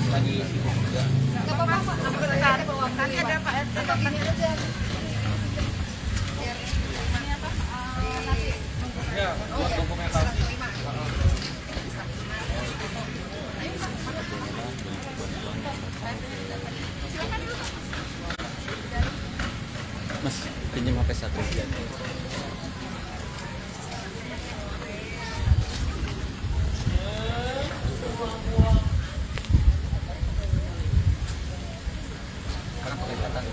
lagi sibuk juga. Nggak apa-apa Pak, nanti bawakan ada Pak RT. Gini aja. Ini apa? Nasi. Ya, buat dokumentasi. Mas, pinjam HP satu. Sekarang kelihatan.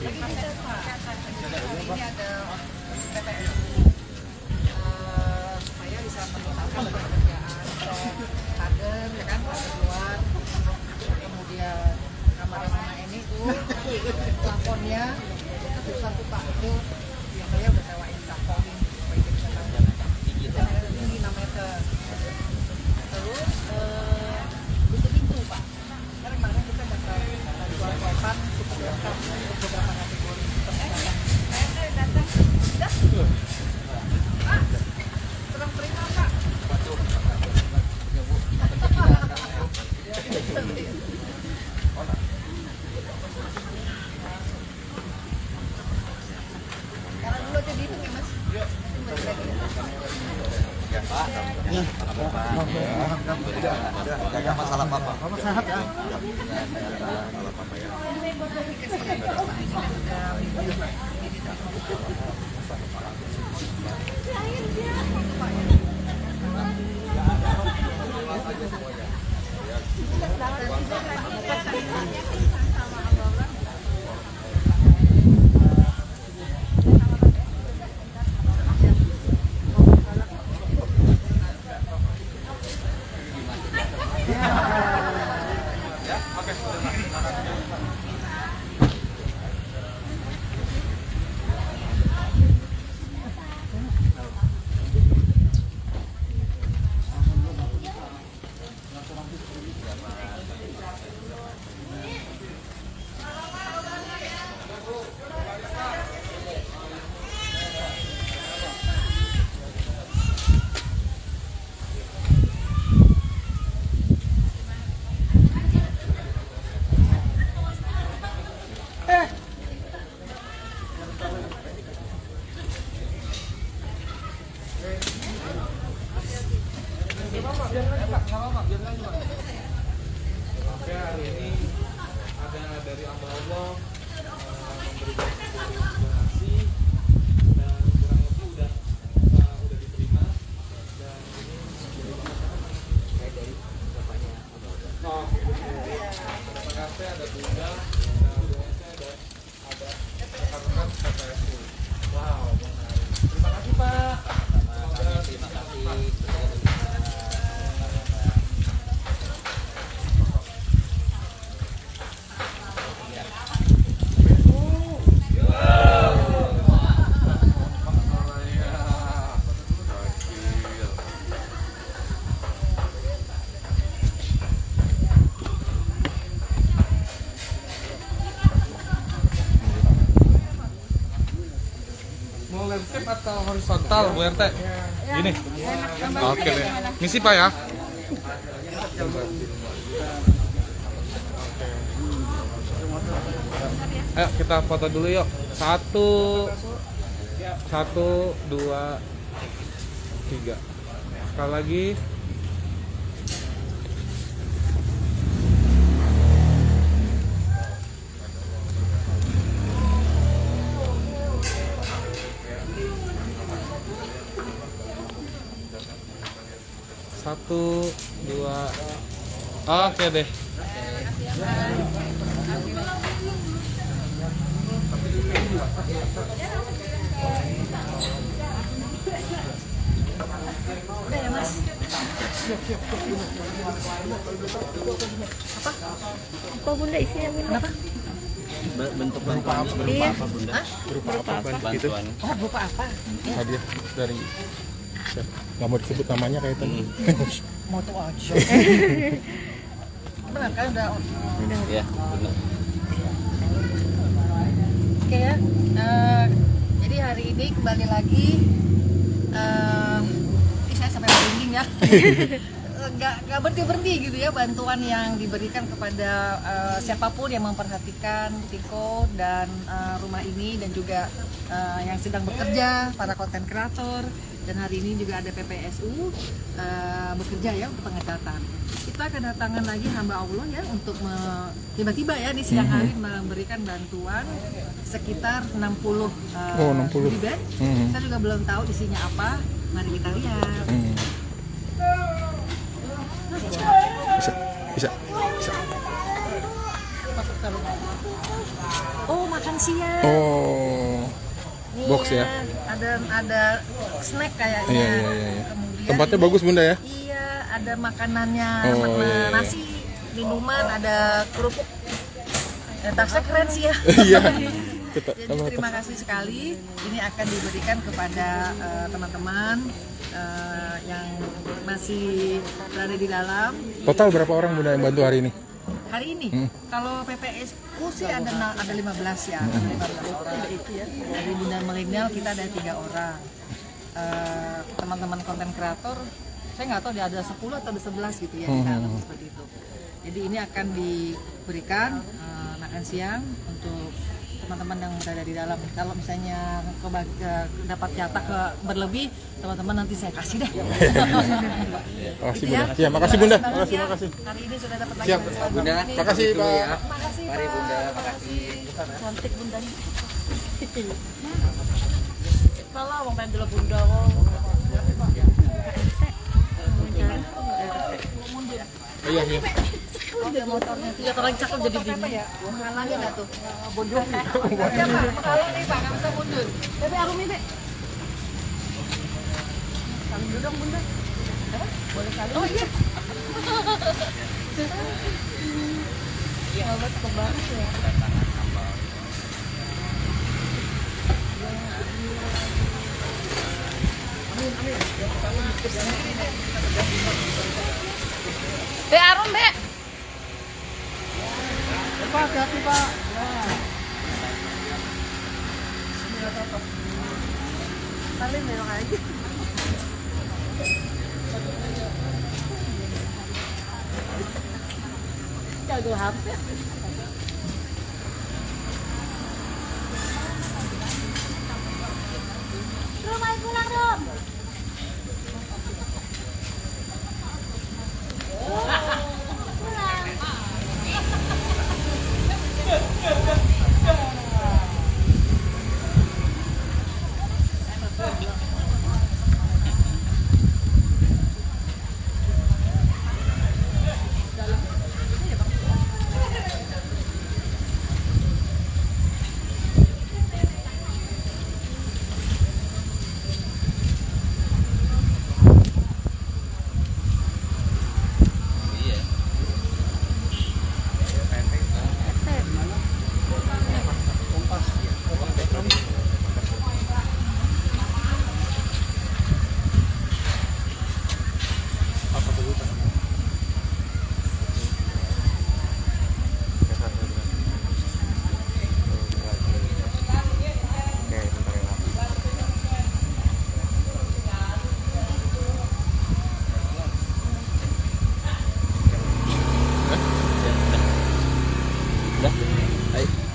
Lagi bisa Pak. Ini ada PPS. Supaya bisa meningkatkan pekerjaan kader, ya kan, kader luar. Kemudian kamar anak ini tuh plafonnya itu satu Pak itu yang saya udah sewain plafon supaya dia bisa tahu. Tinggi 6 meter. Terus pintu Pak. Karena kemarin kita dapat jual papan cukup lengkap untuk beberapa kategori pekerjaan. Saya datang sudah. Pak, serang terima Pak. Sekarang dulu aja dihitung ya Mas. Ya Pak, jaga masalah Papa. Papa sehat ya? Masalah Papa ya. Oke, hari ini ada dari Allah memberikan sebuah donasi dan kurang lebih udah diterima dan ini dari bapaknya Allah. Ada PKP, ada Bunda, ada BNC, ada rekan-rekan PPSU. Wow, menarik. Terima kasih Pak. Terima kasih. Mau landscape atau horizontal Bu RT? Gini. Oke deh. Misi Pak ya. Ayo kita foto dulu yuk. Satu, dua, tiga. Sekali lagi. Satu, dua, oke deh. Udah ya Mas. Apa Bunda isinya Bunda? Kenapa? Bentuk bantuan berupa Iya. apa Bunda? Berupa apa? Bantuan. Oh, berupa apa? Hadiah dari nggak mau disebut namanya kayak tadi. Mau tuh aja. Benar kan udah. Ya, benar. Oke ya. Jadi hari ini kembali lagi. Saya sampai merinding ya. nggak berhenti gitu ya, bantuan yang diberikan kepada siapapun yang memperhatikan Tiko dan rumah ini, dan juga yang sedang bekerja, para konten kreator. Dan hari ini juga ada PPSU bekerja ya untuk pengecatan. Kita kedatangan lagi hamba Allah ya untuk tiba-tiba ya di siang hari memberikan bantuan sekitar 60 goodie bag. Saya juga belum tahu isinya apa. Mari kita lihat. Bisa. Oh, makan siang. Oh. Nih Box ya? Ada snack kayaknya. Iya. Kemudian Tempatnya ini- bagus Bunda ya? Iya, ada makanannya, Oh, iya. nasi, minuman, ada kerupuk. Tasnya keren sih ya. Iya. Jadi terima kasih sekali. Ini akan diberikan kepada teman-teman yang masih berada di dalam. Total berapa orang Bunda yang bantu hari ini? Hari ini, kalau PPSU sih ada 15 ya, 15 orang. Dari Bunda Milenial kita ada 3 orang. Teman-teman konten kreator, saya nggak tahu dia ada 10 atau ada 11 gitu ya, di dalam seperti itu. Jadi ini akan diberikan makan siang untuk teman-teman yang berada di dalam. Kalau misalnya dapat jatah berlebih, teman-teman nanti saya kasih deh. Makasih Gitu Bunda. Iya, makasih Bunda. Bagus ya. Makasih. Hari ini sudah dapat lagi Siap. bantuan Bunda. ini. Makasih Pak. Makasih Mari, Pak. Bunda. Makasih. Cantik bundanya. Malah mau main dulu bunda kok. Iya. Dia motornya tuh. Ya orang cakep jadi dingin. Ya? Menghalangi nggak tuh? Mundur. Ya Pak, menghalangi Pak, nggak bisa mundur. Bebe, aku mimpi. Saling dulu dong bunda. Boleh saling? Oh iya. Sahabat kebanget ya. Be, Arum, Be. Pak, hati-hati, Pak. Salim belok aja. Jago hampir. Rum, ayo pulang, Rum.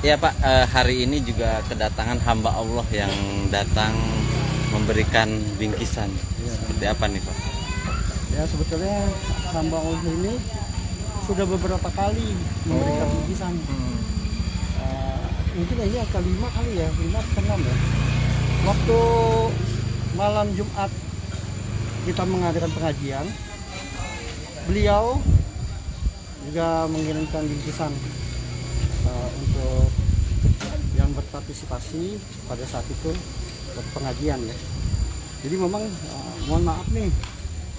Ya Pak, hari ini juga kedatangan hamba Allah yang datang memberikan bingkisan. Seperti apa nih Pak? Ya sebetulnya hamba Allah ini sudah beberapa kali memberikan bingkisan. Mungkin ini yang kelima kali ya, 5 atau 6 ya. Waktu malam Jumat kita mengadakan pengajian, beliau juga mengirimkan bingkisan untuk yang berpartisipasi pada saat itu pengajian ya. Jadi memang mohon maaf nih,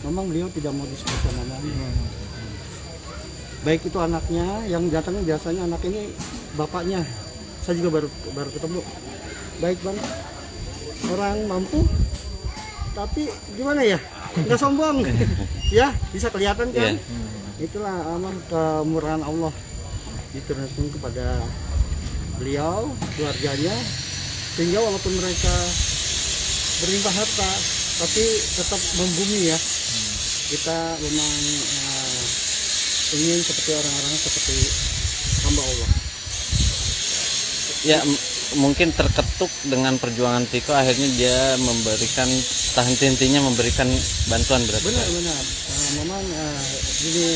memang beliau tidak mau disebutkan namanya. Baik itu anaknya yang datangnya, biasanya anak ini bapaknya. Saya juga baru ketemu. Baik banget, orang mampu, tapi gimana ya, nggak sombong, ya bisa kelihatan kan. Itulah amal kemurahan Allah diturunkan kepada beliau, keluarganya, sehingga walaupun mereka berlimpah harta, tapi tetap membumi ya. kita memang ingin seperti orang-orang seperti hamba Allah. Ya mungkin terketuk dengan perjuangan Tiko, akhirnya dia memberikan intinya memberikan bantuan berarti. Benar. Memang jadi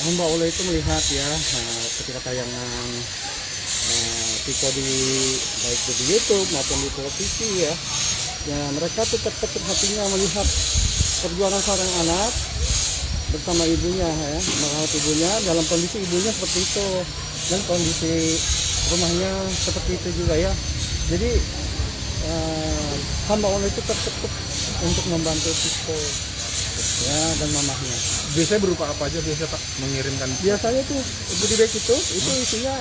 hamba Allah itu melihat ya ketika tayangan Tiko di baik di YouTube maupun di televisi ya mereka tuh terketuk hatinya melihat perjuangan seorang anak bersama ibunya ya, merawat ibunya dalam kondisi ibunya seperti itu dan kondisi rumahnya seperti itu juga ya. Jadi hamba Allah itu terketuk untuk membantu Tiko ya dan mamahnya. Biasanya berupa apa aja biasa Pak mengirimkan? Biasanya tuh goodie bag itu isinya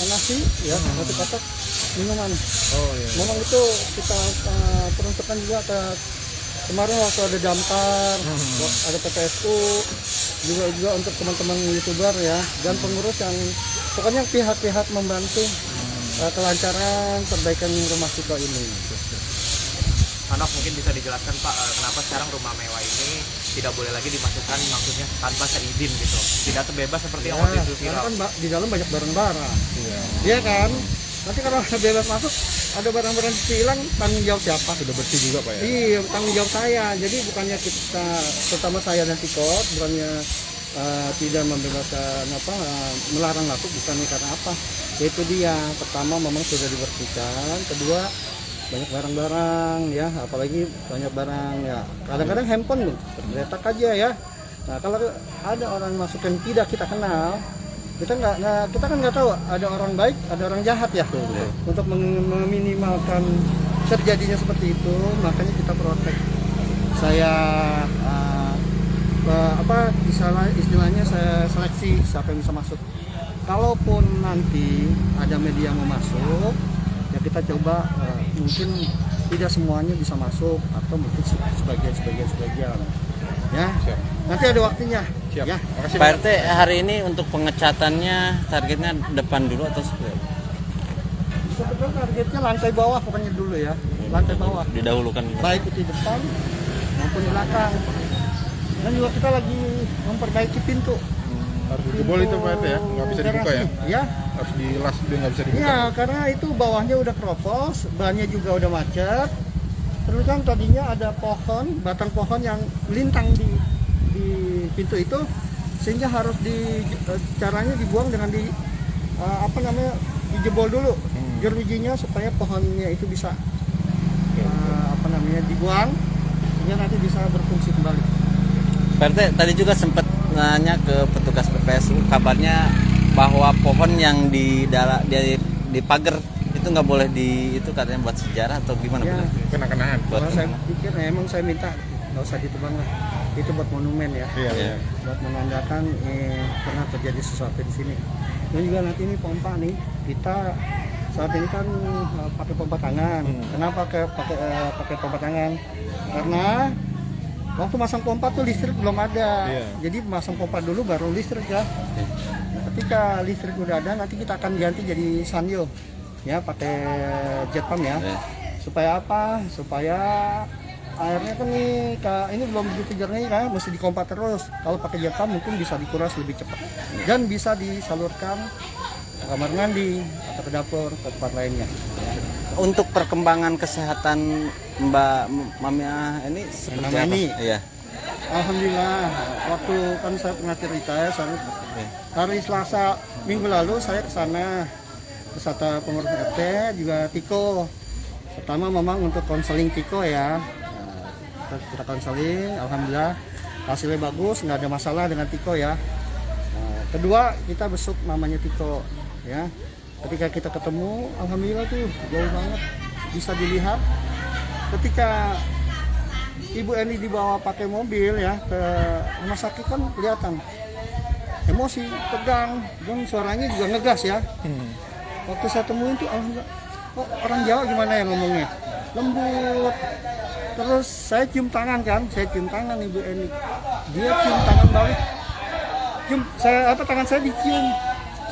nasi ya, nasi kotak, minuman. Oh iya. Memang itu kita peruntukkan juga ke kemarin waktu ada damkar, ada PPSU, juga untuk teman-teman youtuber ya dan pengurus yang pokoknya pihak-pihak membantu kelancaran perbaikan rumah Tiko ini. Hanok, mungkin bisa dijelaskan Pak, kenapa sekarang rumah mewah ini tidak boleh lagi dimasukkan, maksudnya tanpa seizin gitu, tidak terbebas seperti yang waktu itu Karena viral. kan di dalam banyak barang-barang, iya kan? Nanti kalau ada bebas masuk, ada barang-barang hilang, tanggung jawab siapa? Sudah bersih juga Pak ya? Iya, tanggung jawab saya. Jadi bukannya kita, terutama saya dan Tiko, bukannya tidak membebaskan melarang masuk, bukannya karena apa? Itu dia. Pertama, memang sudah dibersihkan. Kedua, banyak barang-barang ya, apalagi banyak barang ya. Kadang-kadang handphone loh, tergeletak aja ya. Nah, kalau ada orang masuk yang tidak kita kenal, kita kan nggak tahu ada orang baik, ada orang jahat ya. Untuk meminimalkan terjadinya seperti itu, makanya kita protek. Saya istilahnya saya seleksi siapa yang bisa masuk. Kalaupun nanti ada media mau masuk, ya kita coba mungkin tidak semuanya bisa masuk atau mungkin sebagian ya. Siap. Nanti ada waktunya. Siap. Ya. Makasih Pak RT, hari ini untuk pengecatannya targetnya depan dulu atau seperti apa? Sebetulnya targetnya lantai bawah pokoknya dulu ya, lantai bawah. Didahulukan. Baik itu di depan maupun di belakang. Dan juga kita lagi memperbaiki pintu. Harus dijebol itu Pak RT ya? Nggak bisa dibuka ya? Ya. Harus dilas, dia nggak bisa dibuka. Ya, karena itu bawahnya udah keropos, bannya juga udah macet. Terus kan tadinya ada pohon, batang pohon yang melintang di pintu itu, sehingga harus caranya dibuang dengan dijebol dulu jerujinya supaya pohonnya itu bisa dibuang, sehingga nanti bisa berfungsi kembali. Pak RT, tadi juga sempat nanya ke petugas PPSU, kabarnya bahwa pohon yang di pagar itu nggak boleh itu katanya buat sejarah atau gimana? Ya. Kena-kenaan. Kalau saya pikir emang saya minta nggak usah ditebang lah, itu buat monumen ya. Iya. Buat menandakan pernah terjadi sesuatu di sini. Dan juga nanti ini pompa nih, kita saat ini kan pakai pompa tangan. Kenapa pakai pompa tangan? Karena waktu masang pompa tuh listrik belum ada. Jadi masang pompa dulu baru listrik ya. Ketika listrik udah ada, nanti kita akan ganti jadi sanyo ya, pakai jet pump ya. Supaya apa? Supaya airnya kan ini belum begitu jernih kan, mesti dikompak terus. Kalau pakai jet pump mungkin bisa dikuras lebih cepat dan bisa disalurkan ke kamar mandi atau ke dapur, ke tempat lainnya. Untuk perkembangan kesehatan Mbak Mamia ini seperti Mama apa? ini? Iya. Alhamdulillah, waktu kan saya pernah cerita ya, hari Selasa minggu lalu saya ke sana beserta pengurus RT juga Tiko. Pertama memang untuk konseling Tiko ya, kita konseling, alhamdulillah hasilnya bagus, nggak ada masalah dengan Tiko ya. Kedua kita besuk mamanya Tiko ya. Ketika kita ketemu, alhamdulillah tuh jauh banget bisa dilihat. Ketika Ibu Eni dibawa pakai mobil ya ke rumah sakit kan kelihatan emosi, tegang, dan suaranya juga ngegas ya. Waktu saya temuin tuh alhamdulillah, kok orang Jawa gimana ya ngomongnya, lembut. Terus saya cium tangan Ibu Eni, dia cium tangan balik, tangan saya dicium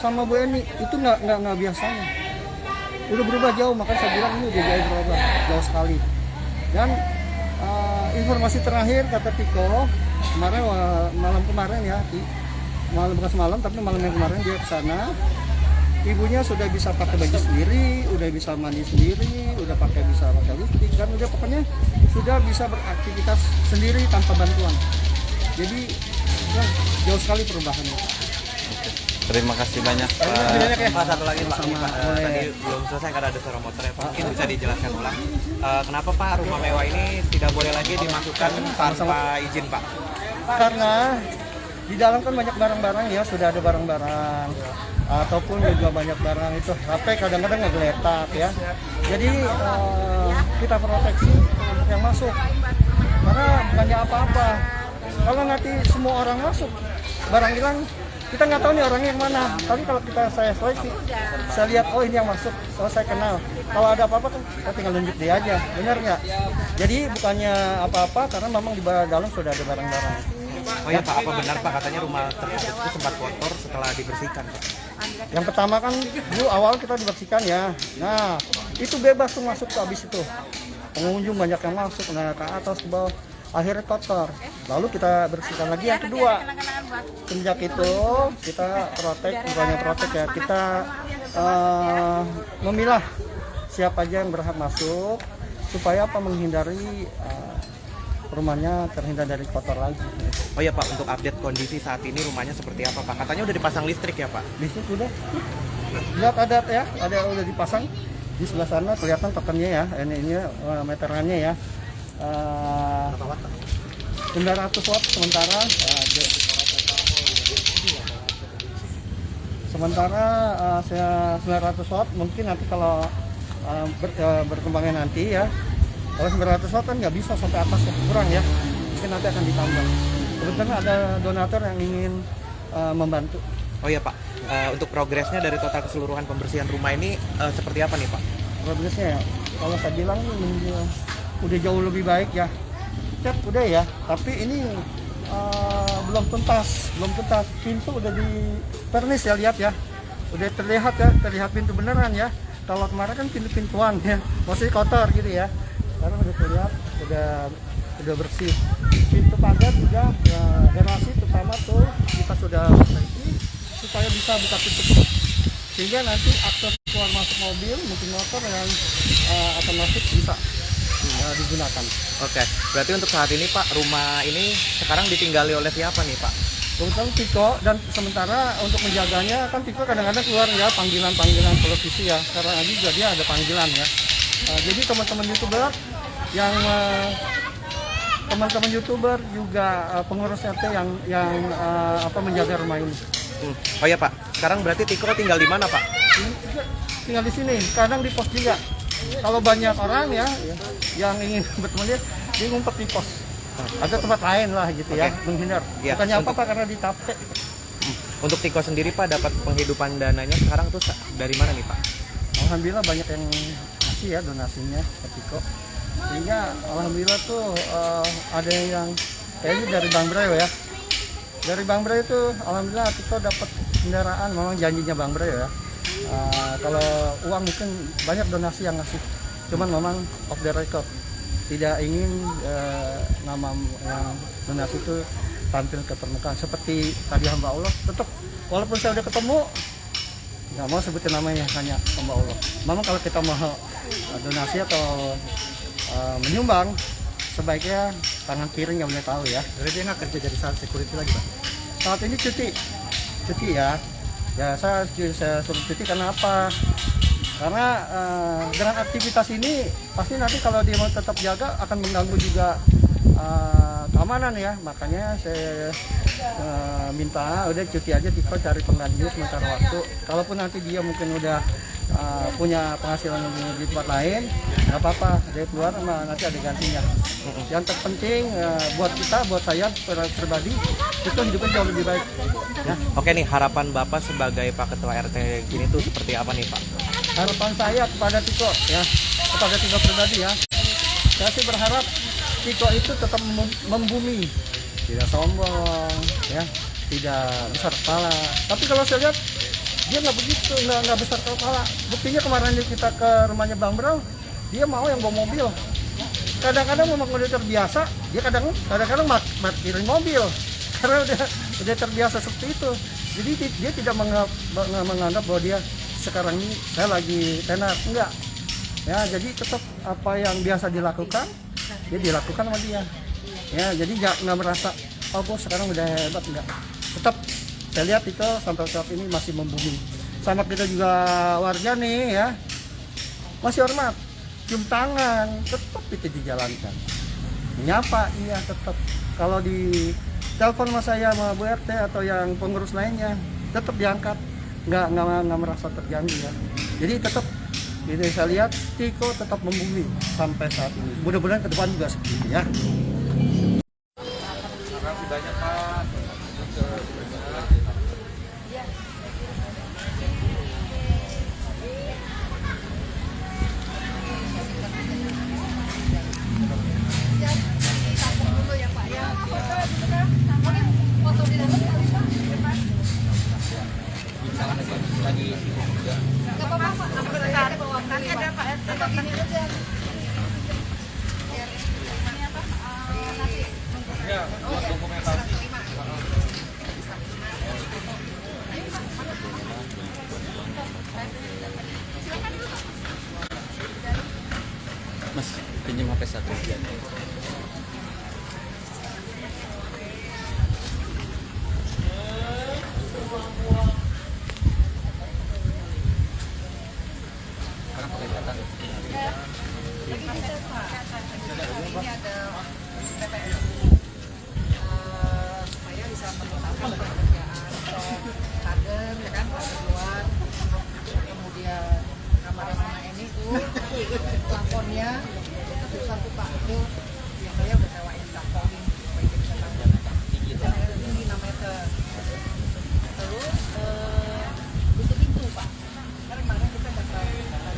sama Bu Eni, itu nggak biasanya, udah berubah jauh. Makanya saya bilang ini udah jauh berubah, jauh sekali. Dan informasi terakhir kata Tiko kemarin malam kemarin ya, malam bukan semalam tapi malam yang kemarin dia ke sana. Ibunya sudah bisa pakai baju sendiri, udah bisa mandi sendiri, udah bisa pakai lipstick, dan udah pokoknya sudah bisa beraktivitas sendiri tanpa bantuan. Jadi ya, jauh sekali perubahannya. Terima kasih banyak Pak. Pak, satu lagi Pak, ini, Pak, boleh. tadi belum selesai karena ada suara motor ya Pak. Mungkin bisa dijelaskan ulang. Kenapa Pak rumah mewah ini tidak boleh lagi dimasukkan tanpa izin Pak? Karena di dalam kan banyak barang-barang ya, sudah ada barang-barang ataupun juga banyak barang itu HP kadang-kadang ngegeletak ya. Jadi kita proteksi untuk yang masuk. Karena bukannya apa-apa. Kalau nanti semua orang masuk, barang hilang, kita nggak tahu nih orangnya yang mana. Tapi kalau saya seleksi, saya lihat oh ini yang masuk, oh saya kenal. Kalau ada apa-apa kan kita tinggal nunjuk dia aja, benar nggak? Jadi bukannya apa-apa karena memang di dalam sudah ada barang-barang. Oh ya Pak, apa benar Pak katanya rumah tersebut itu sempat kotor setelah dibersihkan Pak? Yang pertama kan dulu awal kita dibersihkan ya. Nah itu bebas tuh masuk tuh habis itu. Pengunjung banyak yang masuk, nah ke atas ke bawah. Akhirnya kotor. Lalu kita bersihkan lagi yang kedua. Sejak itu kita protek ya. Kita memilah siapa aja yang berhak masuk supaya apa menghindari rumahnya terhindar dari kotor lagi. Oh ya Pak, untuk update kondisi saat ini rumahnya seperti apa Pak? Katanya udah dipasang listrik ya Pak? Listrik udah. Lihat ada ya, ada udah dipasang di sebelah sana kelihatan tokennya ya. Ini meterannya ya. 900 watt sementara. Sementara 900 watt mungkin nanti kalau berkembangnya nanti ya. Kalau 900 watt kan nggak bisa sampai atas ya, kurang ya. Mungkin nanti akan ditambah. Kebetulan ada donatur yang ingin membantu. Oh ya Pak, untuk progresnya dari total keseluruhan pembersihan rumah ini seperti apa nih Pak? Progresnya ya, kalau saya bilang udah jauh lebih baik ya. Cat udah ya, tapi ini belum tuntas. Pintu udah di pernis ya, lihat ya. Udah terlihat ya, terlihat pintu beneran ya. Kalau kemarin kan pintu-pintuan ya, masih kotor gitu ya. Sekarang udah terlihat, udah bersih. Pintu pagar juga garasi terutama tuh kita sudah perbaiki supaya bisa buka tutup. Sehingga nanti akses keluar masuk mobil, mungkin motor yang akan masuk bisa digunakan. Oke, berarti untuk saat ini Pak, rumah ini sekarang ditinggali oleh siapa nih Pak? Kebetulan Tiko, dan sementara untuk menjaganya kan Tiko kadang-kadang keluar ya panggilan televisi ya. Karena juga dia ada panggilan ya. Jadi teman-teman YouTuber yang teman-teman YouTuber juga pengurus RT yang menjaga rumah ini. Oh ya Pak, sekarang berarti Tiko tinggal di mana Pak? Tinggal di sini, kadang di pos juga. Kalau banyak orang ya yang ingin bertemu dia ngumpet di pos. Ada tempat lain lah gitu ya, menghindar. Ya, Bukannya apa-apa karena ditapek. Untuk Tiko sendiri Pak, dapat penghidupan dananya sekarang tuh dari mana nih Pak? Alhamdulillah banyak yang ngasih ya donasinya ke Tiko. Sehingga alhamdulillah tuh ada yang kayaknya dari Bang Breo ya. Dari Bang Breo itu alhamdulillah Tiko dapat kendaraan, memang janjinya Bang Breo ya. Kalau uang mungkin banyak donasi yang ngasih, cuman memang off the record, tidak ingin nama yang donasi itu tampil ke permukaan. Seperti tadi hamba Allah, tetap walaupun saya udah ketemu nggak mau sebutin namanya, hanya hamba Allah. Memang kalau kita mau donasi atau menyumbang, sebaiknya tangan kiri nggak boleh tahu ya. Jadi dia nggak kerja jadi security lagi Pak? Saat ini cuti ya. Ya saya suruh cuti karena apa? Karena dengan aktivitas ini pasti nanti kalau dia mau tetap jaga akan mengganggu juga keamanan ya. Makanya saya minta udah cuti aja, Tiko cari pengganti sementara waktu. Kalaupun nanti dia mungkin udah punya penghasilan di tempat lain, nggak apa-apa, dia keluar nanti ada gantinya. Yang terpenting buat kita, buat saya pribadi, itu hidupnya jauh lebih baik. Ya. Oke nih, harapan Bapak sebagai Pak Ketua RT gini tuh seperti apa nih Pak? Harapan saya kepada Tiko ya, kepada Tiko pribadi ya, saya sih berharap Tiko itu tetap membumi, tidak sombong, ya, tidak besar kepala. Tapi kalau saya lihat dia nggak begitu, nggak besar kepala. Buktinya kemarin kita ke rumahnya Bang Bro, dia mau yang bawa mobil. kadang-kadang memang udah terbiasa, dia kadang-kadang parkirin mobil karena udah terbiasa seperti itu. Jadi dia tidak menganggap bahwa dia sekarang ini saya lagi tenar, enggak. Ya, jadi tetap apa yang biasa dilakukan, dia dilakukan sama dia. Ya, jadi nggak merasa, oh bos sekarang udah hebat, enggak. Tetap saya lihat itu sampai saat ini masih membumi. Sama kita juga warga nih ya, masih hormat, cium tangan, tetap itu dijalankan. Menyapa, iya tetap. Kalau di telepon sama saya sama Bu RT atau yang pengurus lainnya, tetap diangkat, nggak merasa terganggu ya. Jadi tetap, ini saya lihat Tiko tetap membumi sampai saat ini. Mudah-mudahan ke depan juga seperti itu ya. Terima kasih banyak Pak. Dulu ya Pak ya. Mungkin foto di dalam kali Pak. Nggak apa-apa Pak. Nanti ada Pak RT. Atau gini aja. Ini apa? Nanti. Ya, buat dokumentasi. Mas, pinjam HP satu. Sekarang pakai kata. Lagi bisa Pak. Ini ada PPS. Supaya bisa menetapkan pekerjaan kader, ya kan, kader luar. Kemudian kamar mama ini tuh plafonnya itu satu Pak itu yang saya udah sewain plafonin supaya dia bisa tampil tinggi 6 meter. Terus pintu Pak. Karena kemarin kita dapat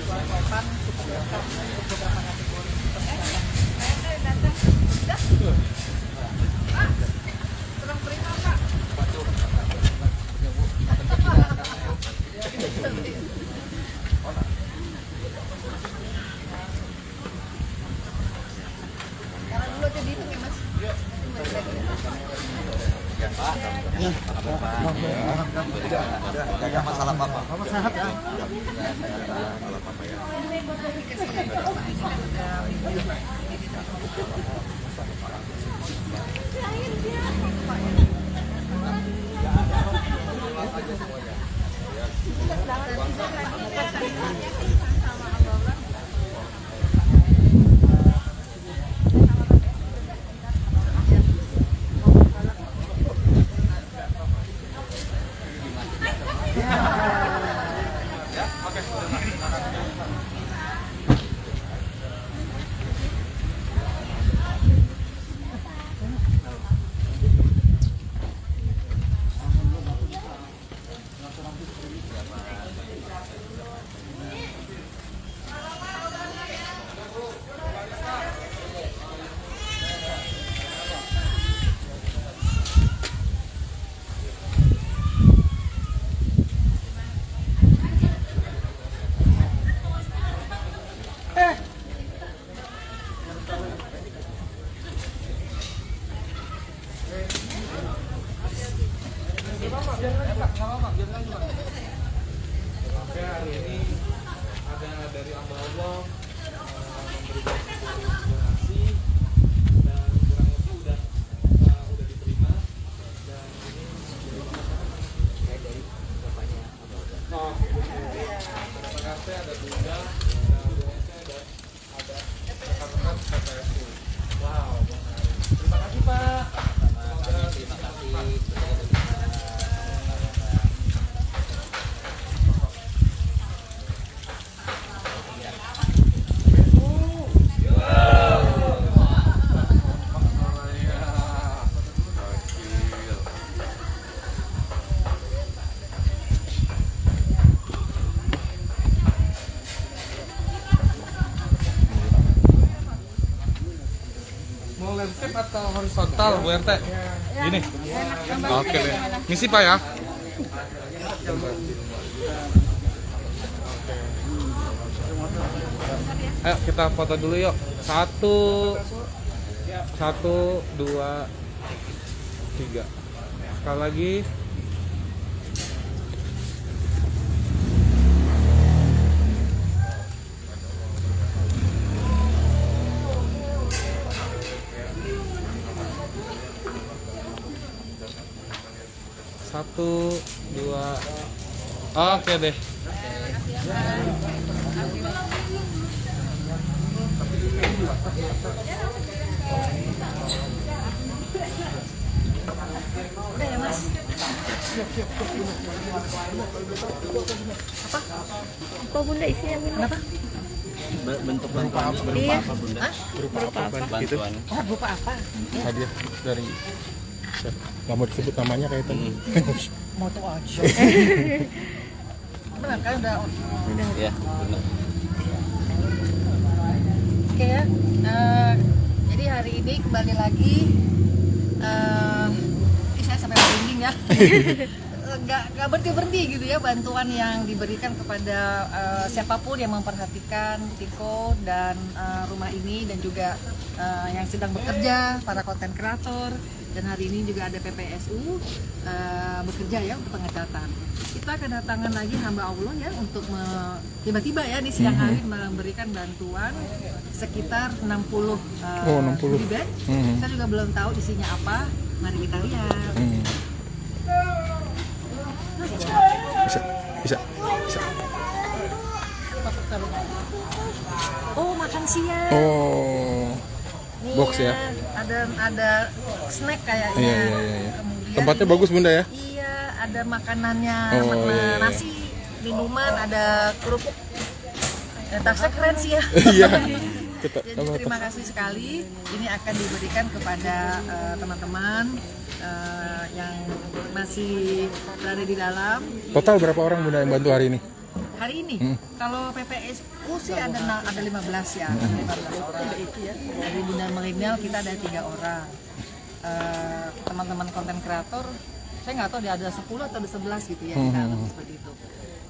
jual topan cukup lengkap untuk beberapa kategori pekerjaan. Datang sudah. Pak, kurang terima Pak. Sekarang dulu aja dihitung ya Mas. Ada masalah apa? Bapak sehat ya? Oke, hari ini ada dari Allah memberikan sebuah donasi dan kurang lebih udah diterima dan ini dari bapaknya Allah. Ada RT, ada Bunda, ada BNC dan ada rekan-rekan PPSU. Wow, terima kasih Pak. Terima kasih. Mau landscape atau horizontal Bu RT? Ini. Oke deh. Misi Pak ya. Ayo kita foto dulu yuk. 1, 2, 3. Sekali lagi. Satu, dua, oke deh. Apa bunda isinya minum? Kenapa? Bentuk bantuan berupa Iya. apa Bunda? Berupa apa? Bantuan. Oh, berupa apa? Hadiah dari nggak mau disebut namanya kayak tadi. Moto aja. Benar kan udah Ya, benar. oke ya. Jadi hari ini kembali lagi saya sampai merinding ya. Nggak berhenti gitu ya bantuan yang diberikan kepada siapapun yang memperhatikan Tiko dan rumah ini dan juga yang sedang bekerja, para konten kreator, dan hari ini juga ada PPSU bekerja ya untuk pengecatan. Kita kedatangan lagi hamba Allah ya untuk tiba-tiba ya di siang hari memberikan bantuan sekitar 60 goodie bag. Saya juga belum tahu isinya apa. Mari kita lihat. Bisa. Oh, makan siang. Oh, Nih box ya? Ada snack kayaknya. Iya. Kemudian Tempatnya ini- bagus Bunda ya? Iya, ada makanannya, Oh, iya. nasi, minuman, ada kerupuk. Tasnya keren sih ya. Iya. Jadi terima kasih sekali. Ini akan diberikan kepada teman-teman yang masih berada di dalam. Total berapa orang Bunda yang bantu hari ini? Hari ini, kalau PPSU sih ada 15 ya, 15 orang. Dari Bunda Milenial kita ada 3 orang. Teman-teman konten kreator, saya nggak tahu dia ada 10 atau ada 11 gitu ya, kita seperti itu.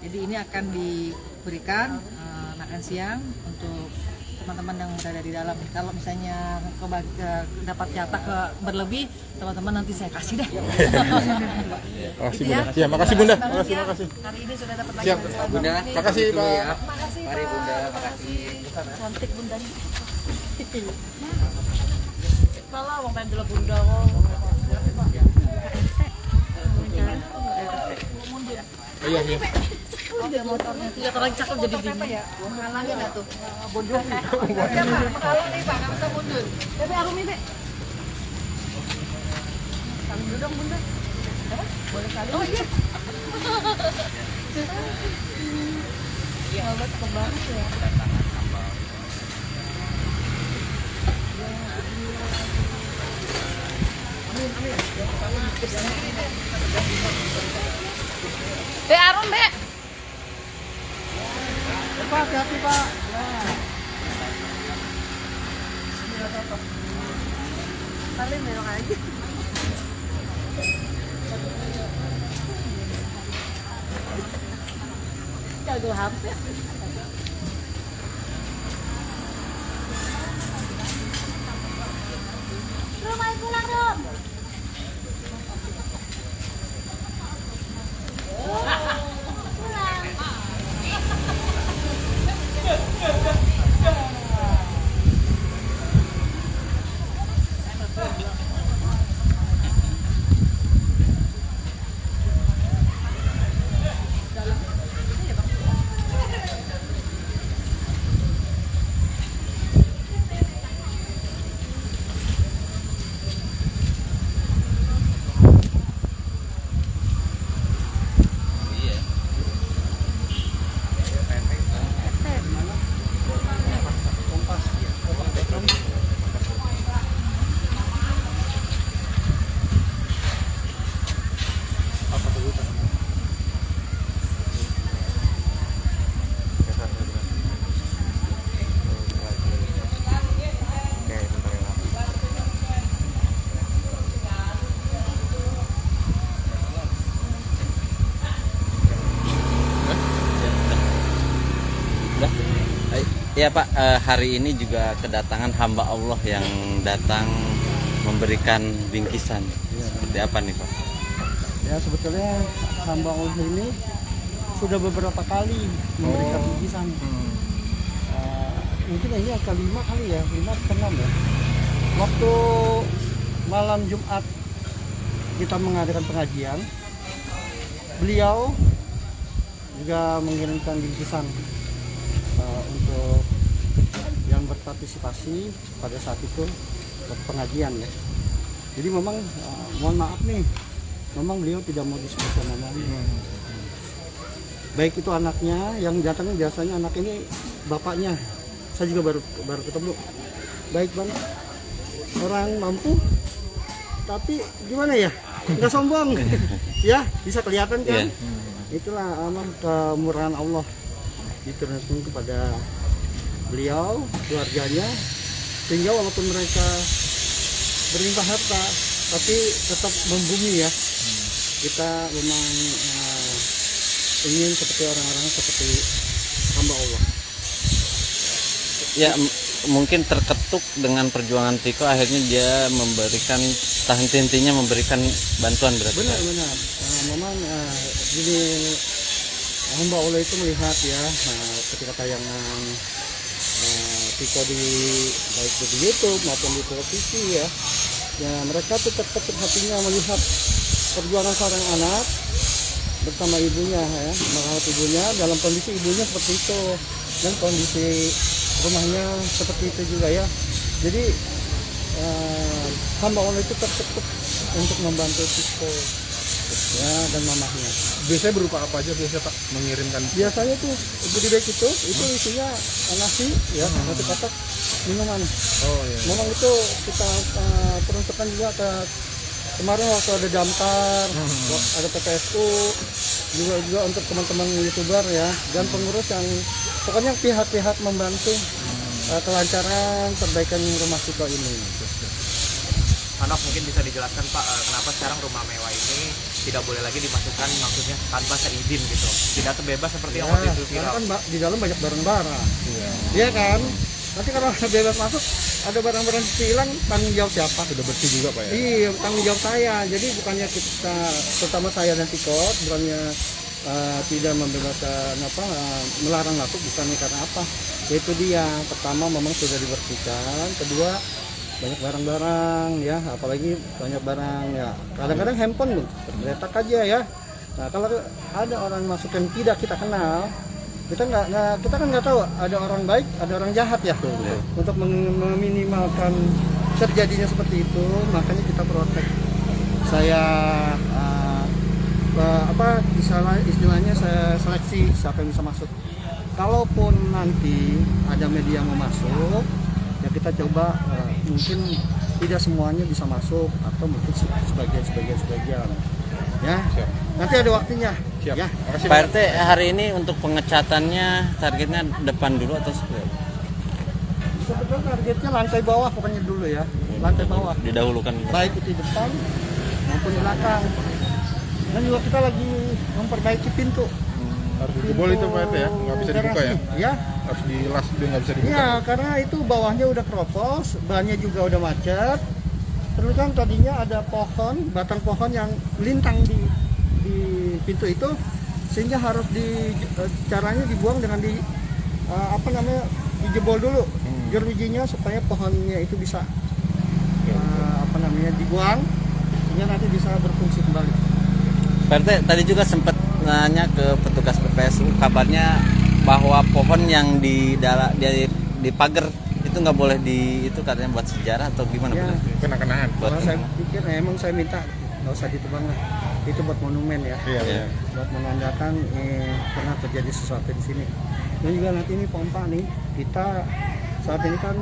Jadi ini akan diberikan makan siang untuk teman-teman yang berada di dalam. Kalau misalnya dapat jatah berlebih, teman-teman nanti saya kasih deh. Makasih Gitu Bunda. Iya, makasih Bunda. Bagus ya. Makasih. Hari ini sudah dapat lagi Siap. bantuan Bunda. ini. Makasih Pak. Makasih Mari Pak. Bunda, makasih. Cantik bundanya. Malah mau main dulu bunda kok. Oh, iya. Oh, dia motornya tuh. Ya terlalu cakep jadi apa ya? Menghalangi nggak tuh? Mundur. Ya Pak, menghalangi Pak, nggak bisa mundur. Bebe, aku minta. Saling dulu dong bunda. Boleh saling? Oh iya. Sahabat kembang ya. Be, Arum, Be. Pak, hati-hati Pak. Salim belok aja. Jago hampir. Rum, ayo pulang, Rum. Ya Pak, hari ini juga kedatangan hamba Allah yang datang memberikan bingkisan. Seperti apa nih Pak? Ya sebetulnya hamba Allah ini sudah beberapa kali memberikan bingkisan. Mungkin ini yang kelima kali ya, 5 atau 6 ya. Waktu malam Jumat kita mengadakan pengajian, beliau juga mengirimkan bingkisan untuk yang berpartisipasi pada saat itu pengajian ya. Jadi memang mohon maaf nih, memang beliau tidak mau disebutkan namanya. Baik itu anaknya yang datang, biasanya anak ini bapaknya. Saya juga baru ketemu. Baik banget, orang mampu, tapi gimana ya, nggak sombong, ya bisa kelihatan kan. Itulah amal kemurahan Allah diturunkan kepada beliau, keluarganya, sehingga walaupun mereka berlimpah harta, tapi tetap membumi ya. Kita memang ingin seperti orang-orang seperti hamba Allah. Ya mungkin terketuk dengan perjuangan Tiko, akhirnya dia memberikan intinya memberikan bantuan berarti. Benar. Memang jadi hamba Allah itu melihat ya ketika tayangan Tiko baik di YouTube maupun di televisi ya mereka tuh terketuk hatinya melihat perjuangan seorang anak bersama ibunya ya, merawat ibunya dalam kondisi ibunya seperti itu dan kondisi rumahnya seperti itu juga ya. Jadi hamba Allah itu terketuk untuk membantu Tiko ya dan mamahnya. Biasanya berupa apa aja biasanya Pak mengirimkan? Biasanya tuh goodie bag itu isinya nasi ya, nasi kotak, minuman. Oh iya. Memang itu kita peruntukkan juga ke kemarin waktu ada damkar, ada PPSU, juga untuk teman-teman YouTuber ya dan pengurus yang pokoknya pihak-pihak membantu kelancaran perbaikan rumah Tiko ini. Hanok mungkin bisa dijelaskan Pak, kenapa sekarang rumah mewah ini tidak boleh lagi dimasukkan, maksudnya tanpa seizin gitu, tidak terbebas seperti yang waktu itu Karena viral. kan di dalam banyak barang-barang, iya kan? Nanti kalau bebas masuk, ada barang-barang hilang, tanggung jawab siapa? Sudah bersih juga Pak ya? Iya, tanggung jawab saya. Jadi bukannya kita, terutama saya dan Tiko, bukannya tidak membebaskan melarang masuk, bukannya karena apa? Itu dia. Pertama memang sudah dibersihkan, kedua banyak barang-barang ya, apalagi banyak barang ya. Kadang-kadang handphone loh, terletak aja ya. Nah kalau ada orang masuk yang tidak kita kenal, kita kan nggak tahu ada orang baik, ada orang jahat ya. Untuk meminimalkan terjadinya seperti itu, makanya kita protek. Saya istilahnya saya seleksi siapa yang bisa masuk. Kalaupun nanti ada media yang mau masuk, ya kita coba mungkin tidak semuanya bisa masuk atau mungkin sebagian ya. Siap. Nanti ada waktunya. Siap. Ya. Makasih Pak RT, hari ini untuk pengecatannya targetnya depan dulu atau seperti apa? Sebetulnya targetnya lantai bawah pokoknya dulu ya, lantai bawah. Didahulukan. Baik itu di depan maupun di belakang. Dan juga kita lagi memperbaiki pintu. Harus dijebol itu Pak RT ya? Nggak bisa dibuka ya? Ya. Harus dilas, dia nggak bisa dibuka. Iya, karena itu bawahnya udah keropos, bahannya juga udah macet. Terus kan tadinya ada pohon, batang pohon yang lintang di pintu itu, sehingga harus caranya dibuang dengan dijebol dulu jerujinya supaya pohonnya itu bisa dibuang, sehingga nanti bisa berfungsi kembali. Pak RT, tadi juga sempat nanya ke petugas PPSU, kabarnya bahwa pohon yang di pagar itu nggak boleh itu katanya buat sejarah atau gimana? Ya. Kena-kenaan. Kalau saya pikir emang saya minta nggak usah ditebang lah, itu buat monumen ya. Iya. Buat menandakan pernah terjadi sesuatu di sini. Dan juga nanti ini pompa nih, kita saat ini kan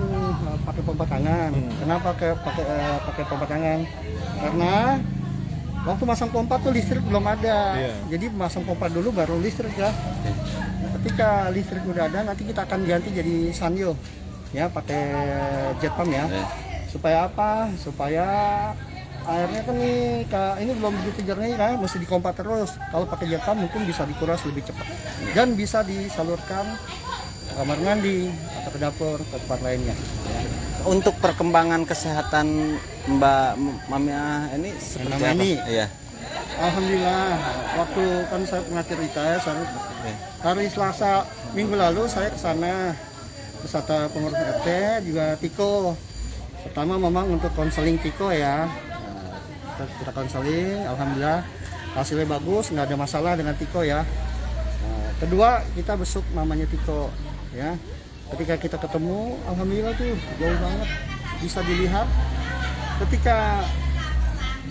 pakai pompa tangan. Kenapa pakai pompa tangan? Karena waktu masang pompa tuh listrik belum ada. Jadi masang pompa dulu baru listrik ya. Ketika listrik udah ada, nanti kita akan ganti jadi sanyo ya, pakai jet pump ya. Supaya apa? Supaya airnya kan ini belum begitu jernih kan, mesti dipompa terus. Kalau pakai jet pump mungkin bisa dikuras lebih cepat dan bisa disalurkan kamar mandi atau ke dapur ke tempat lainnya. Untuk perkembangan kesehatan Mbak Mamia ini seperti Mama apa? ini? Iya. Alhamdulillah, waktu kan saya pernah cerita ya, Oke. hari Selasa minggu lalu saya ke sana beserta pengurus RT juga Tiko. Pertama memang untuk konseling Tiko ya. Kita konseling, alhamdulillah hasilnya bagus, nggak ada masalah dengan Tiko ya. Kedua kita besuk mamanya Tiko ya. Ketika kita ketemu, alhamdulillah tuh jauh banget bisa dilihat. Ketika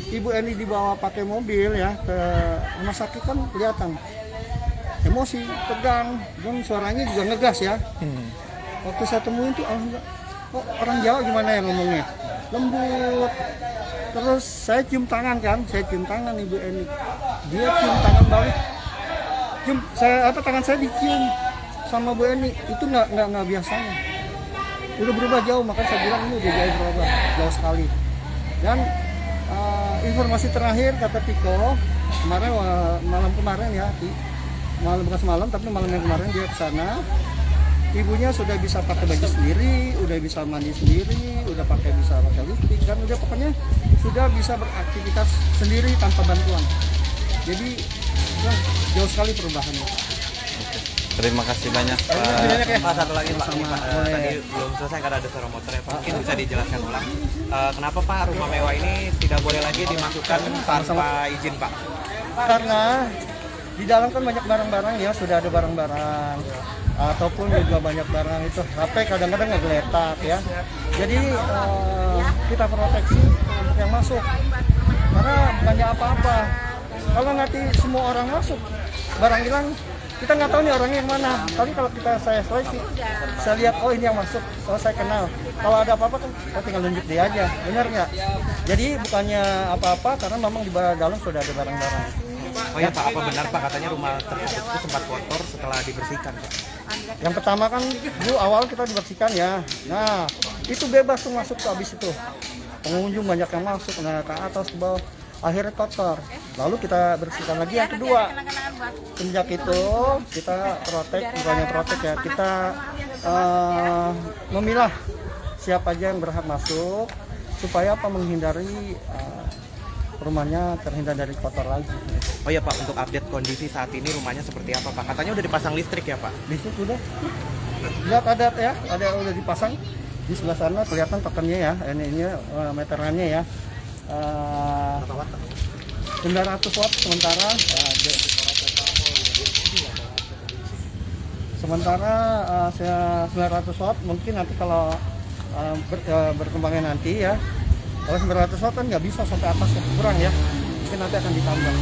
Ibu Eni dibawa pakai mobil ya ke rumah sakit kan kelihatan emosi, tegang, dan suaranya juga ngegas ya. Waktu saya temuin tuh alhamdulillah, kok orang Jawa gimana ya ngomongnya, lembut. Terus saya cium tangan kan, saya cium tangan Ibu Eni, dia cium tangan balik, tangan saya dicium sama Bu Eni, itu nggak biasanya, udah berubah jauh. Maka saya bilang ini udah jauh berubah, jauh sekali. Dan informasi terakhir kata Tiko kemarin, malam kemarin ya, malam bukan semalam tapi malam yang kemarin dia ke sana, ibunya sudah bisa pakai baju sendiri, udah bisa mandi sendiri, udah bisa pakai lipstick, dan udah pokoknya sudah bisa beraktivitas sendiri tanpa bantuan. Jadi ya, jauh sekali perubahannya. Terima kasih banyak Pak. Pak, satu lagi Pak, ini, Pak, Boleh. tadi belum selesai karena ada suara motor ya Pak. Mungkin bisa dijelaskan ulang. Kenapa Pak rumah mewah ini tidak boleh lagi dimasukkan tanpa izin Pak? Karena di dalam kan banyak barang-barang ya, sudah ada barang-barang ataupun juga banyak barang itu HP kadang-kadang ngegeletak ya. Jadi kita proteksi untuk yang masuk, karena bukannya apa-apa. Kalau nanti semua orang masuk, barang hilang, kita nggak tahu nih orangnya yang mana. Tapi kalau saya seleksi, saya lihat oh ini yang masuk, oh saya kenal. Kalau ada apa-apa kan kita tinggal nunjuk dia aja, benar nggak? Jadi bukannya apa-apa, karena memang di dalam sudah ada barang-barang. Oh ya Pak, apa benar Pak katanya rumah tersebut itu sempat kotor setelah dibersihkan Pak? Yang pertama kan dulu awal kita dibersihkan ya. Nah itu bebas tuh masuk tuh habis itu. Pengunjung banyak yang masuk, nah ke atas ke bawah. Akhirnya kotor. Lalu kita bersihkan lagi yang kedua. Sejak itu kita bukannya protek ya. Kita memilah siapa aja yang berhak masuk supaya apa menghindari rumahnya terhindar dari kotor lagi. Oh ya Pak, untuk update kondisi saat ini rumahnya seperti apa Pak? Katanya udah dipasang listrik ya Pak? Listrik udah. Lihat ada ya, ada udah dipasang di sebelah sana kelihatan tokennya ya, ini meterannya ya. 900 watt sementara. Sementara 900 watt mungkin nanti kalau berkembangnya nanti ya. Kalau 900 watt kan nggak bisa sampai atas ya, kurang ya. Mungkin nanti akan ditambah.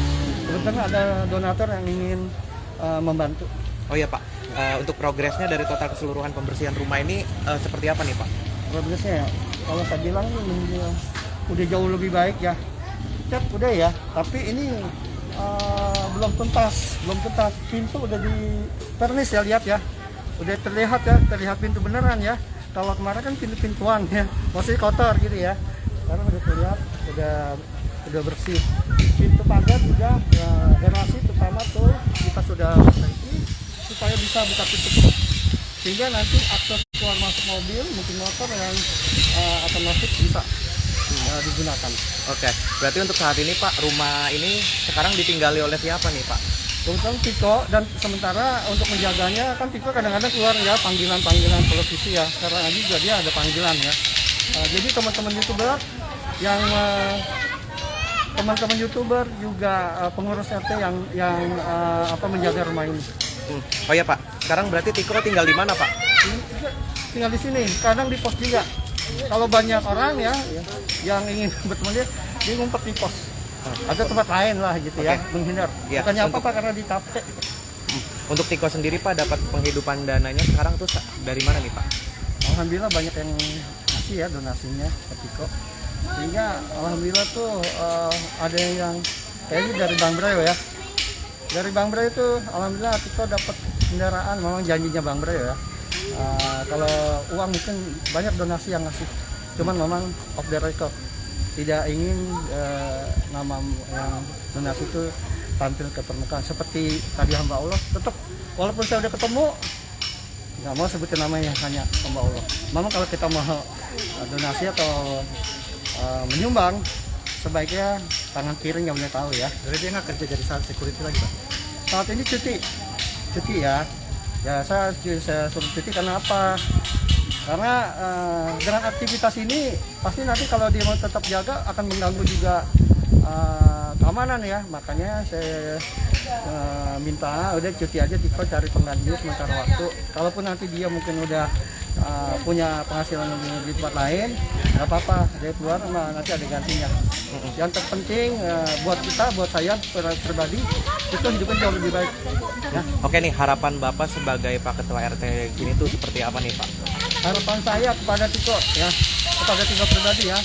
Kebetulan ada donatur yang ingin membantu. Oh ya Pak, untuk progresnya dari total keseluruhan pembersihan rumah ini seperti apa nih Pak? Progresnya ya, kalau saya bilang ini udah jauh lebih baik ya. Cat udah ya, tapi ini belum tuntas. Pintu udah di vernis ya, lihat ya. Udah terlihat pintu beneran ya. Kalau kemarin kan pintu-pintuan ya, masih kotor gitu ya. Sekarang udah terlihat, udah bersih. Pintu pagar juga aerasi terutama tuh kita sudah perbaiki supaya bisa buka tutup. Sehingga nanti akses keluar masuk mobil, mungkin motor yang akan masuk bisa digunakan. Oke, berarti untuk saat ini Pak, rumah ini sekarang ditinggali oleh siapa nih Pak? Kebetulan Tiko, dan sementara untuk menjaganya kan Tiko kadang-kadang keluar ya panggilan televisi ya. Karena juga dia ada panggilan ya. Jadi teman-teman YouTuber yang teman-teman YouTuber juga pengurus RT yang menjaga rumah ini. Oh ya Pak, sekarang berarti Tiko tinggal di mana Pak? Tinggal di sini, kadang di pos juga. Kalau banyak orang ya yang ingin bertemu dia ngumpet di pos. Ada tempat lain lah gitu ya, menghindar. Ya, Bukannya apa-apa karena di tape. Untuk Tiko sendiri Pak, dapat penghidupan dananya sekarang tuh dari mana nih Pak? Alhamdulillah banyak yang ngasih ya donasinya ke Tiko. Sehingga alhamdulillah tuh ada yang kayaknya dari Bang Brayo ya. Dari Bang Brayo itu alhamdulillah Tiko dapat kendaraan, memang janjinya Bang Brayo ya. Kalau uang mungkin banyak donasi yang ngasih, cuman memang off the record, tidak ingin nama yang donasi itu tampil ke permukaan. Seperti tadi hamba Allah, tetap walaupun saya udah ketemu, nggak mau sebutin namanya, hanya hamba Allah. Memang kalau kita mau donasi atau menyumbang, sebaiknya tangan kiri nggak boleh tahu ya. Jadi dia nggak kerja jadi security lagi Pak? Saat ini cuti ya. Ya saya suruh cuti karena apa? Karena dengan aktivitas ini pasti nanti kalau dia mau tetap jaga akan mengganggu juga keamanan ya. Makanya saya minta udah cuti aja, Tiko cari pengganti sementara waktu. Kalaupun nanti dia mungkin udah punya penghasilan di tempat lain, nggak apa-apa, dia keluar nanti ada gantinya. Yang terpenting buat kita, buat saya pribadi, itu hidupnya jauh lebih baik. Ya. Oke nih, harapan Bapak sebagai Pak Ketua RT gini tuh seperti apa nih Pak? Harapan saya kepada Tiko ya, kepada Tiko pribadi ya,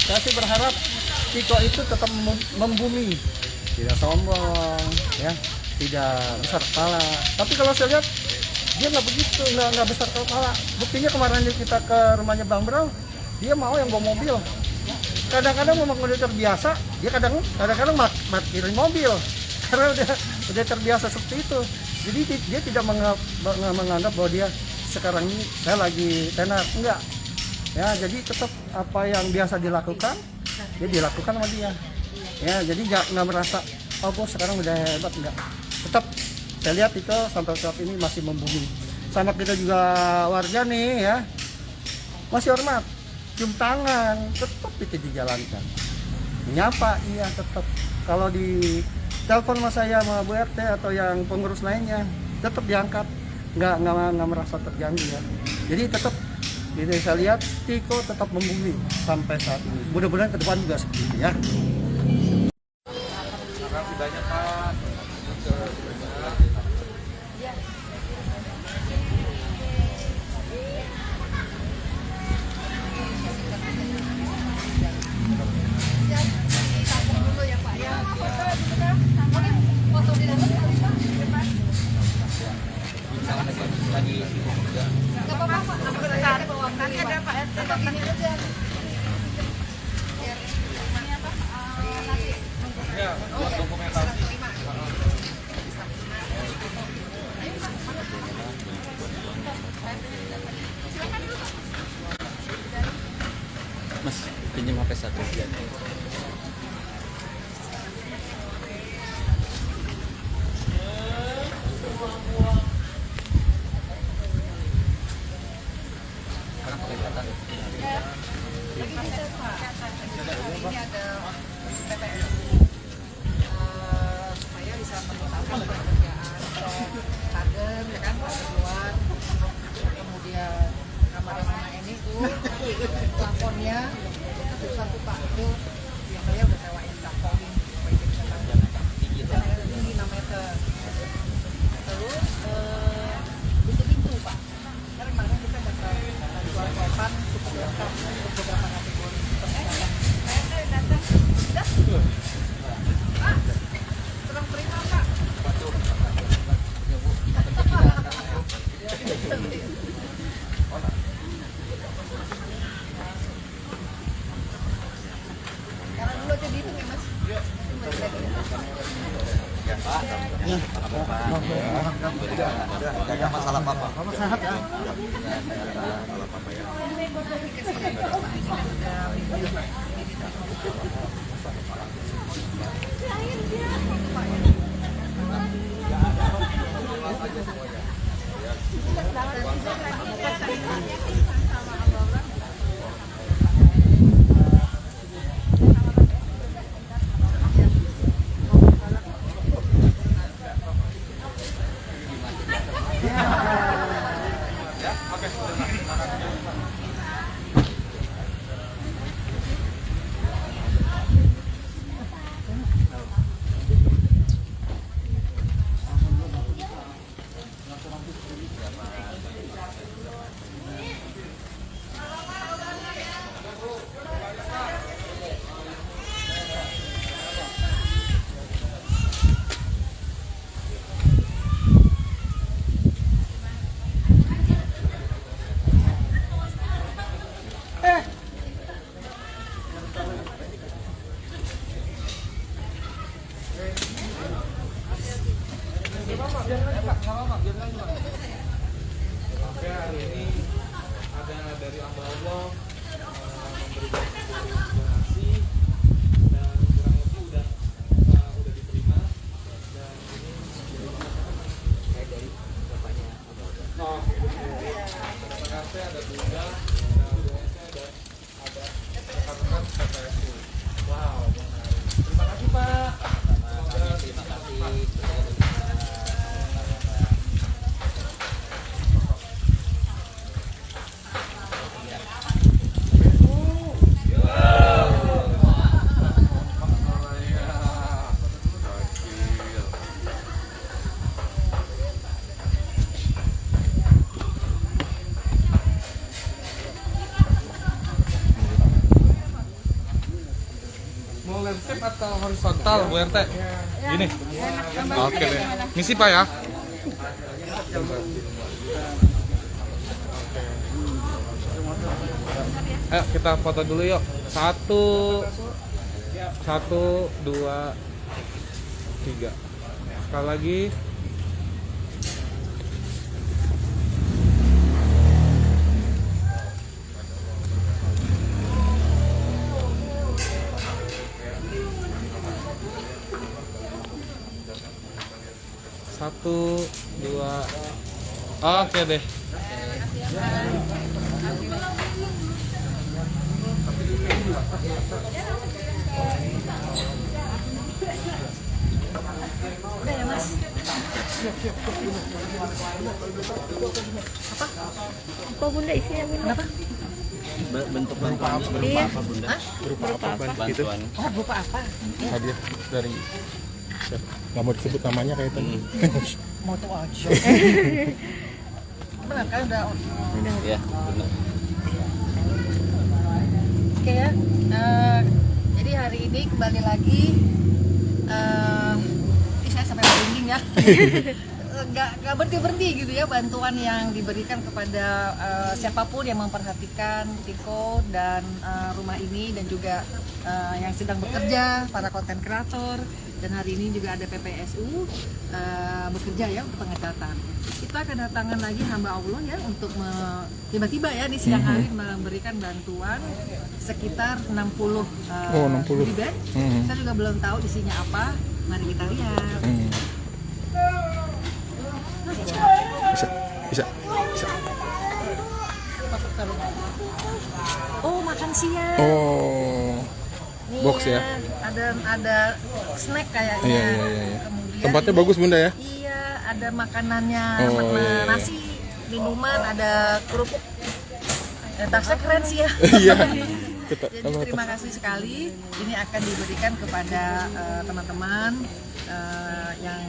saya sih berharap Tiko itu tetap membumi, tidak sombong ya, tidak besar kepala. Tapi kalau saya lihat dia nggak begitu, nggak besar kepala. Buktinya kemarin kita ke rumahnya Bang Bro, dia mau yang bawa mobil. Kadang-kadang memang udah terbiasa, dia kadang-kadang parkirin mobil karena udah terbiasa seperti itu. Jadi dia tidak menganggap bahwa dia sekarang ini saya lagi tenar, enggak. Ya, jadi tetap apa yang biasa dilakukan, dia dilakukan sama dia. Ya, jadi nggak merasa oh bos sekarang udah hebat, enggak. Tetap saya lihat itu sampai saat ini masih membumi. Sama kita juga warga nih ya, masih hormat, cium tangan, tetap itu dijalankan. Menyapa iya tetap. Kalau di telepon sama saya sama Bu RT atau yang pengurus lainnya, tetap diangkat, nggak merasa terganggu ya. Jadi tetap ini saya lihat Tiko tetap membumi sampai saat ini. Mudah-mudahan ke depan juga seperti itu ya. Terima kasih banyak Pak. Ya, buat dokumentasi. Mas, pinjam HP satu. Saya bisa mengutamakan pekerjaan pagar, ya kan, pagar luar, kemudian kamar yang mana ini tuh plafonnya itu satu Pak itu yang saya udah sewain scaffolding supaya dia bisa tampil tinggi 6 meter. Terus pintu Pak, karena kemarin kita dapat jual papan cukup lengkap untuk beberapa kategori pernikahan. Kurang terima Pak. Sekarang dulu aja dihitung ya Mas. Ada masalah apa? Sehat ya. Oke, hari ini ada dari Allah memberikan sebuah donasi dan kurang lebih udah diterima dan ini dari bapaknya Allah. Ada RT, ada Bunda, ada BNC dan ada rekan-rekan PPSU. Wow, menarik. Terima kasih Pak. Terima kasih. Mau landscape atau horizontal Bu RT? Gini. Oke deh. Misi Pak ya. Ayo kita foto dulu yuk. 1, 2, 3. Sekali lagi. Satu, dua, oke deh. Apa bunda isinya bunda? Kenapa? Bentuk bantuan berupa Iya. apa Bunda? Berupa apa? Bantuan. Oh, berupa apa? Hadiah dari nggak mau disebut namanya kayak tadi. Mau tuh aja. Benar kan udah. Ya, benar. Oke ya. Jadi hari ini kembali lagi. Saya sampai merinding ya. Nggak berhenti gitu ya bantuan yang diberikan kepada siapapun yang memperhatikan Tiko dan rumah ini dan juga yang sedang bekerja, para konten kreator, dan hari ini juga ada PPSU bekerja ya untuk pengecatan. Kita kedatangan lagi hamba Allah ya untuk tiba-tiba ya di siang hari memberikan bantuan sekitar 60 goodie bag. Saya juga belum tahu isinya apa. Mari kita lihat. Bisa. Oh, makan siang. Oh, Nih box ya? Ada snack kayaknya. Iya. Kemudian Tempatnya ini- bagus Bunda ya? Iya, ada makanannya, Oh, iya. nasi, minuman, ada kerupuk. Tasnya keren sih ya. Iya. Jadi terima kasih sekali. Ini akan diberikan kepada teman-teman yang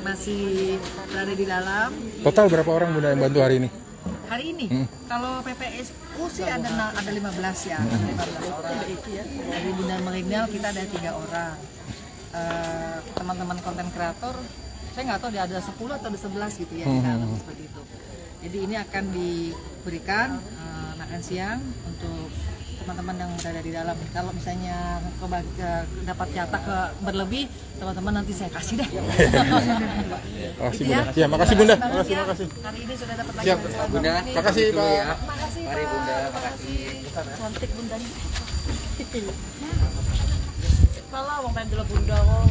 masih berada di dalam. Total berapa orang Bunda yang bantu hari ini? Hari ini, kalau PPSU sih ada 15 ya, 15 orang. Dari Bunda Milenial kita ada 3 orang. Teman-teman konten kreator, saya nggak tahu dia ada 10 atau ada 11 gitu ya, di dalam seperti itu. Jadi ini akan diberikan makan siang untuk teman-teman yang berada di dalam. Kalau misalnya dapat jatah berlebih, teman-teman nanti saya kasih deh. Makasih Gitu Bunda. Ya, makasih Bunda. Bagus ya. Makasih. Hari ini sudah dapat lagi Siap. bantuan Bunda. ini. Makasih Pak. Makasih Mari Pak. Bunda, makasih. Cantik bundanya. Malah mau pengen dulu bunda kok.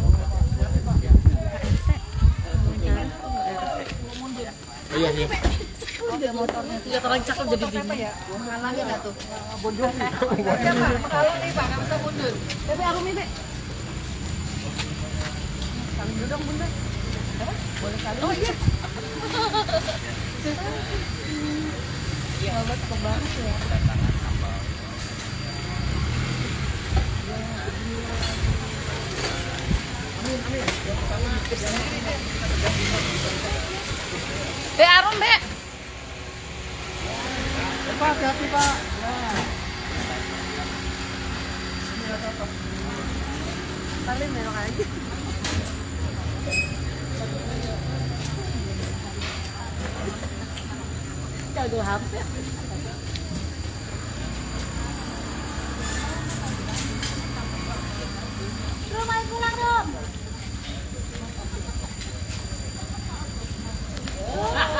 Iya. Dia motornya tuh ya terang cakep jadi Apa dingin. ya? Menghalangi nggak tuh? Mundur. Iya Pak, menghalangi Pak, nggak bisa mundur. Tapi aku ini saling dulu dong bunda. Boleh kali. Oh iya. Bapak cakep banget ya. Be Arum be. Pak, hati-hati Pak. Salim belok aja. Jago hampir. Rum, ayo pulang Rum. Pulang.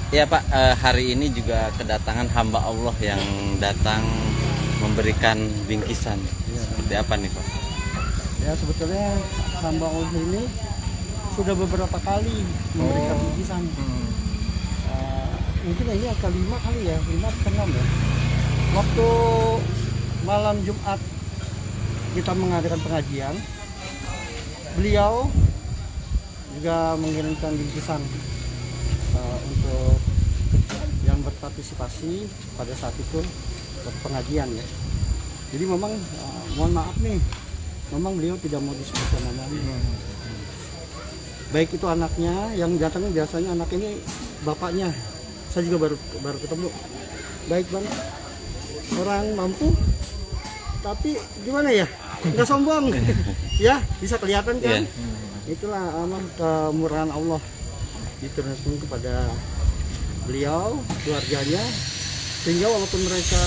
Ya Pak, hari ini juga kedatangan hamba Allah yang datang memberikan bingkisan. Seperti apa nih Pak? Ya sebetulnya hamba Allah ini sudah beberapa kali memberikan bingkisan. Mungkin ini angka 5 kali ya, 5 atau 6 ya. Waktu malam Jumat kita mengadakan pengajian, beliau juga mengirimkan bingkisan untuk yang berpartisipasi pada saat itu pengajian ya. Jadi memang mohon maaf nih, memang beliau tidak mau disebutkan namanya. Baik itu anaknya yang datang, biasanya anak ini bapaknya. Saya juga baru ketemu. Baik banget, orang mampu, tapi gimana ya, nggak sombong, ya bisa kelihatan kan. Itulah amal kemurahan Allah diturunkan kepada beliau, keluarganya, sehingga walaupun mereka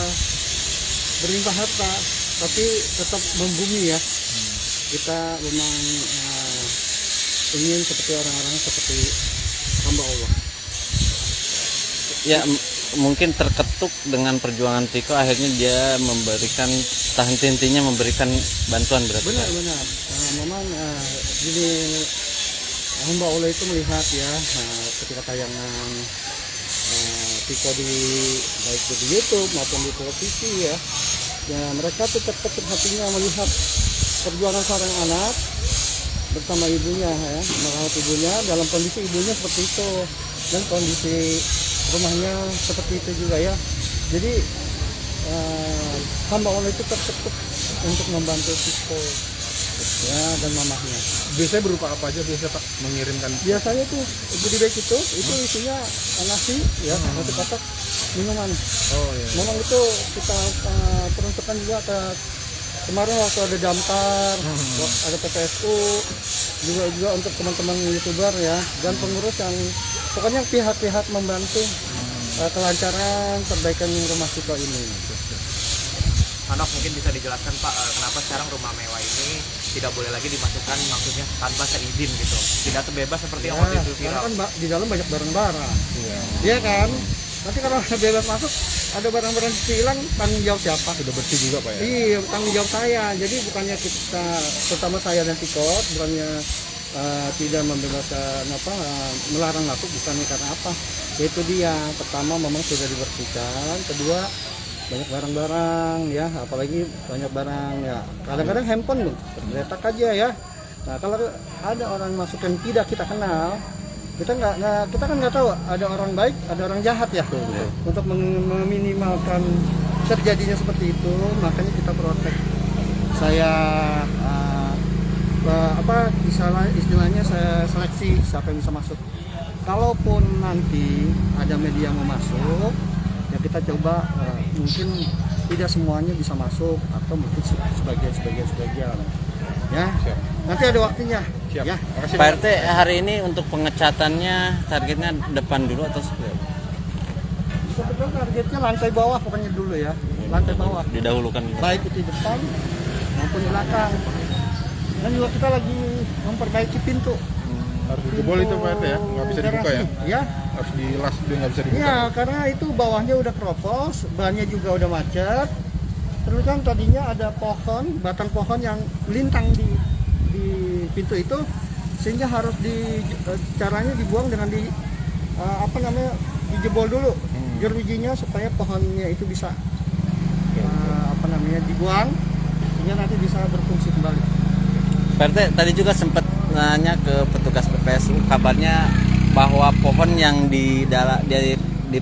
berlimpah harta, tapi tetap membumi ya. Kita memang ingin seperti orang-orang seperti hamba Allah. Ya mungkin terketuk dengan perjuangan Tiko, akhirnya dia memberikan intinya memberikan bantuan berarti. Benar. Memang jadi hamba Allah itu melihat ya ketika tayangan Tiko baik di YouTube maupun di televisi ya mereka tuh terketuk hatinya melihat perjuangan seorang anak bersama ibunya ya, merawat ibunya dalam kondisi ibunya seperti itu dan kondisi rumahnya seperti itu juga ya. Jadi hamba Allah itu terketuk untuk membantu Tiko ya dan mamahnya. Biasanya berupa apa aja biasa Pak mengirimkan? Biasanya tuh goodie bag itu isinya nasi ya, nasi kotak, minuman. Oh iya. Memang itu kita peruntukkan juga ke kemarin waktu ada damkar, ada PPSU, juga untuk teman-teman YouTuber ya dan pengurus yang pokoknya pihak-pihak membantu kelancaran perbaikan rumah Tiko ini. Hanok mungkin bisa dijelaskan Pak, kenapa sekarang rumah mewah ini tidak boleh lagi dimasukkan, maksudnya tanpa seizin gitu, tidak terbebas seperti yang waktu itu Karena viral. kan di dalam banyak barang-barang, iya kan? Nanti kalau bebas masuk, ada barang-barang hilang, tanggung jawab siapa? Sudah bersih juga Pak ya? Iya, tanggung jawab saya. Jadi bukannya kita, terutama saya dan Tiko, bukannya tidak membebaskan melarang masuk, bukannya karena apa? Itu dia. Pertama memang sudah dibersihkan, kedua banyak barang-barang ya, apalagi banyak barang ya. Kadang-kadang handphone loh, terletak aja ya. Nah kalau ada orang masuk yang tidak kita kenal, kita kan nggak tahu ada orang baik, ada orang jahat ya. Untuk meminimalkan terjadinya seperti itu, makanya kita protek. Saya istilahnya saya seleksi siapa yang bisa masuk. Kalaupun nanti ada media mau masuk, ya kita coba mungkin tidak semuanya bisa masuk atau mungkin sebagian ya. Siap. Nanti ada waktunya. Siap. Ya. Makasih Pak RT, hari ini untuk pengecatannya targetnya depan dulu atau seperti apa? Sebetulnya targetnya lantai bawah pokoknya dulu ya, lantai bawah. Didahulukan dulu. Baik itu di depan maupun di belakang. Dan juga kita lagi memperbaiki pintu. Harus dijebol itu Pak RT ya? Nggak bisa dibuka ya? Ya. Harus dilas, dia nggak bisa dibuka. Ya, karena itu bawahnya udah keropos, bannya juga udah macet. Terus kan tadinya ada pohon, batang pohon yang melintang di pintu itu, sehingga harus caranya dibuang dengan dijebol dulu jerujinya supaya pohonnya itu bisa dibuang, sehingga nanti bisa berfungsi kembali. Pak RT, tadi juga sempat nanya ke petugas PPSU, kabarnya bahwa pohon yang di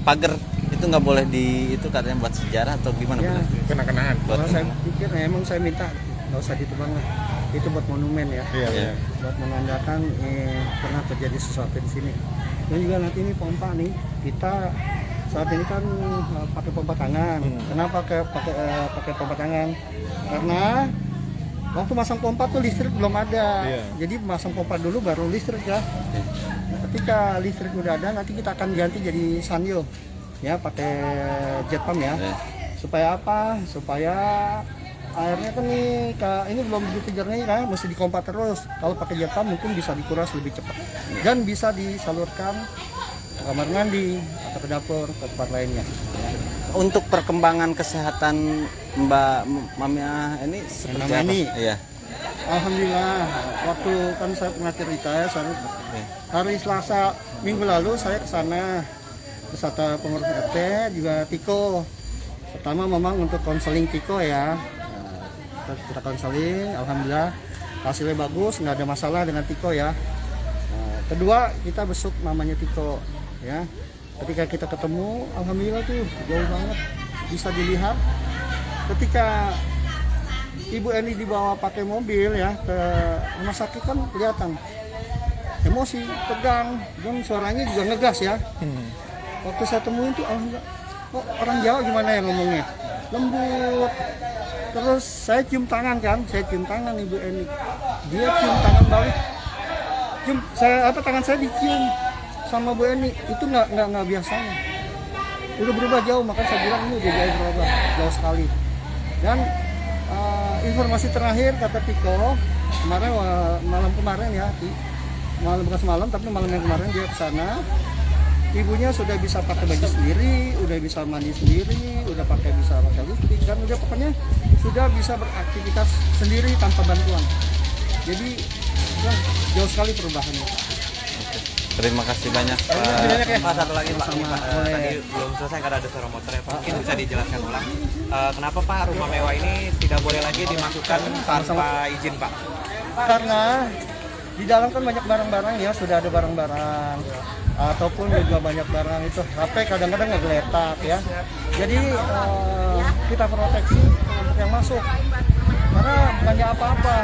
pagar itu nggak boleh itu katanya buat sejarah atau gimana? Ya. Kena-kenaan. Kalau saya pikir emang saya minta nggak usah ditebang lah, itu buat monumen ya. Iya. Buat menandakan pernah terjadi sesuatu di sini. Dan juga nanti ini pompa nih, kita saat ini kan pakai pompa tangan. Kenapa pakai pompa tangan? Karena waktu masang pompa tuh listrik belum ada. Jadi masang pompa dulu baru listrik ya. Ketika listrik udah ada, nanti kita akan ganti jadi sanyo ya, pakai jet pump ya. Supaya apa? Supaya airnya kan ini belum begitu jernih kan, mesti dikompak terus. Kalau pakai jet pump mungkin bisa dikuras lebih cepat dan bisa disalurkan kamar mandi atau ke dapur ke tempat lainnya. Untuk perkembangan kesehatan Mbak Mamia ini seperti Mama apa? ini? Iya. Alhamdulillah, waktu kan saya pernah cerita ya, hari Selasa minggu lalu saya ke sana beserta pengurus RT juga Tiko. Pertama memang untuk konseling Tiko ya. Kita konseling, alhamdulillah hasilnya bagus, nggak ada masalah dengan Tiko ya. Kedua kita besuk mamanya Tiko ya. Ketika kita ketemu, alhamdulillah tuh jauh banget bisa dilihat. Ketika Ibu Eni dibawa pakai mobil ya ke rumah sakit kan kelihatan emosi, tegang, dan suaranya juga ngegas ya. Waktu saya temuin tuh alhamdulillah, kok orang Jawa gimana ya ngomongnya, lembut. Terus saya cium tangan kan, saya cium tangan Ibu Eni, dia cium tangan balik, tangan saya dicium sama Bu Eni, itu nggak biasanya, udah berubah jauh. Maka saya bilang ini udah jauh berubah, jauh sekali. Dan informasi terakhir kata Tiko kemarin, malam kemarin ya, malam bukan semalam tapi malam yang kemarin dia ke sana, ibunya sudah bisa pakai baju sendiri, udah bisa mandi sendiri, udah bisa pakai lipstick, dan udah pokoknya sudah bisa beraktivitas sendiri tanpa bantuan. Jadi ya, jauh sekali perubahannya. Terima kasih banyak Pak. Pak, satu lagi Pak, ini, Pak, tadi belum selesai karena ada suara motor ya Pak. Mungkin bisa dijelaskan ulang. Kenapa Pak rumah mewah ini tidak boleh lagi dimasukkan tanpa izin Pak? Karena di dalam kan banyak barang-barang ya, sudah ada barang-barang ataupun juga banyak barang itu HP kadang-kadang ngegeletak ya. Jadi kita proteksi untuk yang masuk. Karena bukannya apa-apa.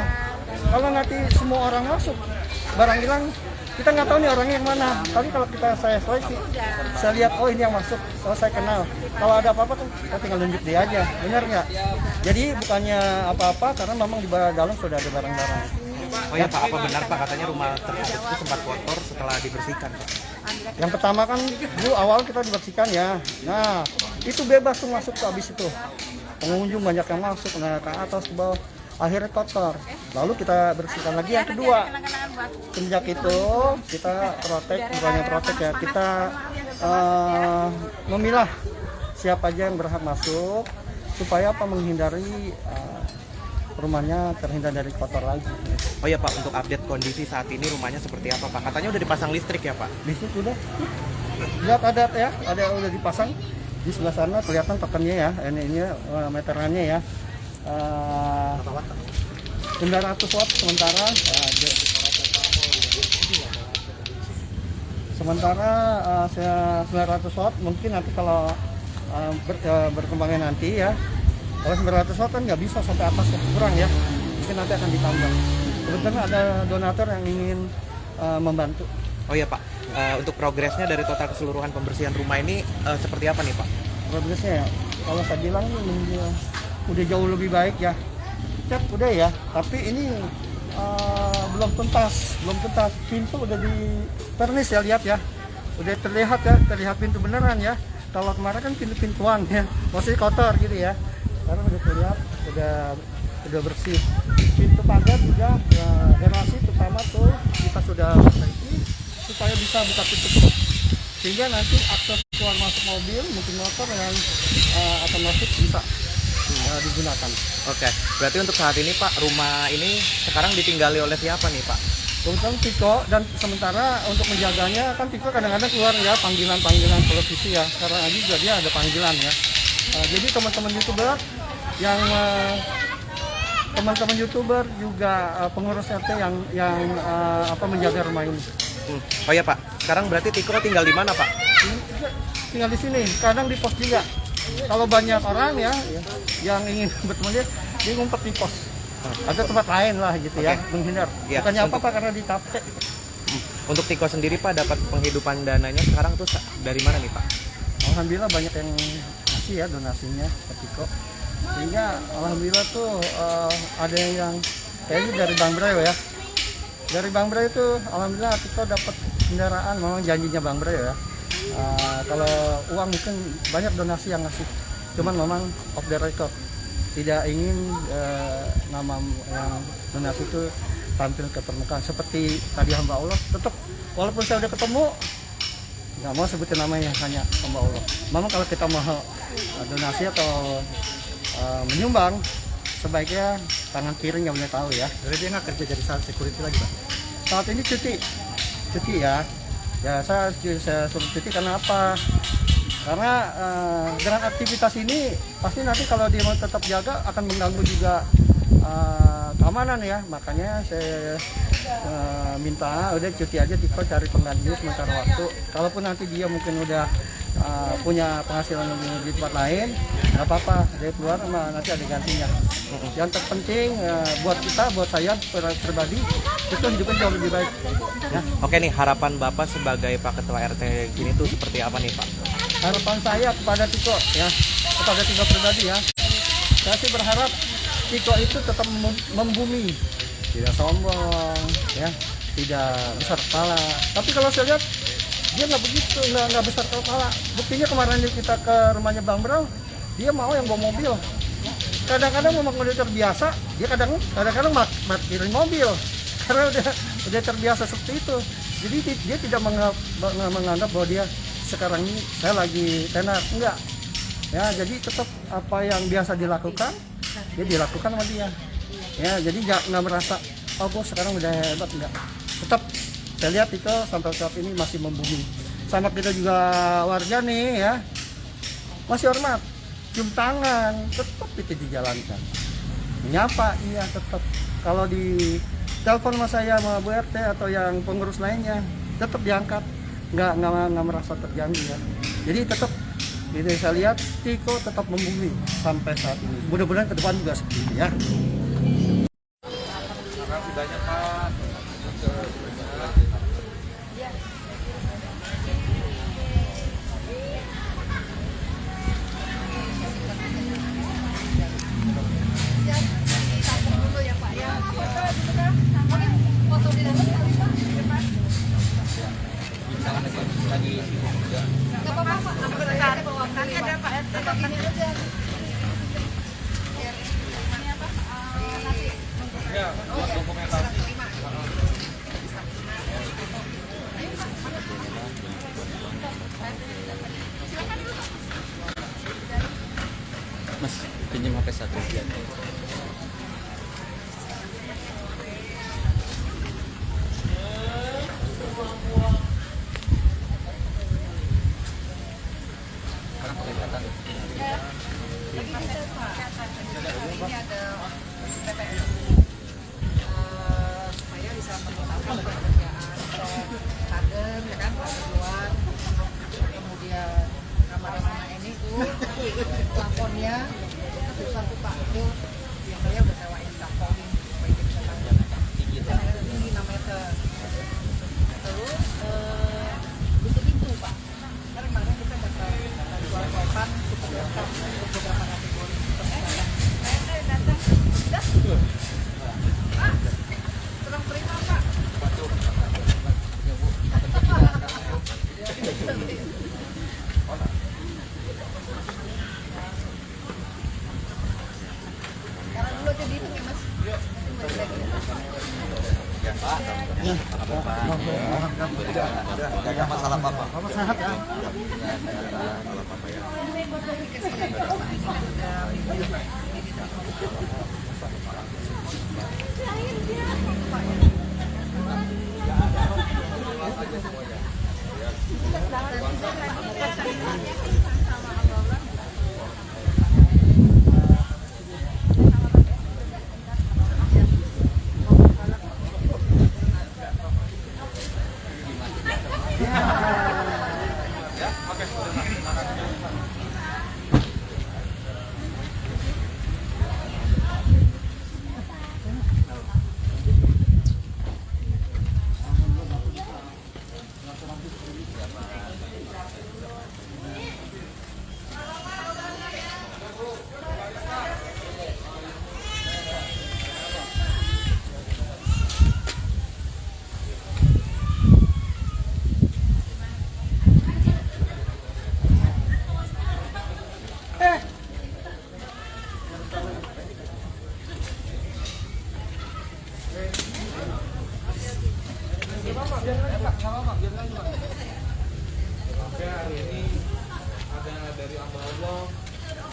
Kalau nanti semua orang masuk, barang hilang, kita nggak tahu nih orangnya yang mana. Tapi kalau saya seleksi, saya lihat oh ini yang masuk, oh saya kenal. Kalau ada apa-apa kan kita tinggal nunjuk dia aja, benar nggak? Jadi bukannya apa-apa karena memang di dalam sudah ada barang-barang. Oh ya Pak, apa benar Pak katanya rumah tersebut itu sempat kotor setelah dibersihkan Pak? Yang pertama kan dulu awal kita dibersihkan ya. Nah itu bebas tuh masuk tuh habis itu. Pengunjung banyak yang masuk, nah ke atas ke bawah. Akhirnya kotor, lalu kita bersihkan lagi. Yang kedua, sejak itu kita protek ya, kita memilah siapa aja yang berhak masuk supaya apa, menghindari rumahnya terhindar dari kotor lagi. Oh ya Pak, untuk update kondisi saat ini rumahnya seperti apa Pak? Katanya udah dipasang listrik ya Pak? Listrik udah, lihat ada ya, ada udah dipasang di sebelah sana, kelihatan tekannya ya, ini meterannya ya. 900 watt sementara, saya 900 watt mungkin nanti kalau berkembangnya nanti ya, kalau 900 watt kan nggak bisa sampai atas ya, kurang ya, mungkin nanti akan ditambah. Kebetulan ada donatur yang ingin membantu. Oh ya Pak, untuk progresnya dari total keseluruhan pembersihan rumah ini seperti apa nih Pak? Progresnya ya, kalau saya bilang ini udah jauh lebih baik ya, cat udah ya, tapi ini belum tuntas, pintu udah di pernis ya, lihat ya, udah terlihat ya, terlihat pintu beneran ya. Kalau kemarin kan pintu-pintuan ya, masih kotor gitu ya, sekarang udah terlihat, udah bersih. Pintu pagar juga aerasi terutama tuh kita sudah perbaiki supaya bisa buka tutup, sehingga nanti akses keluar masuk mobil mungkin motor yang akan masuk bisa digunakan. Oke, berarti untuk saat ini Pak, rumah ini sekarang ditinggali oleh siapa nih Pak? Untuk Tiko, dan sementara untuk menjaganya kan Tiko kadang-kadang keluar ya panggilan televisi ya, karena juga dia ada panggilan ya. Jadi teman-teman YouTuber yang teman-teman YouTuber juga pengurus RT yang menjaga rumah ini. Oh ya Pak, sekarang berarti Tiko tinggal di mana Pak? Tinggal di sini, kadang di pos juga. Kalau banyak orang ya yang ingin bertemu dia ngumpet di pos. Ada tempat lain lah gitu ya, menghindar. Ya, bukannya apa-apa karena di capek. Untuk Tiko sendiri Pak, dapat penghidupan dananya sekarang tuh dari mana nih Pak? Alhamdulillah banyak yang ngasih ya donasinya ke Tiko. Sehingga alhamdulillah tuh ada yang kayaknya dari Bang Brayo ya. Dari Bang Brayo itu alhamdulillah Tiko dapat kendaraan, memang janjinya Bang Brayo ya. Kalau uang mungkin banyak donasi yang ngasih, cuman memang off the record, tidak ingin nama yang donasi itu tampil ke permukaan. Seperti tadi hamba Allah, tetap walaupun saya udah ketemu, nggak mau sebutin namanya, hanya hamba Allah. Memang kalau kita mau donasi atau menyumbang, sebaiknya tangan kiri nggak boleh tahu ya. Jadi dia nggak kerja jadi security lagi Pak? Saat ini cuti ya. Ya saya suruh cuti karena apa? Karena dengan aktivitas ini pasti nanti kalau dia mau tetap jaga akan mengganggu juga keamanan ya. Makanya saya minta udah cuti aja, Tiko cari pengganti sementara waktu. Kalaupun nanti dia mungkin udah punya penghasilan di tempat lain, nggak apa-apa, dia keluar sama nanti ada gantinya. Yang terpenting buat kita, buat saya pribadi, itu hidupnya jauh lebih baik. Ya. Oke nih, harapan Bapak sebagai Pak Ketua RT gini tuh seperti apa nih Pak? Harapan saya kepada Tiko ya, kepada Tiko pribadi ya, saya sih berharap Tiko itu tetap membumi, tidak sombong ya, tidak besar kepala. Tapi kalau saya lihat dia nggak begitu, nggak besar kepala. Buktinya kemarin kita ke rumahnya Bang Bro, dia mau yang bawa mobil. Kadang-kadang memang udah terbiasa, dia kadang-kadang parkirin mobil karena udah terbiasa seperti itu. Jadi dia tidak menganggap bahwa dia sekarang ini saya lagi tenar, enggak. Ya, jadi tetap apa yang biasa dilakukan, dia dilakukan sama dia. Ya, jadi nggak merasa, oh bos sekarang udah hebat, enggak. Tetap saya lihat itu sampai saat ini masih membumi. Sama kita juga warga nih ya, masih hormat, cium tangan, tetap itu dijalankan. Menyapa, iya tetap. Kalau di telepon sama saya sama Bu RT atau yang pengurus lainnya, tetap diangkat, nggak merasa terganggu ya. Jadi tetap, ini saya lihat Tiko tetap membumi sampai saat ini. Mudah-mudahan ke depan juga seperti itu ya. Terima kasih banyak Pak. Ya, buat dokumentasi. Mas, pinjam HP satu. Saya bisa mengutamakan pekerjaan kader, ya kan, kader luar, kemudian kamar anak ini tuh plafonnya itu satu Pak itu yang saya udah sewain plafon supaya dia bisa tampil tinggi 6 meter. Terus pintu Pak, karena kemarin kita dapat jual papan cukup lengkap untuk beberapa kategori pekerjaan. Serang terima Pak. Sekarang dulu aja dihitung ya Mas. Ada masalah apa? Sehat ya. Oke, hari ini ada dari Allah memberikan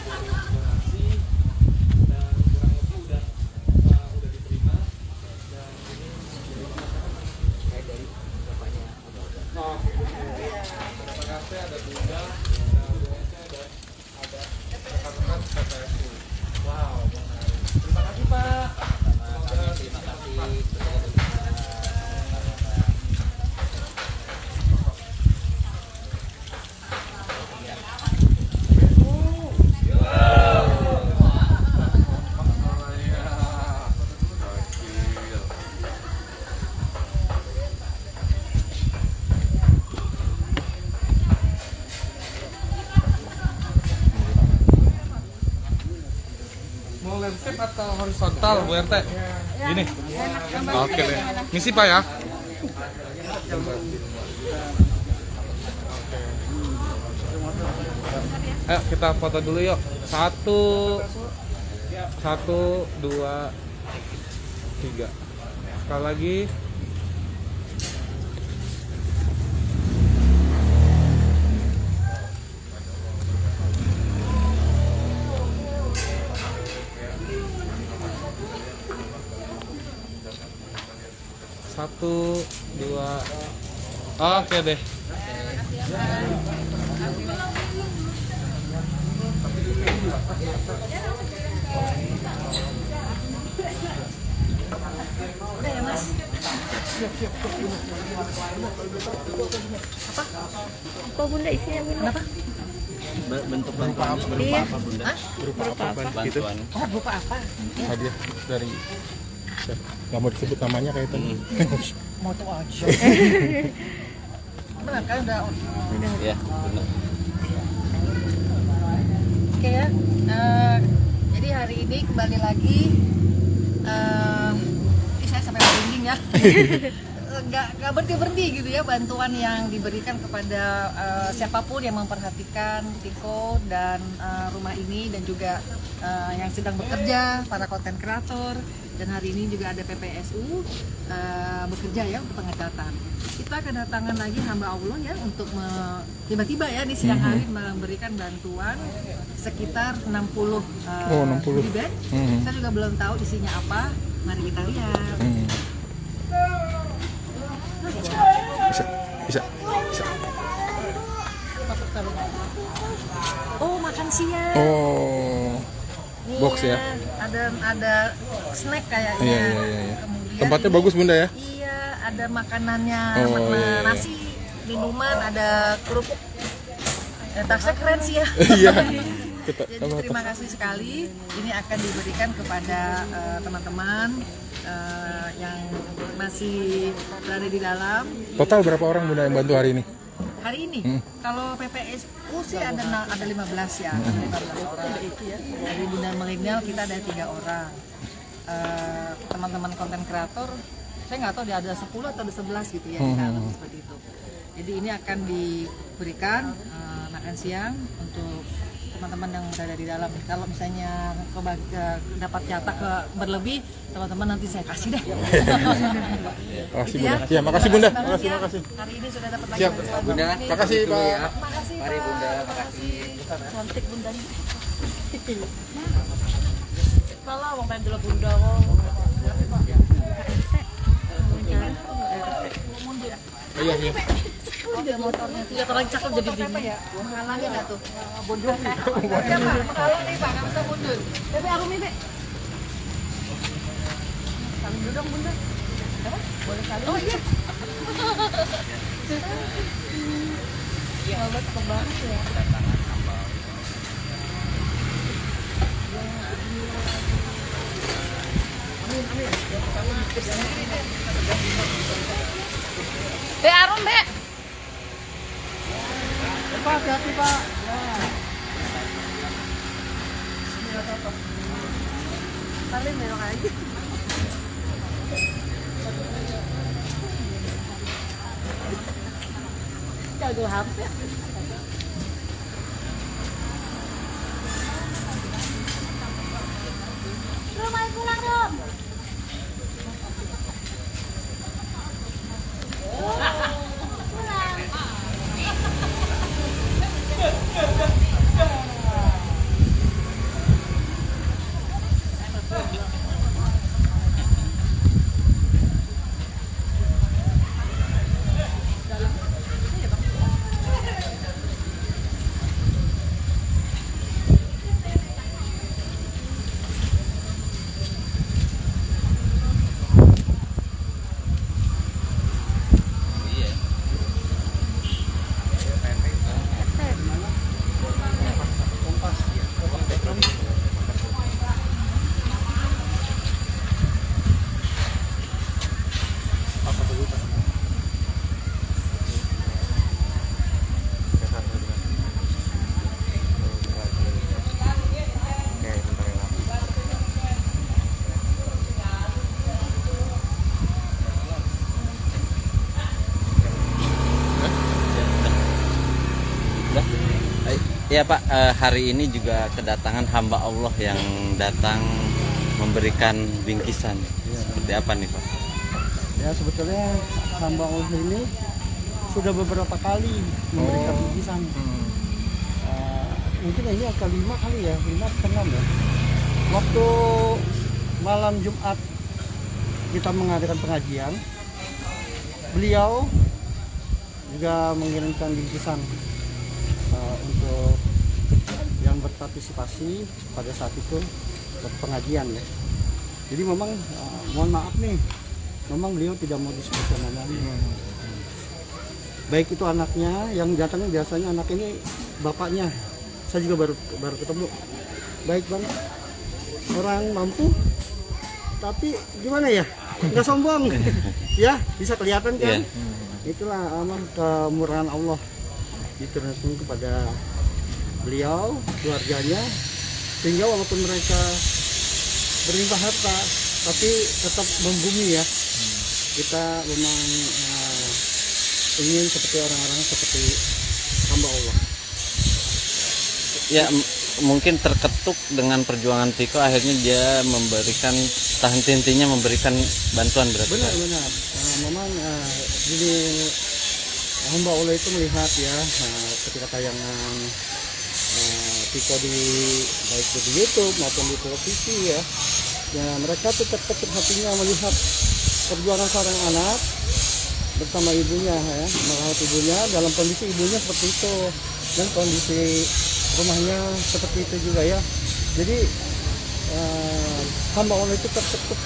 sebuah donasi dan kurang lebih udah diterima dan ini dari bapaknya. Oh, terima kasih ada Bunda, ada BNC dan ada rekan-rekan PPSU. Wow, menarik. Terima kasih Pak. Terima kasih. Mau landscape atau horizontal Bu RT? Gini. Oke deh. Misi Pak ya. Ayo kita foto dulu yuk. 1, 2, 3. Sekali lagi. Satu, dua, oke deh. Apa bunda isinya bunda? Kenapa? Bentuk bantuan berupa Iya. apa Bunda? Berupa apa? Bantuan. Oh, berupa apa? Hadiah dari nggak mau disebut namanya kayak itu. Mau tuh aja. Benar kan udah. Ya, benar. Oke ya. Jadi hari ini kembali lagi. Saya sampai merinding ya. Nggak berhenti gitu ya bantuan yang diberikan kepada siapapun yang memperhatikan Tiko dan rumah ini dan juga yang sedang bekerja, para konten kreator, dan hari ini juga ada PPSU bekerja ya untuk pengecatan. Kita kedatangan lagi hamba Allah ya untuk tiba-tiba ya di siang hari memberikan bantuan sekitar 60 goodie bag. Saya juga belum tahu isinya apa. Mari kita lihat. Bisa. Oh, makan siang. Oh, Nih box ya? Ada snack kayaknya. Iya. Kemudian Tempatnya ini- bagus Bunda ya? Iya, ada makanannya, Oh, iya. nasi, minuman, ada kerupuk. Tasnya keren sih ya. Iya. Jadi terima kasih sekali. Ini akan diberikan kepada teman-teman yang masih berada di dalam. Total berapa orang Bunda yang bantu hari ini? Hari ini, kalau PPSU sih ada 15 ya, 15 orang. Dari Bunda Milenial kita ada 3 orang. Teman-teman konten kreator, saya nggak tahu dia ada 10 atau ada 11 gitu ya, di dalam seperti itu. Jadi ini akan diberikan makan siang untuk teman-teman yang berada di dalam. Kalau misalnya dapat jatah berlebih, teman-teman nanti saya kasih deh. Makasih Gitu Bunda. Ya, makasih Bunda. Bagus ya. Makasih. Hari ini sudah dapat lagi Siap. bantuan Bunda. ini. Makasih Pak. Makasih Mari Pak. Bunda, makasih. Cantik bundanya. Malah mau pengen dulu bunda kok. Iya. Dia motornya tuh ya orang cakep jadi Apa bingung. ya? Menghalangi nggak tuh? Mundur. Ya Pak, menghalangi Pak, nggak bisa mundur. Bebe aku Bebe. Saling dulu dong bunda. Boleh saling. Oh iya. Iya, cakep banget ya. Be Arum Be. Pak, hati-hati Pak. Salim belok aja. Jago hampir. Rum, ayo pulang Rum. Pulang. Ya Pak, hari ini juga kedatangan hamba Allah yang datang memberikan bingkisan. Seperti apa nih Pak? Ya sebetulnya hamba Allah ini sudah beberapa kali memberikan bingkisan. Mungkin ini yang kelima kali ya, 5 atau 6 ya. Waktu malam Jumat kita mengadakan pengajian, beliau juga mengirimkan bingkisan untuk yang berpartisipasi pada saat itu pengajian ya. Jadi memang mohon maaf nih, memang beliau tidak mau disebutkan namanya. Baik itu anaknya yang datangnya, biasanya anak ini bapaknya. Saya juga baru ketemu. Baik banget, orang mampu, tapi gimana ya, nggak sombong, ya bisa kelihatan kan. Itulah aman kemurahan Allah diturunkan kepada beliau, keluarganya, sehingga walaupun mereka berlimpah harta, tapi tetap membumi ya. Kita memang ingin seperti orang-orang seperti hamba Allah. Ya mungkin terketuk dengan perjuangan Tiko, akhirnya dia memberikan tahan-tintinya memberikan bantuan berarti. Benar. Memang jadi hamba Allah itu melihat ya ketika tayangan Tiko di baik di YouTube maupun di televisi ya mereka tuh terketuk hatinya melihat perjuangan seorang anak bersama ibunya ya, merawat ibunya dalam kondisi ibunya seperti itu dan kondisi rumahnya seperti itu juga ya. Jadi hamba Allah itu terketuk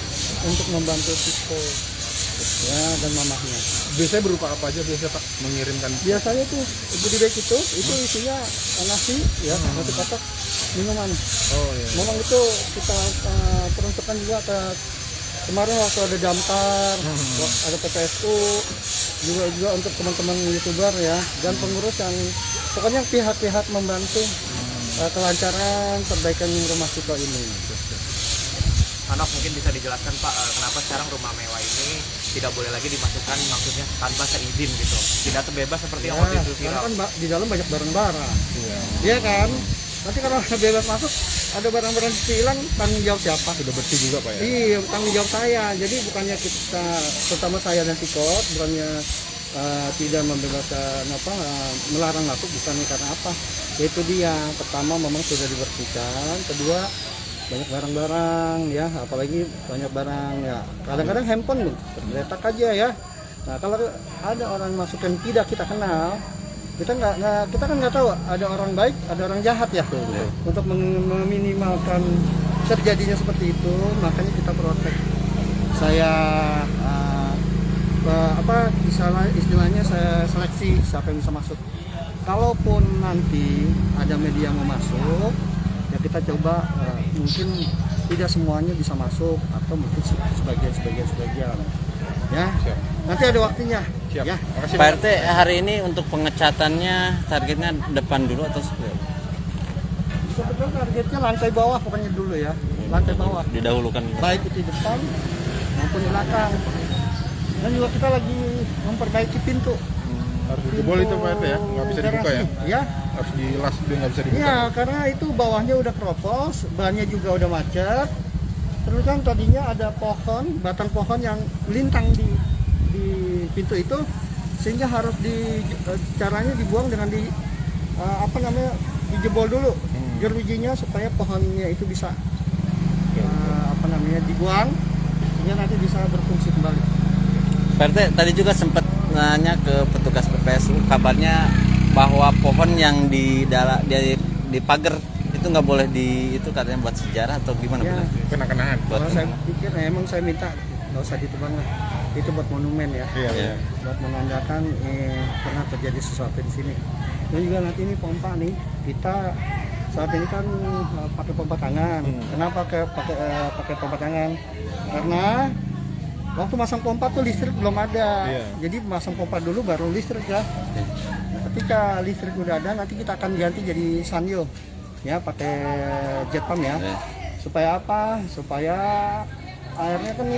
untuk membantu Tiko ya dan mamahnya. Biasanya berupa apa aja biasanya Pak mengirimkan? Biasanya tuh goodie bag itu isinya nasi ya, nasi kotak, minuman. Oh iya. Memang itu kita peruntukkan juga ke kemarin waktu ada damkar, ada PPSU, juga untuk teman-teman YouTuber ya dan pengurus yang pokoknya pihak-pihak membantu kelancaran perbaikan rumah Tiko ini. Hanok mungkin bisa dijelaskan Pak, kenapa sekarang rumah mewah ini tidak boleh lagi dimasukkan, maksudnya tanpa seizin gitu, tidak terbebas seperti yang waktu itu Karena viral. kan di dalam banyak barang-barang, iya kan? Nanti kalau bebas masuk, ada barang-barang hilang, tanggung jawab siapa? Sudah bersih juga Pak ya? Iya, tanggung jawab saya. Jadi bukannya kita, terutama saya dan Tiko, bukannya tidak membebaskan melarang masuk, bukannya karena apa? Itu dia. Pertama memang sudah dibersihkan, kedua banyak barang-barang ya, apalagi banyak barang ya. Kadang-kadang handphone tergeletak aja ya. Nah kalau ada orang masukkan tidak kita kenal, kita kan nggak tahu ada orang baik, ada orang jahat ya. Untuk meminimalkan terjadinya seperti itu, makanya kita protek. Saya istilahnya saya seleksi siapa yang bisa masuk. Kalaupun nanti ada media mau masuk, ya kita coba mungkin tidak semuanya bisa masuk atau mungkin sebagian ya. Siap. Nanti ada waktunya. Siap. Ya. Makasih Pak RT, hari ini untuk pengecatannya targetnya depan dulu atau seperti apa? Sebetulnya targetnya lantai bawah pokoknya dulu ya, lantai bawah. Didahulukan. Baik itu di depan maupun di belakang. Dan juga kita lagi memperbaiki pintu. Harus dijebol itu Pak RT ya? Nggak bisa dibuka ya? Ya. Harus dilas, dia nggak bisa dibuka. Iya, karena itu bawahnya udah keropos, bahannya juga udah macet. Terus kan tadinya ada pohon, batang pohon yang melintang di pintu itu, sehingga harus caranya dibuang dengan dijebol dulu jerujinya supaya pohonnya itu bisa dibuang, sehingga nanti bisa berfungsi kembali. Pak RT, tadi juga sempat nanya ke petugas PPSU, kabarnya bahwa pohon yang di pagar itu nggak boleh itu katanya buat sejarah atau gimana? Ya. Kena-kenaan. Kalau saya pikir emang saya minta nggak usah ditebang lah, itu buat monumen ya. Iya. Buat menandakan pernah terjadi sesuatu di sini. Dan juga nanti ini pompa nih, kita saat ini kan pakai pompa tangan. Kenapa pakai pompa tangan? Karena waktu masang pompa tuh listrik belum ada. Jadi masang pompa dulu baru listrik ya. Ketika listrik udah ada, nanti kita akan ganti jadi sanyo ya, pakai jet pump ya. Supaya apa? Supaya airnya kan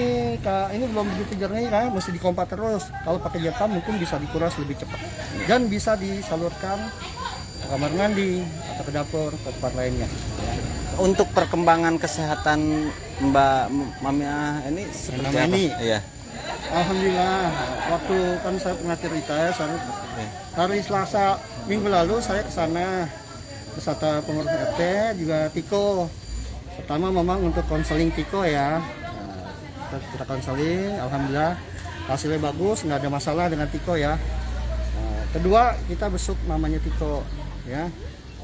ini belum begitu jernih kan, mesti dikompak terus. Kalau pakai jet pump mungkin bisa dikuras lebih cepat dan bisa disalurkan kamar mandi atau ke dapur ke tempat lainnya. Untuk perkembangan kesehatan Mbak Mamia ini seperti Mamia apa? ini? Iya. Alhamdulillah, waktu kan saya pernah cerita ya, hari Selasa minggu lalu saya ke sana beserta pengurus RT juga Tiko. Pertama memang untuk konseling Tiko ya, kita konseling, alhamdulillah hasilnya bagus, nggak ada masalah dengan Tiko ya. Kedua kita besuk mamanya Tiko ya.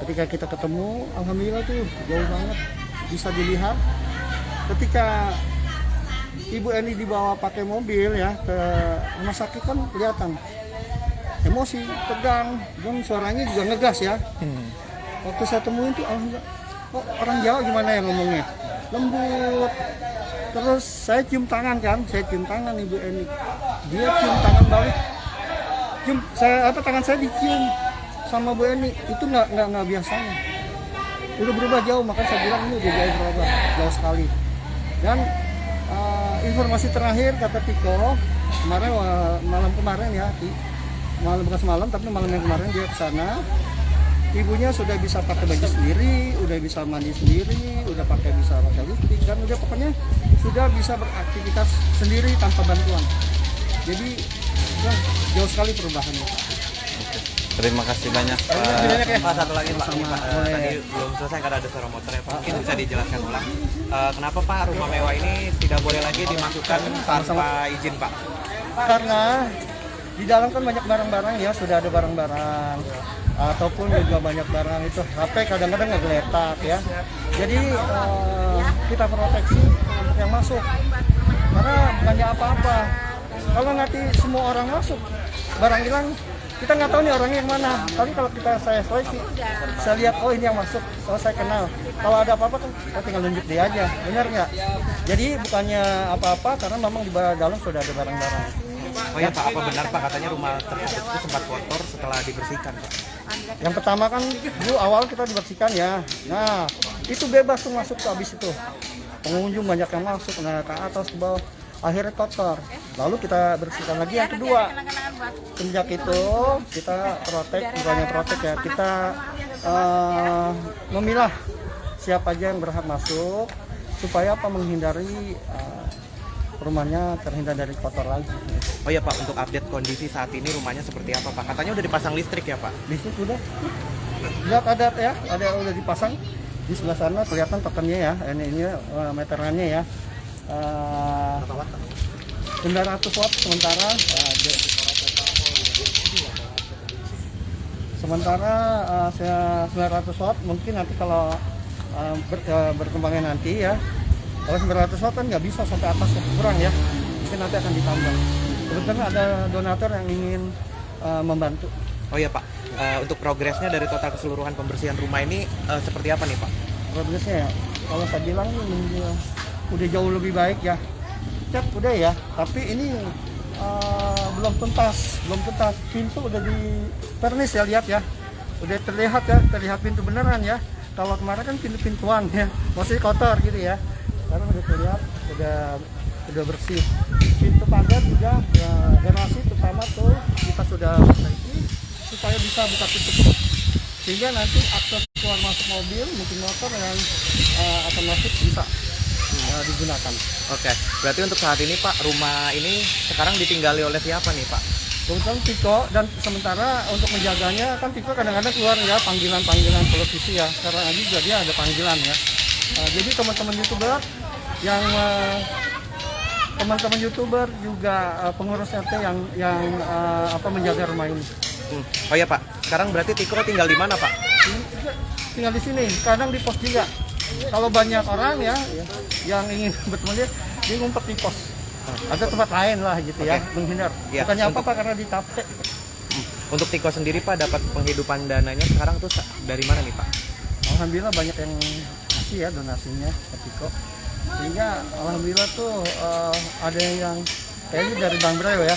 Ketika kita ketemu, alhamdulillah tuh jauh banget bisa dilihat. Ketika Ibu Eni dibawa pakai mobil ya ke rumah sakit kan kelihatan emosi, tegang, dan suaranya juga ngegas ya. Waktu saya temuin tuh alhamdulillah, kok orang Jawa gimana ya ngomongnya, lembut. Terus saya cium tangan kan, saya cium tangan Ibu Eni, dia cium tangan balik, tangan saya dicium sama Bu Eni, itu nggak biasanya, udah berubah jauh. Maka saya bilang ini udah jauh berubah, jauh sekali. Dan informasi terakhir kata Tiko kemarin, malam kemarin ya, malam bukan semalam tapi malam yang kemarin dia ke sana, ibunya sudah bisa pakai baju sendiri, udah bisa mandi sendiri, udah bisa pakai lipstick, dan udah pokoknya sudah bisa beraktivitas sendiri tanpa bantuan. Jadi ya, jauh sekali perubahannya. Oke. Terima kasih banyak Pak. Pak, satu lagi Pak, ini, Pak, tadi belum selesai karena ada suara motor ya Pak. Mungkin bisa dijelaskan ulang. Kenapa Pak rumah mewah ini tidak boleh lagi dimasukkan tanpa izin Pak? Karena di dalam kan banyak barang-barang ya, sudah ada barang-barang ataupun juga banyak barang itu HP kadang-kadang ngegeletak ya. Jadi kita proteksi untuk yang masuk. Karena bukannya apa-apa. Kalau nanti semua orang masuk, barang hilang, kita nggak tahu nih orangnya yang mana. Tapi kalau saya seleksi, saya lihat oh ini yang masuk, oh saya kenal. Kalau ada apa-apa kan kita tinggal nunjuk dia aja, benar nggak? Jadi bukannya apa-apa karena memang di dalam sudah ada barang-barang. Oh ya Pak, apa benar Pak katanya rumah tersebut itu sempat kotor setelah dibersihkan Pak? Yang pertama kan dulu awal kita dibersihkan ya. Nah itu bebas tuh masuk tuh habis itu. Pengunjung banyak yang masuk, nah ke atas ke bawah. Akhirnya kotor, lalu kita bersihkan lagi. Yang kedua, sejak itu kita protek ya, kita memilah siapa aja yang berhak masuk supaya apa, menghindari rumahnya terhindar dari kotor lagi. Oh ya Pak, untuk update kondisi saat ini rumahnya seperti apa Pak? Katanya udah dipasang listrik ya Pak? Listrik udah, lihat ada ya, ada udah dipasang di sebelah sana kelihatan tokennya ya, ini meterannya ya. 900 watt sementara, saya 900 watt mungkin nanti kalau berkembangnya nanti ya, kalau 900 watt kan nggak bisa sampai atas kurang ya, mungkin nanti akan ditambah. Kebetulan ada donatur yang ingin membantu. Oh ya Pak, untuk progresnya dari total keseluruhan pembersihan rumah ini seperti apa nih Pak? Progresnya ya, kalau saya bilang ini udah jauh lebih baik ya. Cat udah ya, tapi ini belum tuntas. Pintu udah di pernis ya, lihat ya, udah terlihat pintu beneran ya. Kalau kemarin kan pintu-pintuan ya, masih kotor gitu ya. Sekarang udah terlihat, udah bersih. Pintu pagar juga ya, garasi terutama tuh kita sudah perbaiki supaya bisa buka tutup, sehingga nanti akses keluar masuk mobil mungkin motor yang akan masuk bisa digunakan. Oke, berarti untuk saat ini Pak, rumah ini sekarang ditinggali oleh siapa nih Pak? Kebetulan Tiko, dan sementara untuk menjaganya kan Tiko kadang-kadang keluar ya panggilan televisi ya, karena juga dia ada panggilan ya. Jadi teman-teman YouTuber yang teman-teman YouTuber juga pengurus RT yang menjaga rumah ini. Oh ya Pak, sekarang berarti Tiko tinggal di mana Pak? Tinggal di sini, kadang di pos juga. Kalau banyak orang ya yang ingin bertemu dia ngumpet di pos. Ada tempat lain lah gitu ya, menghindar. Ya, bukannya apa-apa karena ditapek. Untuk Tiko sendiri Pak, dapat penghidupan dananya sekarang tuh dari mana nih Pak? Alhamdulillah banyak yang kasih ya donasinya ke Tiko. Sehingga alhamdulillah tuh ada yang kayaknya dari Bang Brayo ya.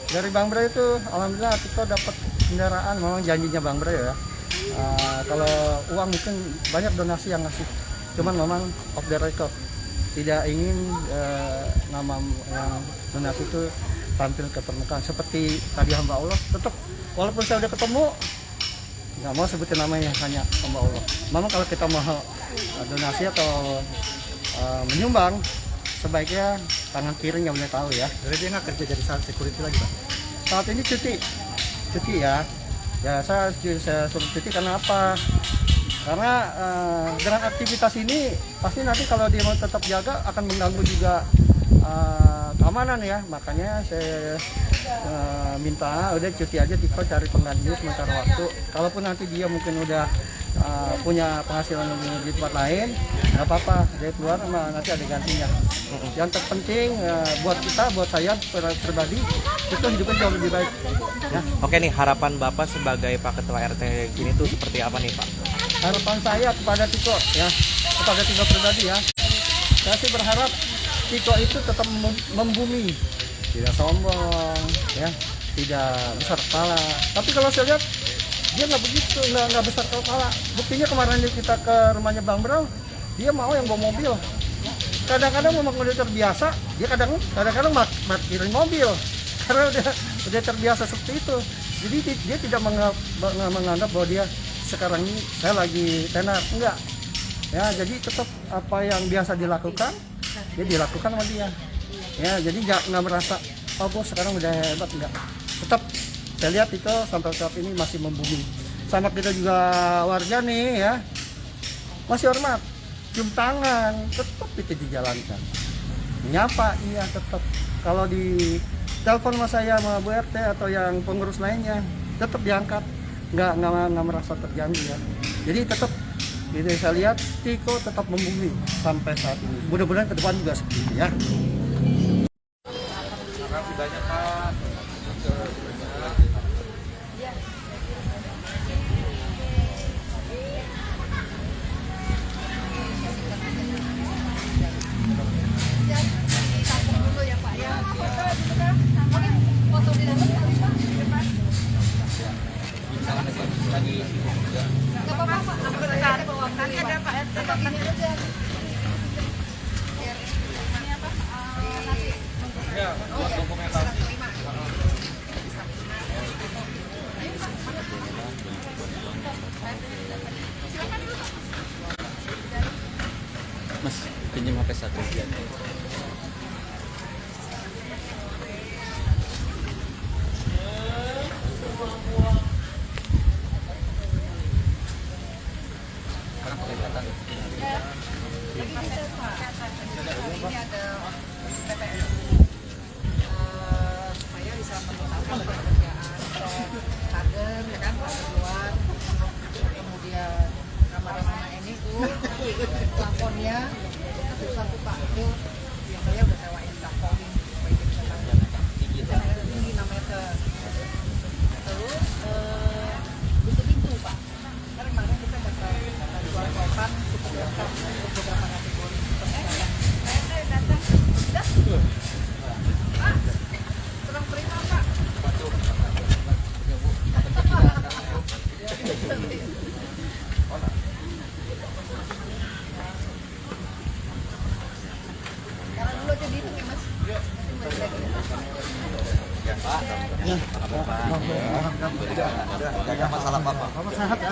Dari Bang Brayo itu alhamdulillah Tiko dapat kendaraan, memang janjinya Bang Brayo ya. Kalau uang mungkin banyak donasi yang ngasih, cuman memang off the record, tidak ingin nama yang donasi itu tampil ke permukaan. Seperti tadi hamba Allah, tetap walaupun saya udah ketemu, nggak mau sebutin namanya, hanya hamba Allah. Memang kalau kita mau donasi atau menyumbang, sebaiknya tangan kiri nggak boleh tahu ya. Jadi dia nggak kerja jadi security lagi Pak? Saat ini cuti ya. Ya saya suruh cuti karena apa? Karena dengan aktivitas ini pasti nanti kalau dia mau tetap jaga akan mengganggu juga keamanan ya. Makanya saya minta udah cuti aja, Tiko cari pengganti sementara waktu. Kalaupun nanti dia mungkin udah punya penghasilan di tempat lain, nggak apa-apa, dia keluar nanti ada gantinya. Yang terpenting buat kita, buat saya pribadi, itu hidupnya jauh lebih baik. Ya. Oke nih, harapan Bapak sebagai Pak Ketua RT gini tuh seperti apa nih Pak? Harapan saya kepada Tiko ya, kepada Tiko pribadi ya, saya sih berharap Tiko itu tetap membumi, tidak sombong ya, tidak besar kepala. Tapi kalau saya lihat dia nggak begitu, nggak besar kepala. Buktinya kemarin kita ke rumahnya Bang Bro, dia mau yang bawa mobil. Kadang-kadang memang udah terbiasa, dia kadang-kadang parkirin mobil karena udah terbiasa seperti itu. Jadi dia tidak menganggap bahwa dia sekarang ini saya lagi tenar, enggak. Ya, jadi tetap apa yang biasa dilakukan, dia dilakukan sama dia. Ya, jadi nggak merasa oh bos sekarang udah hebat, enggak. Tetap saya lihat itu sampai saat ini masih membumi. Sama kita juga warga nih ya, masih hormat, cium tangan, tetap itu dijalankan. Menyapa iya tetap. Kalau di telepon sama saya sama Bu RT atau yang pengurus lainnya, tetap diangkat, nggak merasa terganggu ya. Jadi tetap gitu saya lihat Tiko tetap membumi sampai saat ini. Mudah-mudahan ke depan juga seperti itu ya. Terima kasih banyak Pak. Mas, pinjam HP satu. Supaya bisa mengetahui pekerjaan kader, ya kan, kader luar, kemudian kamar-kamar ini tuh plafonnya satu Pak itu saya udah sewain plafonin supaya dia bisa tampil tinggi 6 meter. Terus pintu Pak, karena kemarin kita dapat jual topan cukup lengkap untuk beberapa kategori pekerjaan. Saya datang sudah Pak, kurang terima Pak. Karena dulu aja dihitung ya Mas. Jaga masalah Bapak. Bapak sehat ya.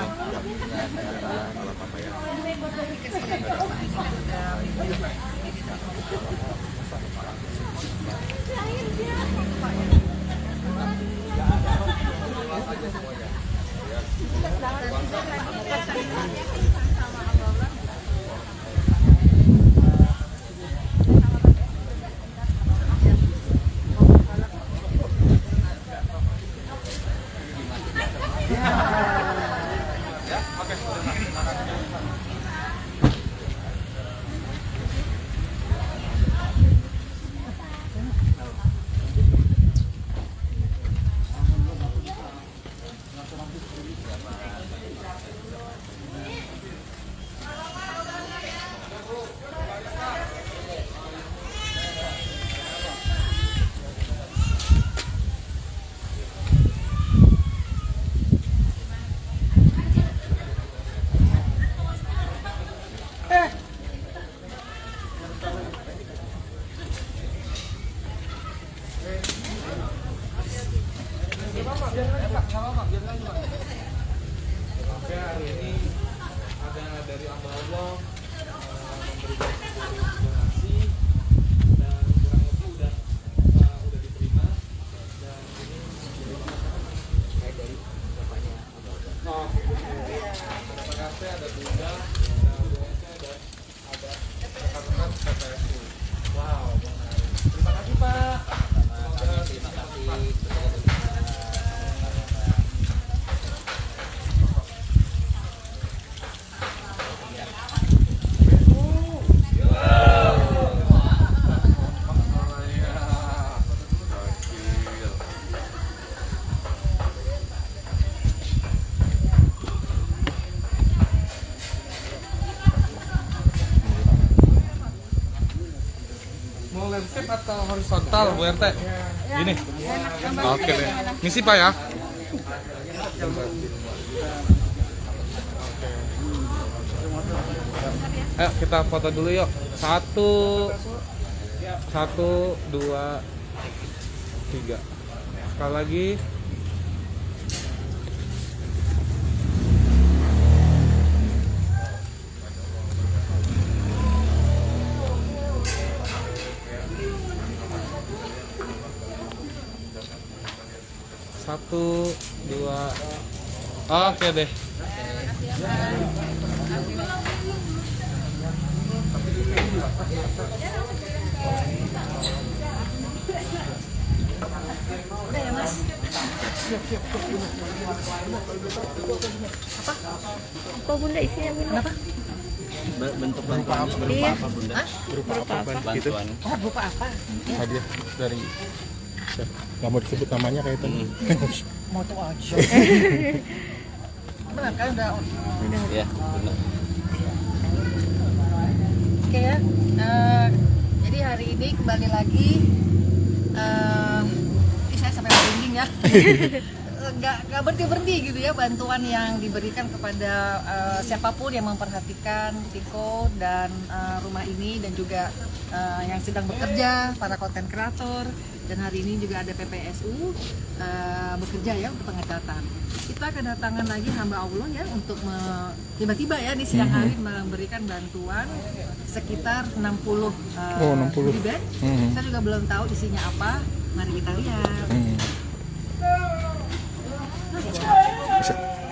Oke, hari ini ada dari Ambalong memberikan sebuah donasi dan kurang lebih udah diterima dan ini kayak dari bapaknya Ambalong. Oh, ada Pak RT, ada Bunda, ada BNC, ada rekan-rekan PPSU. Wow, menarik. Terima kasih Pak. Terima kasih. Mau landscape atau horizontal Bu RT? Gini. Oke deh. Misi Pak ya. Ayo kita foto dulu yuk. 1, 2, 3. Sekali lagi. Satu, dua, oke deh. Apa Bunda isinya Bunda? Kenapa? Bentuk bantuan berupa apa Bunda? Berupa apa gitu? Bantuan. Oh, berupa apa? Hadiah dari nggak mau disebut namanya kayak itu. Mau tuh aja. Benar kan udah. Ya, benar. Oke ya. Jadi hari ini kembali lagi. Ini saya sampai merinding ya. Nggak berhenti gitu ya bantuan yang diberikan kepada siapapun yang memperhatikan Tiko dan rumah ini dan juga yang sedang bekerja, para konten kreator, dan hari ini juga ada PPSU bekerja ya untuk pengecatan. Kita kedatangan lagi hamba Allah ya untuk tiba-tiba ya di siang hari memberikan bantuan sekitar 60 goodie bag. Saya juga belum tahu isinya apa. Mari kita lihat.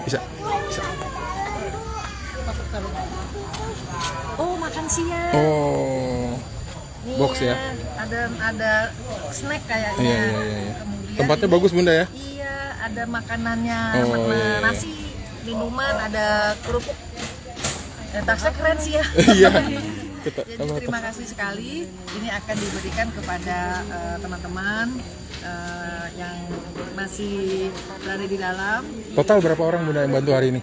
Bisa. Oh, makan siang. Oh, Nih box ya? Ada snack kayaknya. Iya. Kemudian Tempatnya ini- bagus Bunda ya? Iya, ada makanannya, Oh, iya. nasi, minuman, ada kerupuk. Tasnya keren sih ya. Iya. Jadi terima kasih sekali. Ini akan diberikan kepada teman-teman yang masih berada di dalam. Total berapa orang Bunda yang bantu hari ini?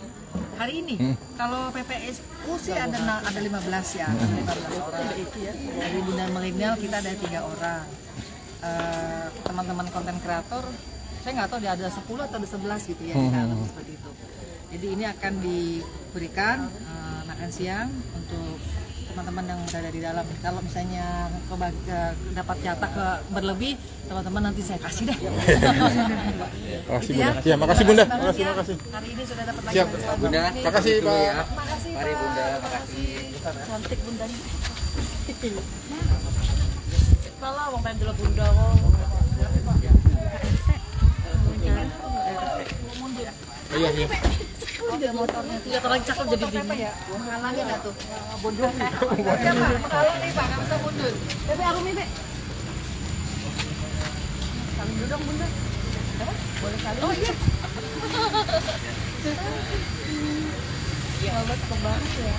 Hari ini, kalau PPSU sih ada 15 ya, 15 orang. Dari Bunda Milenial kita ada 3 orang. Teman-teman konten kreator, saya nggak tahu dia ada 10 atau ada 11 gitu ya di dalam seperti itu. Jadi ini akan diberikan makan siang untuk teman-teman yang berada di dalam. Kalau misalnya dapat jatah berlebih, teman-teman nanti saya kasih deh. Makasih Gitu ya. Bunda. Iya, makasih Bunda. Terima kasih, Makasih. Hari ini sudah dapat lagi Siap. bantuan. Bunda. Ini. Makasih Pak. Makasih Mari Pak. Bunda, makasih. Cantik Bundanya. Malah mau pengen dulu Bunda kok. Iya. Udah motornya tuh. Lihat orang cakep jadi Motor Pepe bingung. ya? Menghalangi nggak tuh? Mundur. Ya Pak, menghalangi Pak, nggak bisa mundur. Bebe aku Bebe. Salim dulu dong Bunda. Boleh saling. Oh iya. Selamat kebanget ya.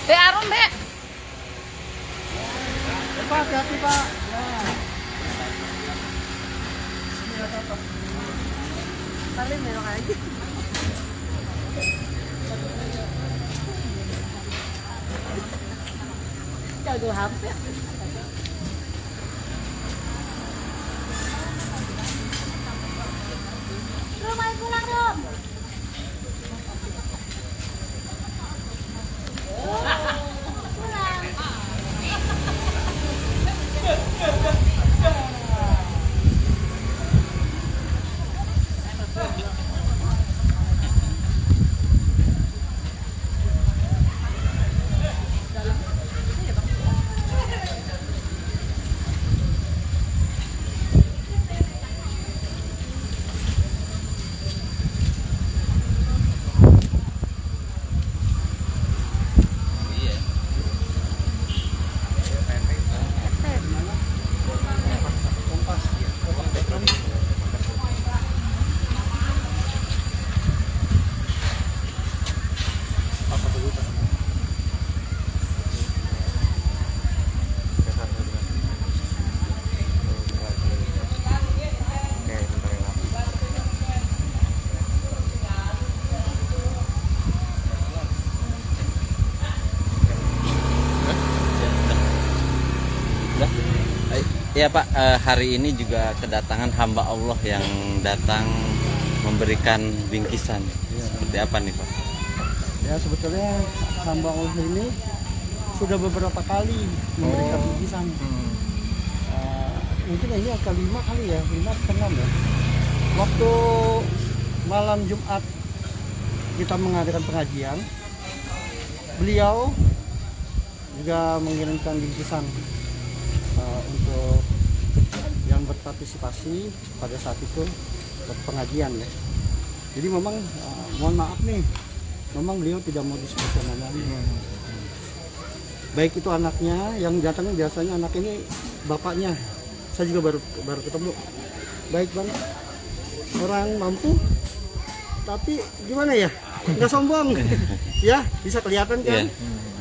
Be Arum Be. Pak, hati Pak. Salim belok aja. Jago hampir. Rum, ayo pulang Rum. Pulang. Ya Pak, hari ini juga kedatangan hamba Allah yang datang memberikan bingkisan. Seperti apa nih Pak? Ya sebetulnya hamba Allah ini sudah beberapa kali memberikan bingkisan. Mungkin ini yang kelima kali ya, 5 ke 6 ya. Waktu malam Jumat kita mengadakan pengajian, beliau juga mengirimkan bingkisan untuk yang berpartisipasi pada saat itu pengajian ya. Jadi memang mohon maaf nih, memang beliau tidak mau disebutkan namanya. Baik itu anaknya yang datang, biasanya anak ini bapaknya. Saya juga baru ketemu. Baik Bang, orang mampu, tapi gimana ya? Nggak sombong, ya bisa kelihatan kan?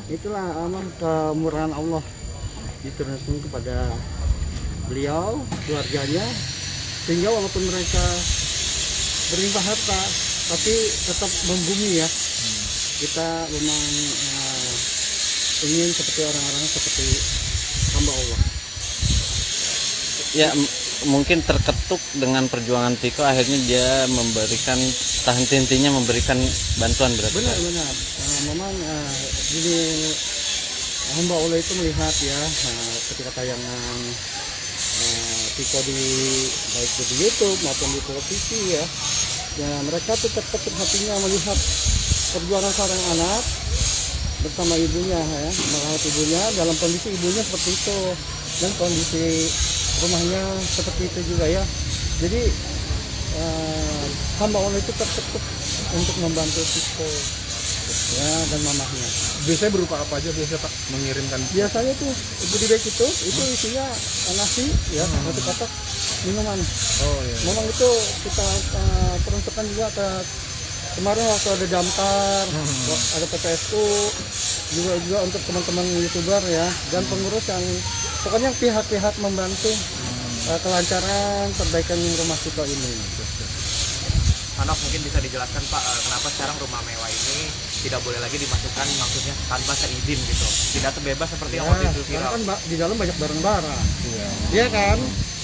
Itulah amal kemurahan Allah diturunkan kepada beliau, keluarganya, sehingga walaupun mereka berlimpah harta, tapi tetap membumi ya. Kita memang ingin seperti orang-orang seperti hamba Allah. Ya mungkin terketuk dengan perjuangan Tiko, akhirnya dia memberikan henti-hentinya memberikan bantuan berarti. Benar. Memang jadi hamba Allah itu melihat ya ketika tayangan Tiko baik di YouTube maupun di televisi ya mereka tuh terketuk hatinya melihat perjuangan seorang anak bersama ibunya ya, merawat ibunya dalam kondisi ibunya seperti itu dan kondisi rumahnya seperti itu juga ya. Jadi hamba Allah itu terketuk untuk membantu Tiko ya dan mamahnya. Biasanya berupa apa aja biasanya Pak mengirimkan? Biasanya tuh goodie bag itu isinya nasi ya, nasi kotak, minuman. Oh iya. Memang itu kita peruntukkan juga ke kemarin waktu ada damkar, ada PPSU, juga untuk teman-teman YouTuber ya dan pengurus yang pokoknya pihak-pihak membantu kelancaran perbaikan rumah Tiko ini. Hanok mungkin bisa dijelaskan Pak, kenapa sekarang rumah mewah ini tidak boleh lagi dimasukkan maksudnya tanpa seizin gitu, tidak terbebas seperti yang waktu itu Karena viral. kan di dalam banyak barang-barang, iya kan?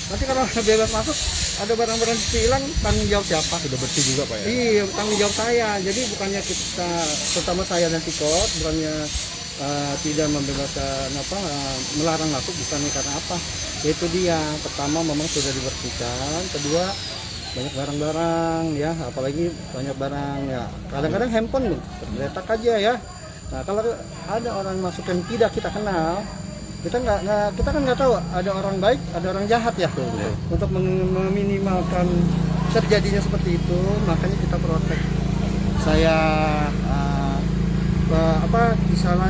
Nanti kalau bebas masuk ada barang-barang hilang, tanggung jawab siapa? Sudah bersih juga Pak ya? Iya, tanggung jawab saya. Jadi bukannya kita, terutama saya dan Tiko, bukannya tidak membebaskan melarang masuk, bukannya karena apa? Itu dia. Pertama memang sudah dibersihkan, kedua banyak barang-barang ya, apalagi banyak barang ya. Kadang-kadang handphone tergeletak aja ya. Nah kalau ada orang masuk yang tidak kita kenal, kita kan nggak tahu ada orang baik, ada orang jahat ya. Untuk meminimalkan terjadinya seperti itu, makanya kita protek. Saya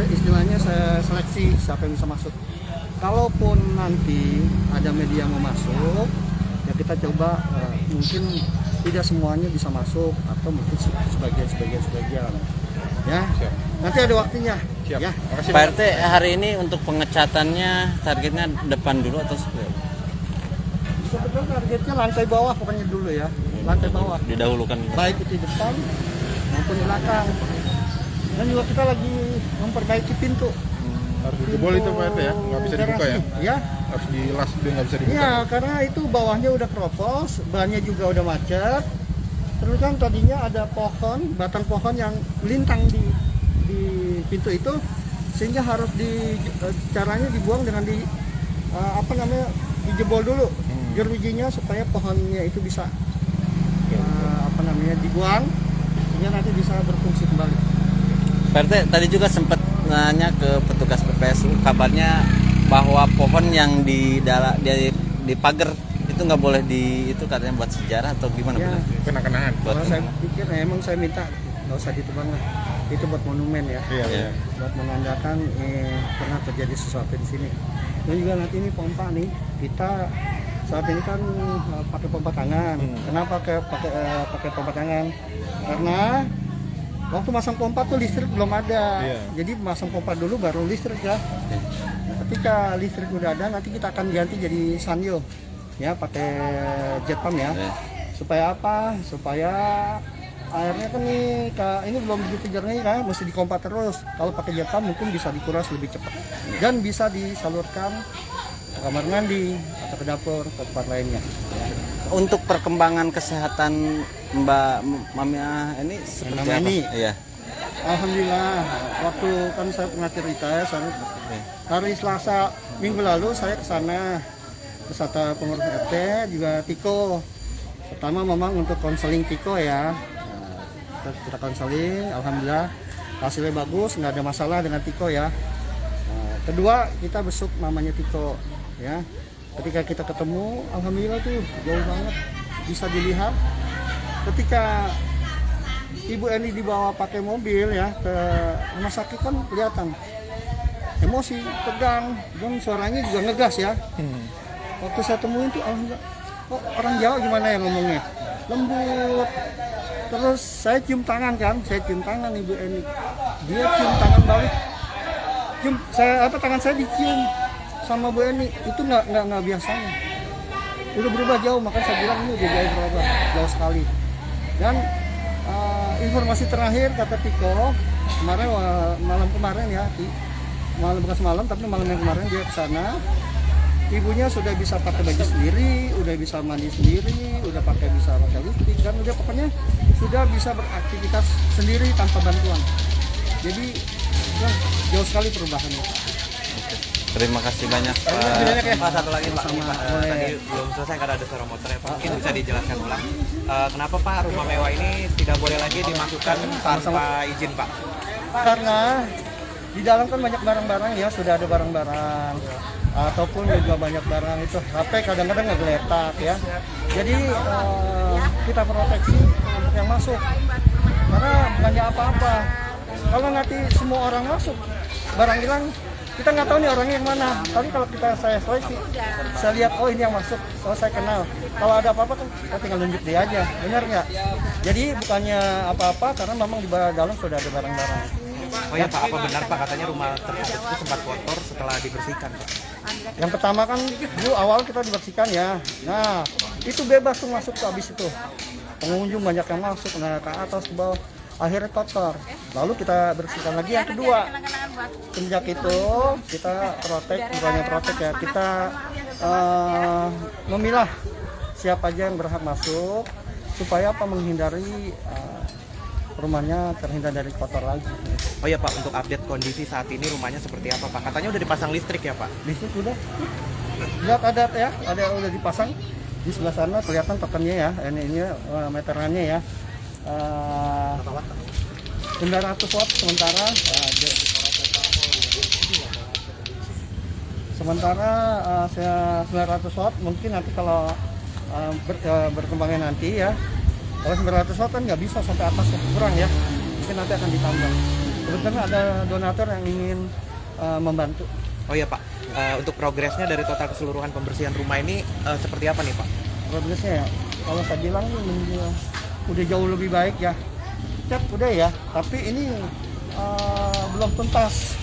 istilahnya saya seleksi siapa yang bisa masuk. Kalaupun nanti ada media mau masuk, ya kita coba mungkin tidak semuanya bisa masuk atau mungkin sebagian ya. Siap. Nanti ada waktunya. Siap. Ya. Makasih Pak RT, hari ini untuk pengecatannya targetnya depan dulu atau seperti apa? Sebetulnya targetnya lantai bawah pokoknya dulu ya, lantai bawah. Didahulukan. Baik itu di depan maupun di belakang. Dan juga kita lagi memperbaiki pintu. harus dijebol itu Pak RT ya, nggak bisa dibuka ya? Ya. Harus dilas dia nggak bisa dibuka. Iya, karena itu bawahnya udah keropos, bannya juga udah macet. Terus kan tadinya ada pohon, batang pohon yang lintang di pintu itu, sehingga harus caranya dibuang dengan dijebol dulu jerujinya supaya pohonnya itu bisa dibuang, sehingga nanti bisa berfungsi kembali. Pak RT, tadi juga sempat nanya ke petugas PPSU, kabarnya bahwa pohon yang di pagar itu nggak boleh itu katanya buat sejarah atau gimana? Ya. Kenang-kenangan. Kalau saya pikir emang saya minta nggak usah ditebang lah, itu buat monumen ya, Iya. buat menandakan pernah terjadi sesuatu di sini. Dan juga nanti ini pompa nih, kita saat ini kan pakai pompa tangan. Kenapa pakai pompa tangan? Karena waktu masang pompa tuh listrik belum ada. Iya. Jadi masang pompa dulu baru listrik ya. Ketika listrik udah ada, nanti kita akan ganti jadi sanyo ya, pakai jet pump ya. Supaya apa? Supaya airnya kan ini belum begitu jernih kan, mesti dipompa terus. Kalau pakai jet pump mungkin bisa dikuras lebih cepat dan bisa disalurkan kamar mandi atau ke dapur ke tempat lainnya. Untuk perkembangan kesehatan Mbak Mamia ini seperti Mama apa? ini? Iya. Alhamdulillah, waktu kan saya pernah cerita ya, hari Selasa minggu lalu saya ke sana beserta pengurus RT juga Tiko. Pertama memang untuk konseling Tiko ya, kita konseling, alhamdulillah hasilnya bagus, nggak ada masalah dengan Tiko ya. Kedua kita besuk mamanya Tiko ya. Ketika kita ketemu, alhamdulillah tuh jauh banget bisa dilihat. Ketika Ibu Eni dibawa pakai mobil ya ke rumah sakit kan kelihatan emosi, tegang, dan suaranya juga ngegas ya. Waktu saya temuin tuh alhamdulillah, kok orang Jawa gimana ya ngomongnya, lembut. Terus saya cium tangan Ibu Eni, dia cium tangan balik, tangan saya dicium sama Bu Eni, itu nggak biasanya, udah berubah jauh. Makanya saya bilang ini udah jauh sekali. Dan informasi terakhir kata Tiko kemarin, malam kemarin ya, bukan semalam tapi malam yang kemarin dia ke sana, ibunya sudah bisa pakai baju sendiri, udah bisa mandi sendiri, udah bisa pakai listrik, dan udah pokoknya sudah bisa beraktivitas sendiri tanpa bantuan. Jadi ya, jauh sekali perubahannya. Terima kasih banyak. Pak, satu lagi Pak, tadi belum selesai karena ada suara motor ya Pak. Mungkin bisa dijelaskan ulang. Kenapa Pak rumah mewah ini tidak boleh lagi dimasukkan tanpa izin Pak? Karena di dalam kan banyak barang-barang ya, sudah ada barang-barang ataupun juga banyak barang itu HP kadang-kadang ngegeletak ya. Jadi kita proteksi untuk yang masuk. Karena bukannya apa-apa. Kalau nanti semua orang masuk, barang hilang, kita nggak tahu nih orangnya yang mana. Tapi kalau saya seleksi, saya lihat oh ini yang masuk, oh saya kenal. Kalau ada apa-apa kan kita tinggal nunjuk dia aja, benar nggak? Jadi bukannya apa-apa karena memang di dalam sudah ada barang-barang. Oh ya Pak, apa benar Pak katanya rumah tersebut itu sempat kotor setelah dibersihkan Pak? Yang pertama kan dulu awal kita dibersihkan ya. Nah itu bebas tuh masuk tuh habis itu. Pengunjung banyak yang masuk, nah ke atas ke bawah. Akhirnya kotor, lalu kita bersihkan lagi yang kedua. Sejak itu kita protek ya, kita memilah siapa aja yang berhak masuk supaya menghindari rumahnya terhindar dari kotor lagi. Oh ya Pak, untuk update kondisi saat ini rumahnya seperti apa Pak? Katanya udah dipasang listrik ya Pak? Listrik udah, lihat ada udah dipasang di sebelah sana, kelihatan tokennya ya, ini meterannya ya. 900 watt sementara, saya 900 watt mungkin nanti kalau berkembangnya nanti ya, kalau 900 watt kan nggak bisa sampai atas kurang ya, mungkin nanti akan ditambah. Kebetulan ada donatur yang ingin membantu. Oh ya Pak, untuk progresnya dari total keseluruhan pembersihan rumah ini seperti apa nih Pak? Progresnya ya, kalau saya bilang udah jauh lebih baik ya. Cat udah ya, tapi ini belum tuntas.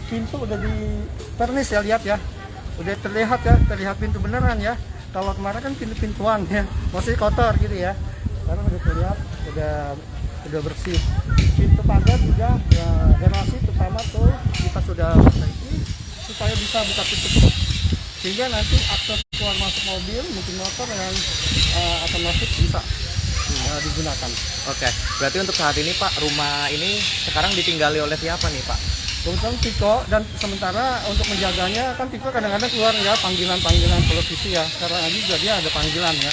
Pintu udah di vernis ya, lihat ya, udah terlihat pintu beneran ya. Kalau kemarin kan pintu-pintuan ya, masih kotor gitu ya. Sekarang udah terlihat, udah bersih. Pintu pagar juga ya, garasi terutama tuh kita sudah perbaiki supaya bisa buka tutup, sehingga nanti akses keluar masuk mobil mungkin motor yang akan masuk bisa digunakan. Oke, berarti untuk saat ini Pak, rumah ini sekarang ditinggali oleh siapa nih Pak? Kebetulan Tiko, dan sementara untuk menjaganya kan Tiko kadang-kadang keluar ya panggilan televisi ya, karena juga dia ada panggilan ya.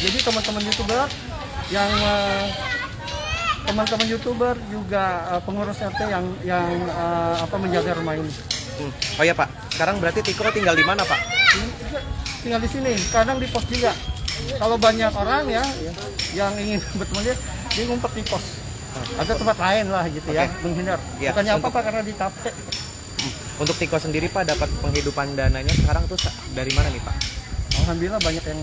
Jadi teman-teman YouTuber yang teman-teman YouTuber juga pengurus RT yang menjaga rumah ini. Oh ya Pak, sekarang berarti Tiko tinggal di mana Pak? Tinggal di sini, kadang di pos juga. Kalau banyak orang ya yang ingin bertemu dia ngumpet di pos. Ada tempat lain lah gitu ya, menghindar. Ya, bukannya apa-apa karena di capek. Untuk Tiko sendiri Pak, dapat penghidupan dananya sekarang tuh dari mana nih Pak? Alhamdulillah banyak yang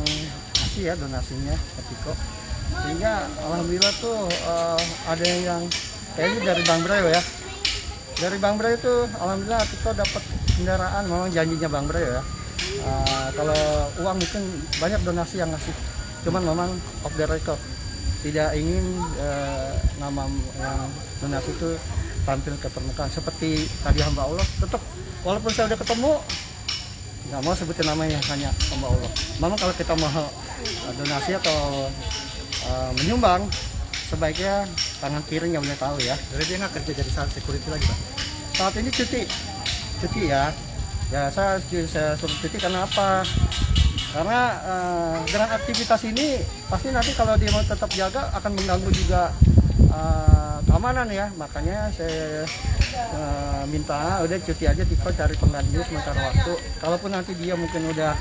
kasih ya donasinya ke Tiko. Sehingga alhamdulillah tuh ada yang kayaknya dari Bang Brayo ya. Dari Bang Brayo tuh alhamdulillah Tiko dapat kendaraan, memang janjinya Bang Brayo ya. Kalau uang mungkin banyak donasi yang ngasih, cuman memang off the record, tidak ingin nama yang donasi itu tampil ke permukaan. Seperti tadi hamba Allah, tetap walaupun saya udah ketemu, nggak mau sebutin namanya, hanya hamba Allah. Memang kalau kita mau donasi atau menyumbang, sebaiknya tangan kiri nggak boleh tahu ya. Jadi dia nggak kerja jadi security lagi Pak? Saat ini cuti ya. Ya saya suruh cuti karena apa? Karena dengan aktivitas ini pasti nanti kalau dia mau tetap jaga akan mengganggu juga keamanan ya. Makanya saya minta udah cuti aja, Tiko cari pengganti sementara waktu. Kalaupun nanti dia mungkin udah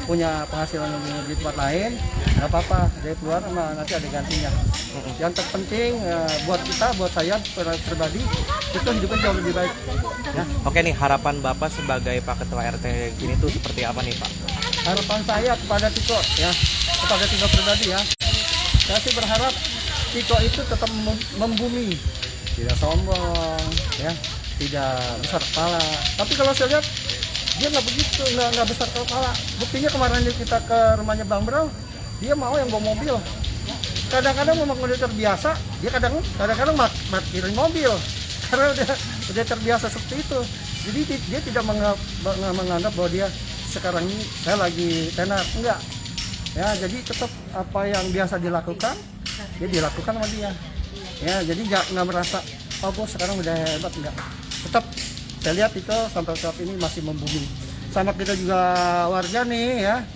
punya penghasilan di tempat lain, nggak apa-apa, dia keluar nanti ada gantinya. Yang terpenting buat kita, buat saya pribadi, itu hidupnya jauh lebih baik. Ya. Oke nih, harapan Bapak sebagai Pak Ketua RT gini tuh seperti apa nih Pak? Harapan saya kepada Tiko ya, kepada Tiko pribadi ya, saya sih berharap Tiko itu tetap membumi, tidak sombong ya, tidak besar kepala. Tapi kalau saya lihat dia nggak begitu, nggak besar kepala. Buktinya kemarin kita ke rumahnya Bang Bro, dia mau yang bawa mobil. Kadang-kadang memang udah terbiasa, dia kadang-kadang parkirin mobil karena udah terbiasa seperti itu. Jadi dia tidak menganggap bahwa dia sekarang ini saya lagi tenar, enggak. Ya, jadi tetap apa yang biasa dilakukan, dia dilakukan sama dia. Ya, jadi nggak merasa oh bos sekarang udah hebat, enggak. Tetap saya lihat itu sampai saat ini masih membumi. Sama kita juga warga nih ya,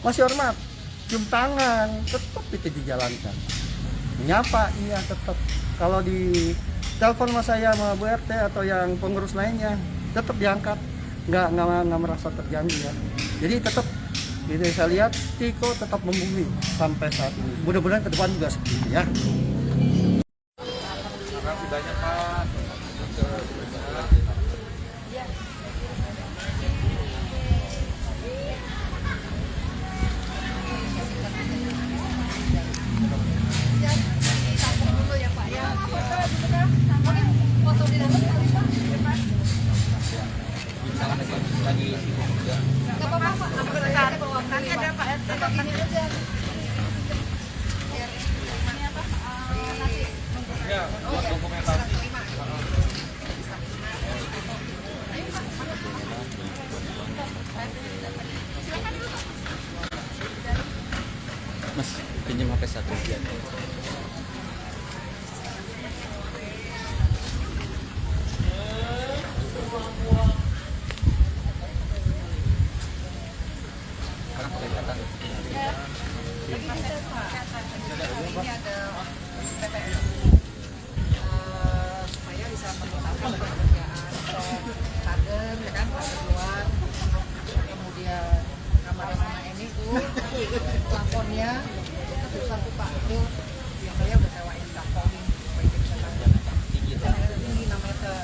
masih hormat, cium tangan, tetap itu dijalankan. Menyapa iya tetap. Kalau di telepon sama saya sama Bu RT atau yang pengurus lainnya, tetap diangkat, nggak merasa terganggu ya. Jadi tetap itu saya lihat Tiko tetap membumi sampai saat ini. Mudah-mudahan ke depan juga seperti itu ya. Terima kasih banyak Pak. Ya, buat dokumentasi. Mas, pinjam HP satu. Supaya bisa meningkatkan pekerjaan kader, ya kan, kader luar. Kemudian kamar anak ini tuh plafonnya itu satu Pak itu yang saya udah sewain plafonin supaya dia bisa tahan. Tinggi 6 meter.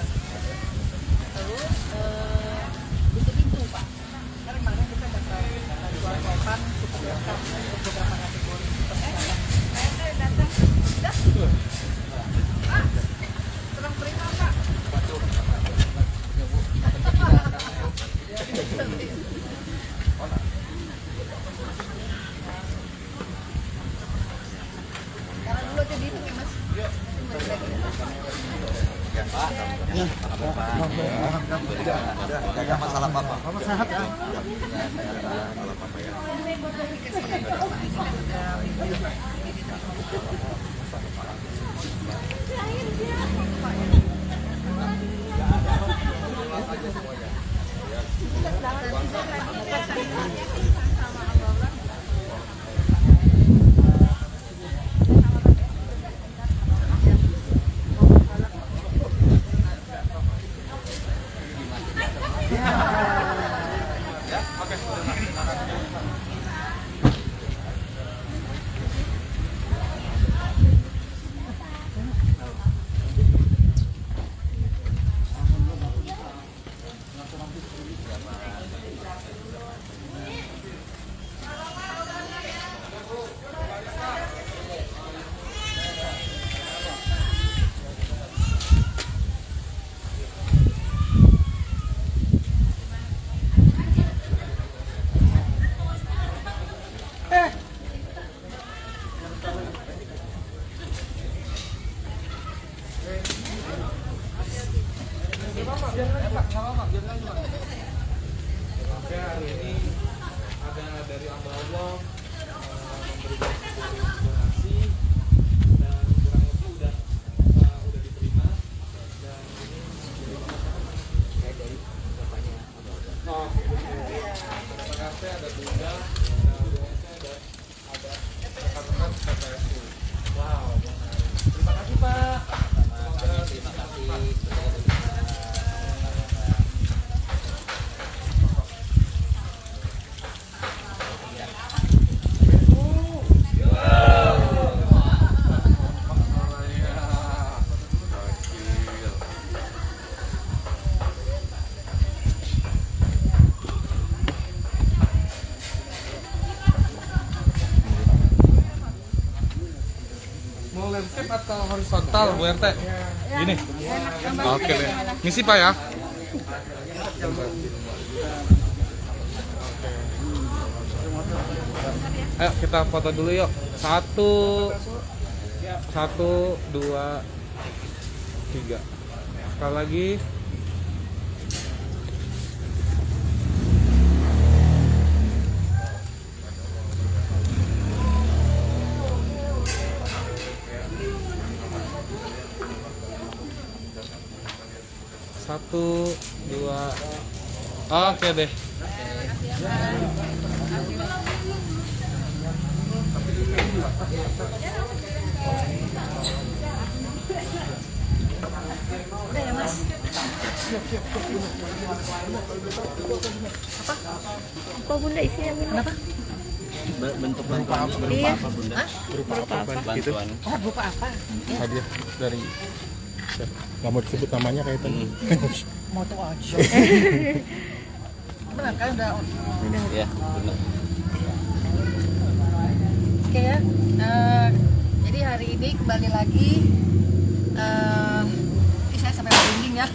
Terus pintu Pak. Karena kemarin kita dapat jual papan cukup lengkap untuk beberapa kategori pekerjaan. Kurang terima Pak. Karena dulu aja dihitung ya Mas. Jaga masalah Bapak. Sehat ya. sampai hari ini ada dari abang-abang memberikan sebuah donasi dan kurang lebih udah diterima dan ini kayak dari bapaknya abang-abang. Terima kasih ada Bunda dan biasanya ada rekan-rekan PPSU. Wow, terima kasih Pak. Terima kasih. Mau landscape atau horizontal Bu RT? Gini. Oke deh. Misi Pak ya. Ayo kita foto dulu yuk. 1, 2, 3. Sekali lagi. Satu, dua, oke deh. Apa Bunda isinya Bunda? Kenapa? Bentuk bantuan berupa Iya. apa Bunda? Hah? Berupa apa? Bantuan. Oh, berupa apa? Hadiah dari nggak mau disebut namanya kayak tadi. Moto aja. Benar kan udah. Ya, benar. Oke ya. Jadi hari ini kembali lagi. Saya sampai merinding ya.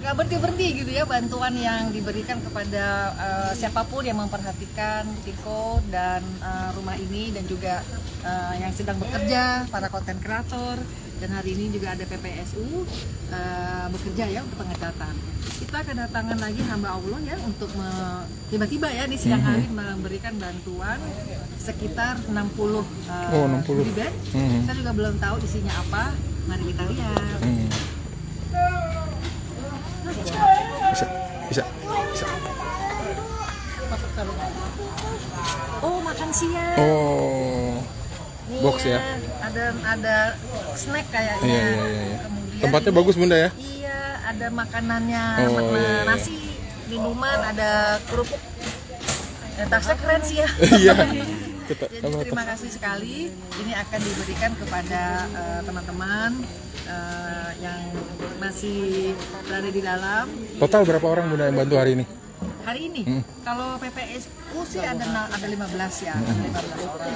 Nggak berhenti gitu ya bantuan yang diberikan kepada siapapun yang memperhatikan Tiko dan rumah ini dan juga yang sedang bekerja, para konten kreator, dan hari ini juga ada PPSU bekerja ya untuk pengecatan. Kita kedatangan lagi hamba Allah ya untuk tiba-tiba ya di siang hari memberikan bantuan sekitar 60 goodie bag. Saya juga belum tahu isinya apa. Mari kita lihat. Bisa. Oh, makan siang. Oh, Nih box ya? Ada snack kayaknya. Iya. Kemudian Tempatnya ini- bagus Bunda ya? Iya, ada makanannya, Oh, iya. nasi, minuman, ada kerupuk. Tasnya keren sih ya. Iya. Jadi terima kasih sekali. Ini akan diberikan kepada teman-teman yang masih berada di dalam. Total berapa orang Bunda yang bantu hari ini? Hari ini, kalau PPSU sih ada 15 ya, ada 15 orang.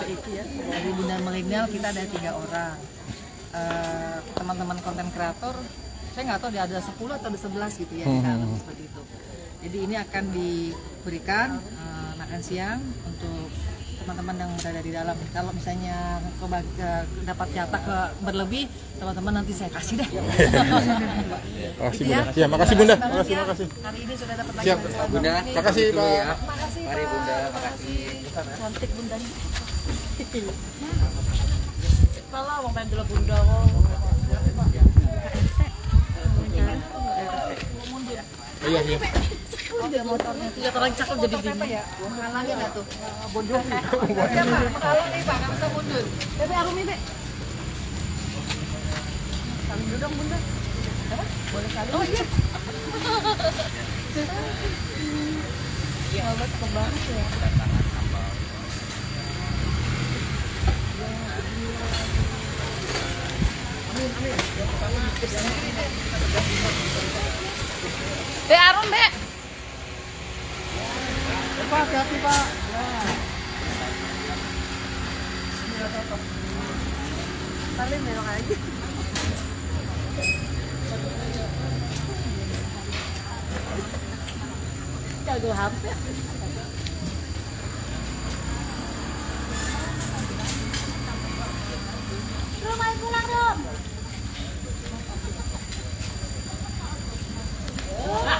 Dari Bunda Milenial kita ada 3 orang. Teman-teman konten kreator, saya nggak tahu dia ada 10 atau ada 11 gitu ya di dalam seperti itu. Jadi ini akan diberikan makan siang untuk teman-teman yang berada di dalam. Kalau misalnya dapat jatah berlebih, teman-teman nanti saya kasih deh. Makasih Gitu ya. Bunda. Ya, makasih Bunda. Terima kasih, Makasih. Hari ini sudah dapat lagi Siap. bantuan. Bunda. Ini. Makasih Pak. Makasih Mari Pak. Bunda, makasih. Cantik Bundanya. Malah mau pengen dulu Bunda kok. Iya. Oke, motornya. Lihat orang cakep jadi bingung. Ya, menghalangi nggak tuh? Mundur. Ya, Pak, menghalangi Pak, nggak bisa mundur. Bebe Arumi, Be. Salim dulu dong, Bunda. Apa? Boleh saling? Oh iya. Sahabat kebanget ya. Be Arum, Be. Pak, hati-hati Pak. Salim belok aja. Jago HP. Rum, ayo pulang, Rum. Pulang.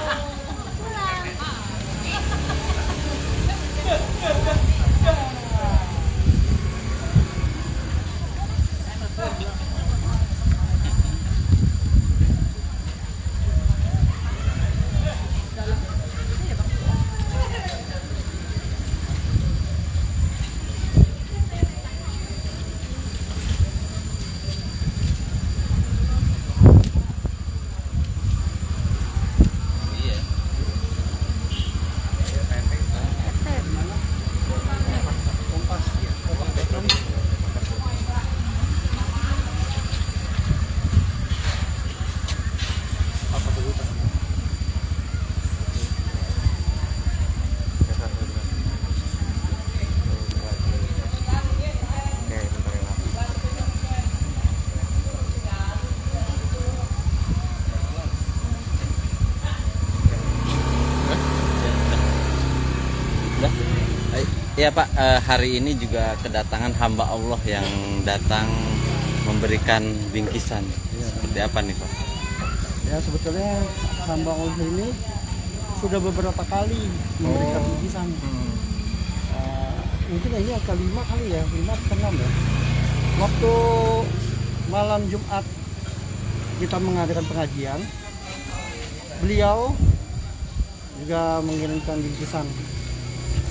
Ya Pak, hari ini juga kedatangan hamba Allah yang datang memberikan bingkisan. Seperti apa nih Pak? Ya sebetulnya hamba Allah ini sudah beberapa kali memberikan bingkisan. Mungkin ini kelima kali ya, 5 atau 6 ya. Waktu malam Jumat kita mengadakan pengajian, beliau juga mengirimkan bingkisan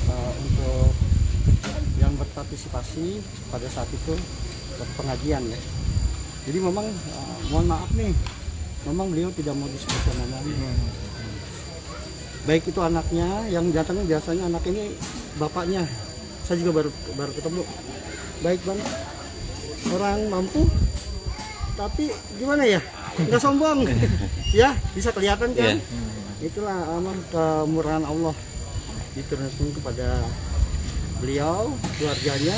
untuk yang berpartisipasi pada saat itu pengajian ya. Jadi memang mohon maaf nih, memang beliau tidak mau disebutkan namanya. Baik itu anaknya yang datang, biasanya anak ini bapaknya. Saya juga baru ketemu. Baik Bang, orang mampu, tapi gimana ya? Nggak sombong, ya bisa kelihatan kan? Itulah amal kemurahan Allah diturunkan kepada beliau, keluarganya,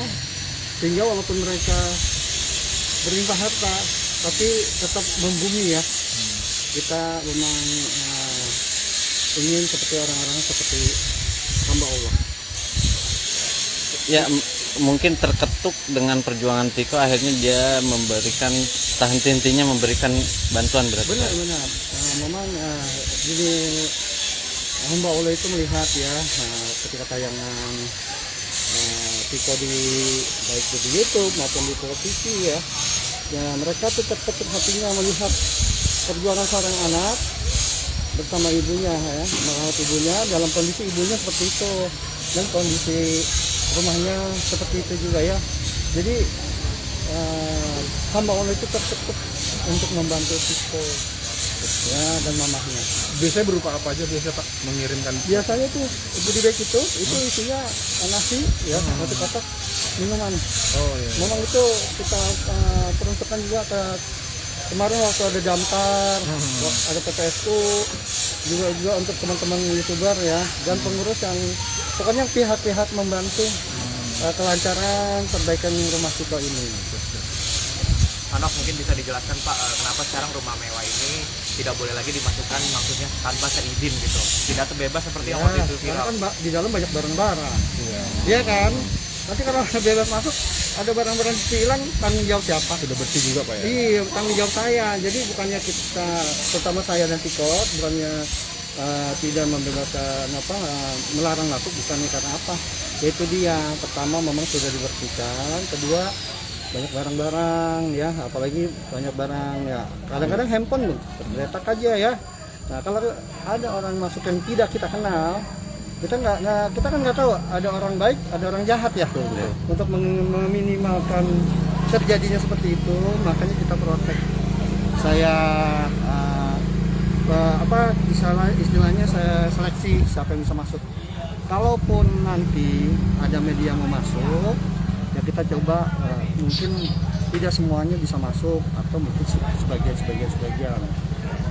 sehingga walaupun mereka berlimpah harta, tapi tetap membumi ya. Kita memang ingin seperti orang-orang seperti hamba Allah. Ya mungkin terketuk dengan perjuangan Tiko, akhirnya dia memberikan henti-hentinya memberikan bantuan berarti. Benar. Memang jadi hamba Allah itu melihat ya ketika tayangan Tiko baik di YouTube maupun di televisi ya mereka tuh terketuk hatinya melihat perjuangan seorang anak bersama ibunya ya, merawat ibunya dalam kondisi ibunya seperti itu dan kondisi rumahnya seperti itu juga ya. Jadi hamba Allah itu terketuk untuk membantu Tiko ya dan mamahnya. Biasanya berupa apa aja biasa Pak mengirimkan? Biasanya tuh goodie bag itu isinya nasi ya, nasi kotak, minuman. Oh iya. Memang itu kita peruntukkan juga ke kemarin waktu ada damkar, ada PPSU, juga untuk teman-teman YouTuber ya dan pengurus yang pokoknya pihak-pihak membantu kelancaran perbaikan rumah Tiko ini. Anak mungkin bisa dijelaskan Pak, kenapa sekarang rumah mewah ini tidak boleh lagi dimasukkan, maksudnya tanpa seizin gitu, tidak terbebas seperti yang waktu itu Karena viral. kan di dalam banyak barang-barang, iya kan? Nanti kalau bebas masuk, ada barang-barang hilang, tanggung jawab siapa? Sudah bersih juga Pak ya? Iya, tanggung jawab saya. Jadi bukannya kita, terutama saya dan Tiko, bukannya tidak membebaskan melarang masuk, bukannya karena apa? Itu dia. Pertama memang sudah dibersihkan, kedua banyak barang-barang ya, apalagi banyak barang ya. Kadang-kadang handphone tuh tergeletak aja ya. Nah kalau ada orang masuk yang tidak kita kenal, kita kan nggak tahu ada orang baik, ada orang jahat ya. Untuk meminimalkan terjadinya seperti itu, makanya kita protek. Saya istilahnya saya seleksi siapa yang bisa masuk. Kalaupun nanti ada media mau masuk, ya kita coba mungkin tidak semuanya bisa masuk atau mungkin sebagian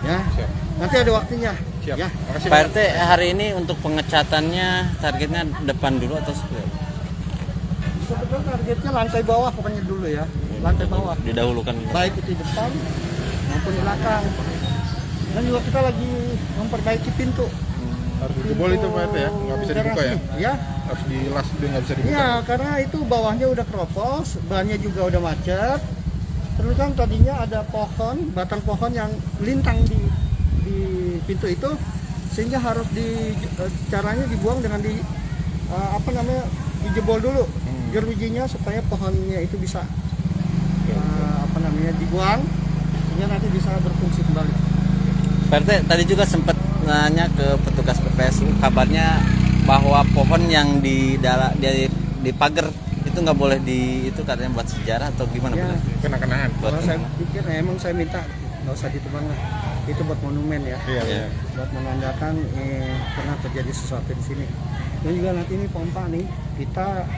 ya. Siap. Nanti ada waktunya. Siap. Ya. Makasih Pak RT, hari ini untuk pengecatannya targetnya depan dulu atau seperti apa? Sebetulnya targetnya lantai bawah pokoknya dulu ya, lantai bawah. Didahulukan. Baik itu di depan maupun di belakang. Dan juga kita lagi memperbaiki pintu. Harus dijebol itu Pak RT ya? Nggak bisa dibuka ya? Ya. Harus dilas, dia nggak bisa dibuka. Iya, karena itu bawahnya udah keropos, bannya juga udah macet. Terus kan tadinya ada pohon, batang pohon yang lintang di pintu itu, sehingga harus caranya dibuang dengan dijebol dulu jerujinya supaya pohonnya itu bisa dibuang, sehingga nanti bisa berfungsi kembali. Pak RT, tadi juga sempat nanya ke petugas PPSU, kabarnya bahwa pohon yang di pagar itu nggak boleh itu katanya buat sejarah atau gimana? Ya. Kena-kenaan. Kalau saya pikir emang saya minta nggak usah ditebang lah, itu buat monumen ya. Iya. Buat menandakan pernah terjadi sesuatu di sini. Dan juga nanti ini pompa nih, kita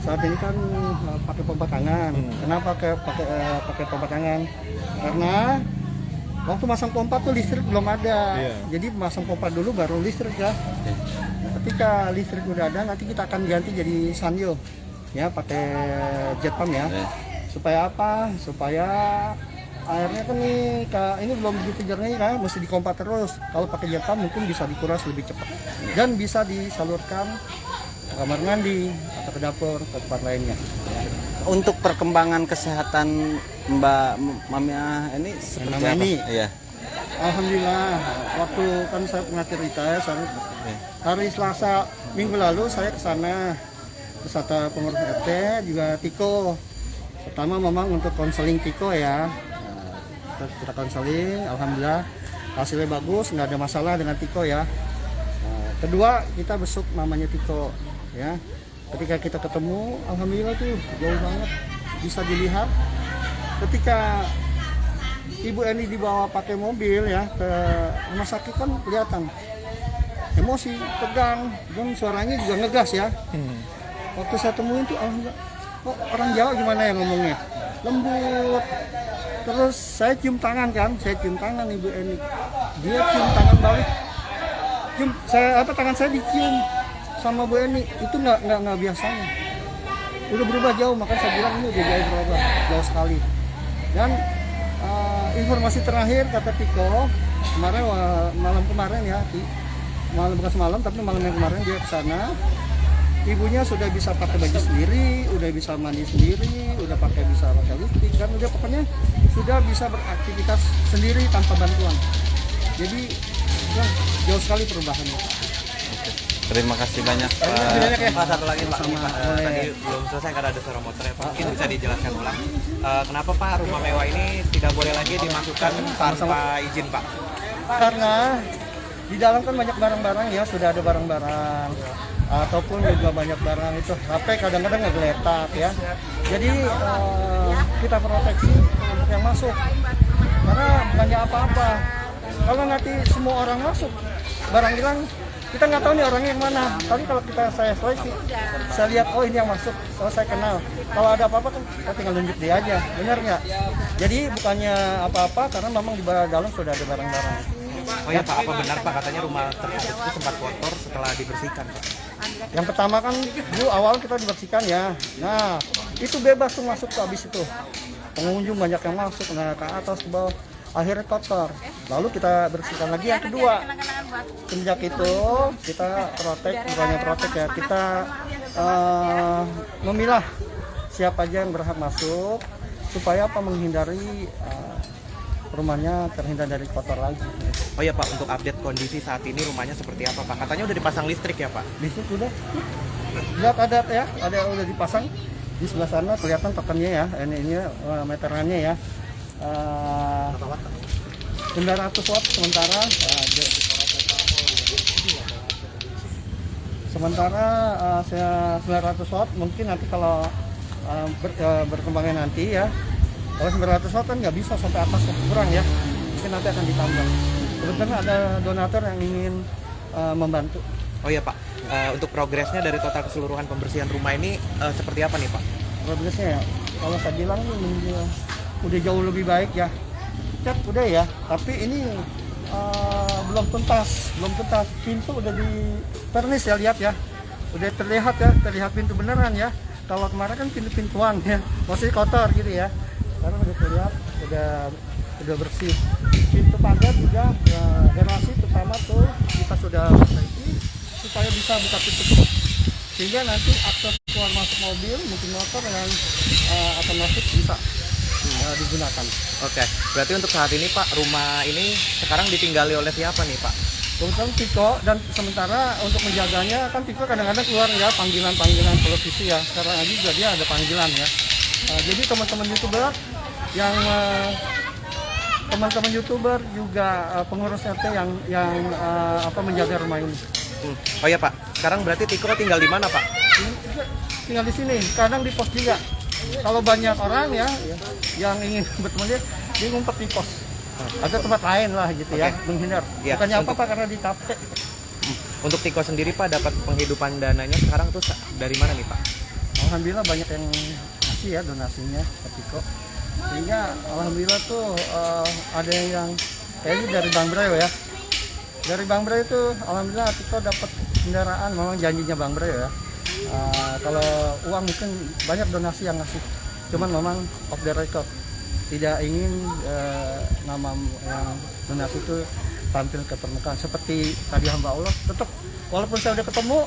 saat ini kan pakai pompa tangan. Kenapa pakai pompa tangan? Karena waktu masang pompa tuh listrik belum ada. Jadi masang pompa dulu baru listrik ya. Ketika listrik udah ada, nanti kita akan ganti jadi sanyo ya, pakai jet pump ya. Supaya apa? Supaya airnya kan ini belum begitu jernih kan, mesti dikompa terus. Kalau pakai jet pump mungkin bisa dikuras lebih cepat dan bisa disalurkan kamar mandi atau ke dapur ke tempat lainnya. Untuk perkembangan kesehatan Mbak Mamia ini seperti Mama apa? ini? Iya. Alhamdulillah, waktu kan saya pernah cerita ya, hari Selasa minggu lalu saya ke sana beserta pengurus RT juga Tiko. Pertama memang untuk konseling Tiko ya, kita konseling, alhamdulillah hasilnya bagus, nggak ada masalah dengan Tiko ya. Kedua kita besuk mamanya Tiko ya. Ketika kita ketemu, alhamdulillah tuh jauh banget bisa dilihat. Ketika Ibu Eni dibawa pakai mobil ya ke rumah sakit kan kelihatan emosi, tegang, dan suaranya juga ngegas ya. Waktu saya temuin tuh alhamdulillah, kok orang Jawa gimana ya ngomongnya, lembut. Terus saya cium tangan kan, saya cium tangan Ibu Eni, dia cium tangan balik. Tangan saya dicium sama Bu Eni, itu nggak biasanya. Udah berubah jauh, makanya saya bilang ini udah jauh berubah, jauh sekali. Dan informasi terakhir kata Tiko kemarin malam kemarin ya, bukan semalam tapi malam yang kemarin dia ke sana, ibunya sudah bisa pakai baju sendiri, udah bisa mandi sendiri, udah bisa pakai lipstick, kan udah pokoknya sudah bisa beraktivitas sendiri tanpa bantuan. Jadi ya, jauh sekali perubahannya. Terima kasih banyak. Pak, satu lagi Pak, tadi belum selesai karena ada suara motor ya Pak. Mungkin bisa dijelaskan ulang. Kenapa Pak rumah mewah ini tidak boleh lagi dimasukkan tanpa izin Pak? Karena di dalam kan banyak barang-barang ya, sudah ada barang-barang ataupun juga banyak barang itu HP kadang-kadang ngegeletak ya. Jadi kita proteksi untuk yang masuk. Karena bukannya apa-apa. Kalau nanti semua orang masuk, barang hilang, kita nggak tahu nih orangnya yang mana. Tapi kalau saya seleksi, saya lihat oh ini yang masuk, oh saya kenal. Kalau ada apa-apa kan kita tinggal nunjuk dia aja, benar nggak? Jadi bukannya apa-apa karena memang di dalam sudah ada barang-barang. Oh ya Pak, apa benar Pak katanya rumah tersebut itu sempat kotor setelah dibersihkan Pak? Yang pertama kan dulu awal kita dibersihkan ya. Nah itu bebas tuh masuk tuh habis itu. Pengunjung banyak yang masuk, nah ke atas ke bawah. Akhirnya kotor, lalu kita bersihkan lagi yang kedua. Sejak itu kita bukannya protek ya, kita memilah siapa aja yang berhak masuk supaya menghindari rumahnya terhindar dari kotor lagi. Oh ya Pak, untuk update kondisi saat ini rumahnya seperti apa Pak? Katanya udah dipasang listrik ya Pak? Listrik udah, lihat ada udah dipasang di sebelah sana kelihatan tokennya ya, ini meterannya ya. 900 watt sementara saya 900 watt mungkin nanti kalau berkembangnya nanti ya, kalau 900 watt kan nggak bisa sampai atas kurang ya, mungkin nanti akan ditambah. Kebetulan ada donatur yang ingin membantu. Oh ya Pak, untuk progresnya dari total keseluruhan pembersihan rumah ini seperti apa nih Pak? Progresnya ya, kalau saya bilang udah jauh lebih baik ya. Cat udah ya, tapi ini belum tuntas. Pintu udah di pernis ya, lihat ya. Udah terlihat pintu beneran ya. Kalau kemarin kan pintu-pintuan ya, masih kotor gitu ya. Sekarang udah terlihat, udah bersih. Pintu pagar juga garasi terutama tuh kita sudah perbaiki supaya bisa buka tutup. Sehingga nanti akses keluar masuk mobil, mungkin motor dengan otomatis bisa digunakan. Oke, berarti untuk saat ini Pak, rumah ini sekarang ditinggali oleh siapa nih Pak? Kebetulan Tiko, dan sementara untuk menjaganya kan Tiko kadang-kadang keluar ya panggilan televisi ya. Sekarang juga dia ada panggilan ya. Jadi teman-teman YouTuber yang teman-teman YouTuber juga pengurus RT yang menjaga rumah ini. Oh ya Pak, sekarang berarti Tiko tinggal di mana Pak? Tinggal di sini, kadang di pos juga. Kalau banyak orang ya yang ingin bertemu dia ngumpet di pos. Ada tempat lain lah gitu ya, menghindar. Ya, bukannya apa-apa karena di capek. Untuk Tiko sendiri Pak, dapat penghidupan dananya sekarang tuh dari mana nih Pak? Alhamdulillah banyak yang ngasih ya donasinya ke Tiko. Sehingga alhamdulillah tuh ada yang kayaknya dari Bang Breo ya. Dari Bang Breo itu alhamdulillah Tiko dapat kendaraan, memang janjinya Bang Breo ya. Kalau uang mungkin banyak donasi yang ngasih, cuman memang off the record, tidak ingin nama yang donasi itu tampil ke permukaan. Seperti tadi hamba Allah, tetap walaupun saya udah ketemu,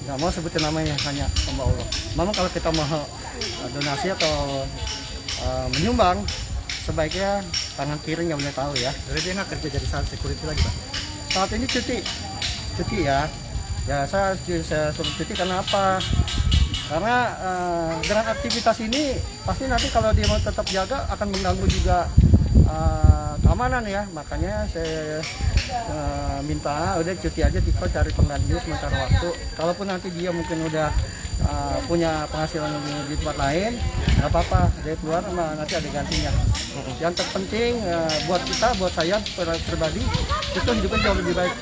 nggak mau sebutin namanya, hanya hamba Allah. Memang kalau kita mau donasi atau menyumbang, sebaiknya tangan kiri nggak boleh tahu ya. Jadi dia nggak kerja jadi security lagi, Pak? Saat ini cuti ya. Ya saya suruh cuti karena apa? Karena dengan aktivitas ini pasti nanti kalau dia mau tetap jaga akan mengganggu juga keamanan ya. Makanya saya minta udah cuti aja, Tiko cari pengganti sementara waktu. Kalaupun nanti dia mungkin udah punya penghasilan di tempat lain, nggak apa-apa, dia keluar nanti ada gantinya. Yang terpenting buat kita, buat saya pribadi, itu hidupnya jauh lebih baik.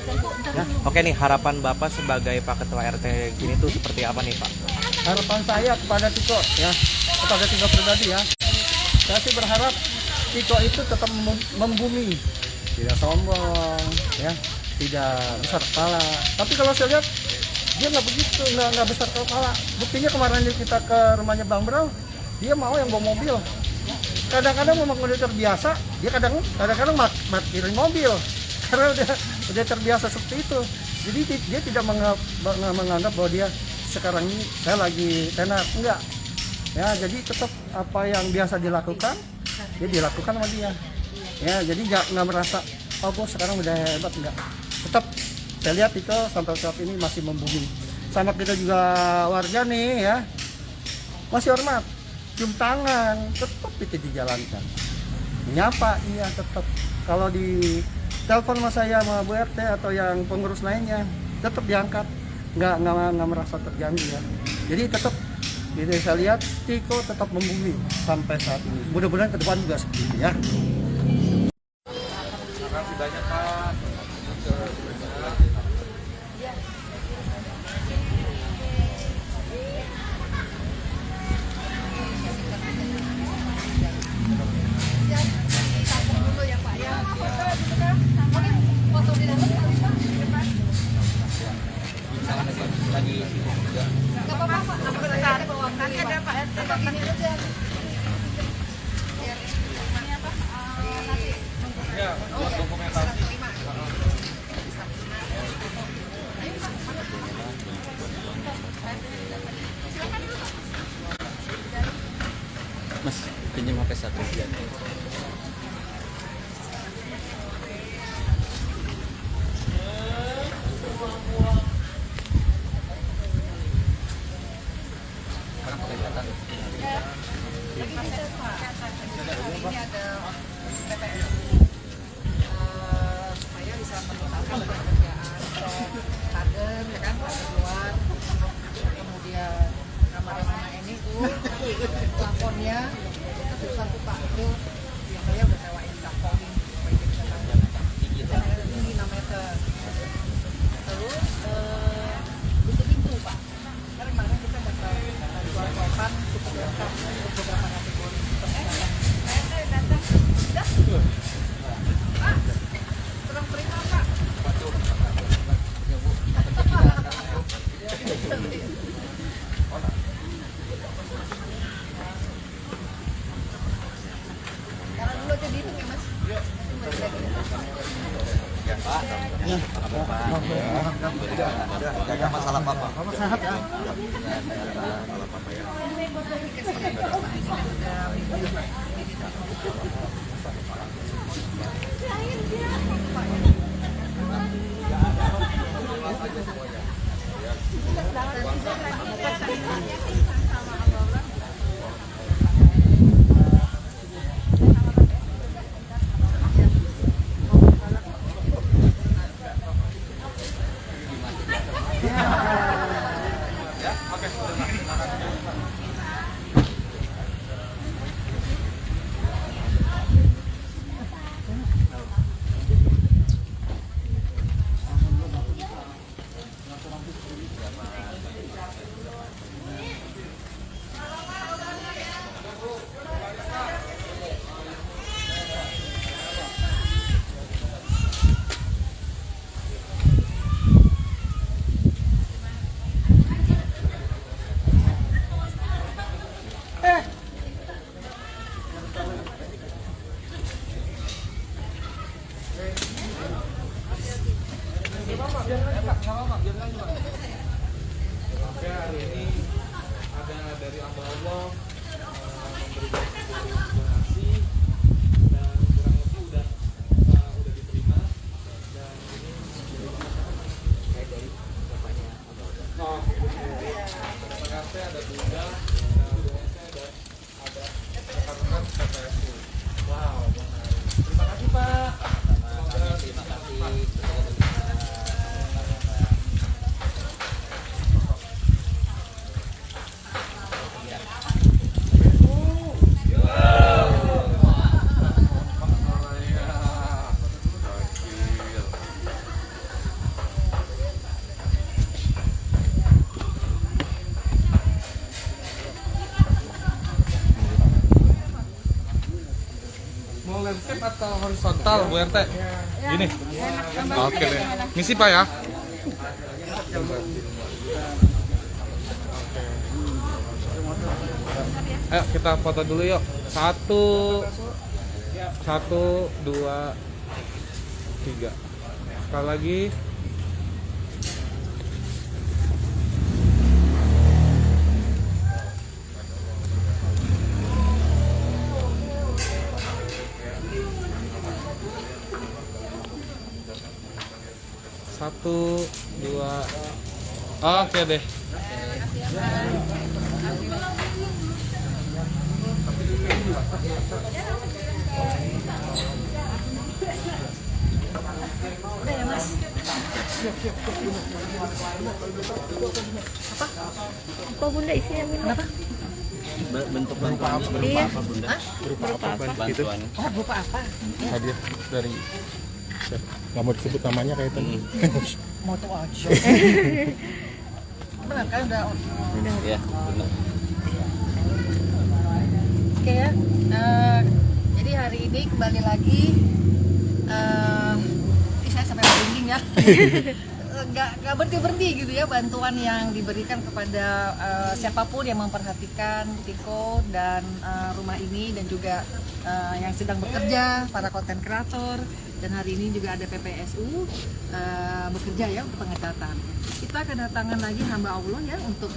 Ya. Oke nih, harapan Bapak sebagai Pak Ketua RT gini tuh seperti apa nih Pak? Harapan saya kepada Tiko ya, kepada Tiko pribadi ya, saya sih berharap Tiko itu tetap membumi, tidak sombong ya, tidak besar kepala. Tapi kalau saya lihat dia nggak begitu, nggak besar kepala. Buktinya kemarin kita ke rumahnya Bang Bro, dia mau yang bawa mobil. Kadang-kadang memang udah terbiasa, dia kadang-kadang parkirin mobil karena udah terbiasa seperti itu. Jadi dia tidak menganggap bahwa dia sekarang ini saya lagi tenar, enggak. Ya, jadi tetap apa yang biasa dilakukan, dia dilakukan sama dia. Ya, jadi nggak merasa oh bos sekarang udah hebat, enggak. Tetap saya lihat itu sampai saat ini masih membumi. Sama kita juga warga nih ya, masih hormat, cium tangan, tetap itu dijalankan. Menyapa iya tetap. Kalau di telepon sama saya sama Bu RT atau yang pengurus lainnya, tetap diangkat, nggak merasa terganggu ya. Jadi tetap, jadi saya lihat Tiko tetap membumi sampai saat ini. Mudah-mudahan ke depan juga seperti itu ya. Terima kasih banyak Pak. Ya, buat dokumentasi. Mas, pinjam HP satu. Ini ada PPS supaya bisa meningkatkan pekerjaan kader, ya kan, kader luar. Kemudian kamar anak ini tuh plafonnya itu satu Pak itu yang saya udah sewain plafonin supaya dia bisa tampil. Ini 6 meter. Terus itu pintu Pak. Karena kemarin kita dapat jual papan cukup lengkap untuk beberapa kategori. Kurang terima Pak. Karena dulu aja dihitung ya Mas. Ya Pak. Jaga masalah Bapak. Sehat ya. Masalah Bapak ya. Oke, hari ini ada dari abang-abang memberikan sebuah donasi dan kurang lebih udah diterima dan ini kayak dari bapaknya abang-abang. Oh, ada RT, ada Bunda, ada BNT, ada rekan-rekan PPSU. Wow, menarik. Terima kasih Pak. Terima kasih. Mau landscape atau horizontal Bu RT? Gini. Oke deh. Misi Pak ya. Ayo kita foto dulu yuk. 1, 2, 3. Sekali lagi. Satu, dua, oke deh. Apa Bunda isinya Bunda? Kenapa? Bentuk bantuan berupa Iya. apa Bunda? Berupa apa? Bantuan. Oh, berupa apa? Hadiah dari nggak mau disebut namanya kayak tadi. Moto aja. Benar kan udah. Ya, benar. Oke ya. Jadi hari ini kembali lagi. Saya sampai merinding ya. Nggak berhenti gitu ya bantuan yang diberikan kepada siapapun yang memperhatikan Tiko dan rumah ini dan juga yang sedang bekerja, para konten kreator, dan hari ini juga ada PPSU bekerja ya untuk pengecatan. Kita kedatangan lagi hamba Allah ya untuk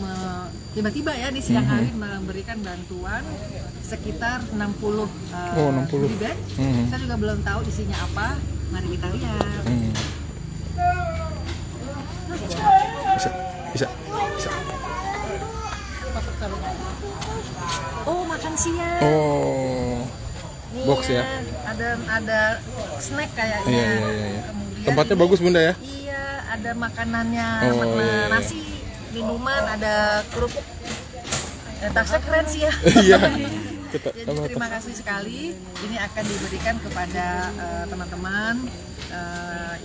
tiba-tiba ya di siang hari memberikan bantuan sekitar 60 goodie bag. Saya juga belum tahu isinya apa. Mari kita lihat. Bisa. Oh, makan siang. Oh, Nih box ya? Ada snack kayaknya. Iya. Kemudian Tempatnya ini- bagus Bunda ya? Iya, ada makanannya, Oh, iya. nasi, minuman, ada kerupuk. Tasnya keren sih ya. Iya. Jadi terima kasih sekali. Ini akan diberikan kepada teman-teman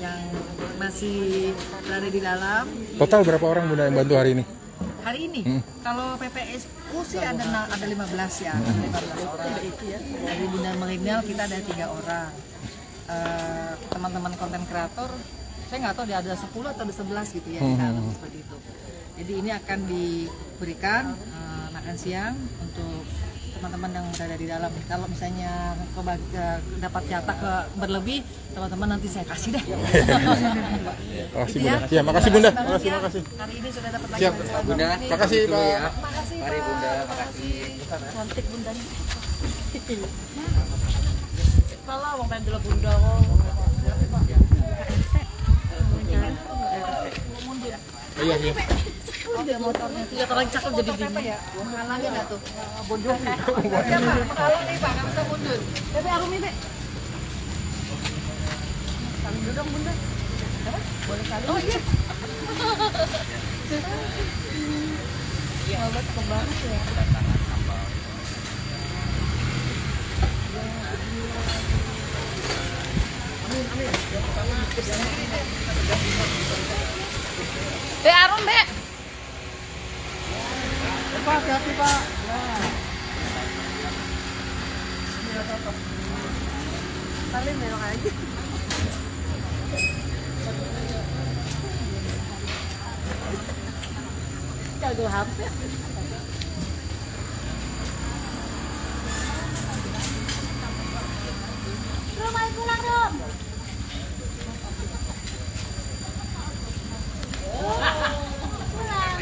yang masih berada di dalam. Total berapa orang Bunda yang bantu hari ini? Hari ini, kalau PPSU sih ada 15 ya, ada 15 orang. Dari Bunda Milenial kita ada 3 orang. Teman-teman konten kreator, saya nggak tahu dia ada 10 atau ada 11 gitu ya, di dalam seperti itu. Jadi ini akan diberikan makan siang untuk teman-teman yang berada di dalam. Kalau misalnya dapat jatah berlebih, teman-teman nanti saya kasih deh. Makasih Gitu ya. Bunda. Iya, makasih Bunda. Makasih. Makasih. Hari ini sudah dapat lagi Siap. bantuan. Bunda. Makasih Pak. Makasih Mari Pak. Bunda, makasih. Cantik Bundanya. Malah mau pengen dulu Bunda kok. Iya. Oke, motornya. Lihat orang cakep jadi Motor apa bingung. ya? Menghalangi nggak tuh? Mundur. Ya Pak, menghalangi Pak, nggak bisa mundur. Bebe Arumi Be. Saling dulu dong Bunda. Apa? Boleh saling? Oh iya. Hebat banget ya. Be Arum Be. Pak, hati Pak. Salim belok aja. Jago HP. Rum, ayo pulang, Rum. Pulang.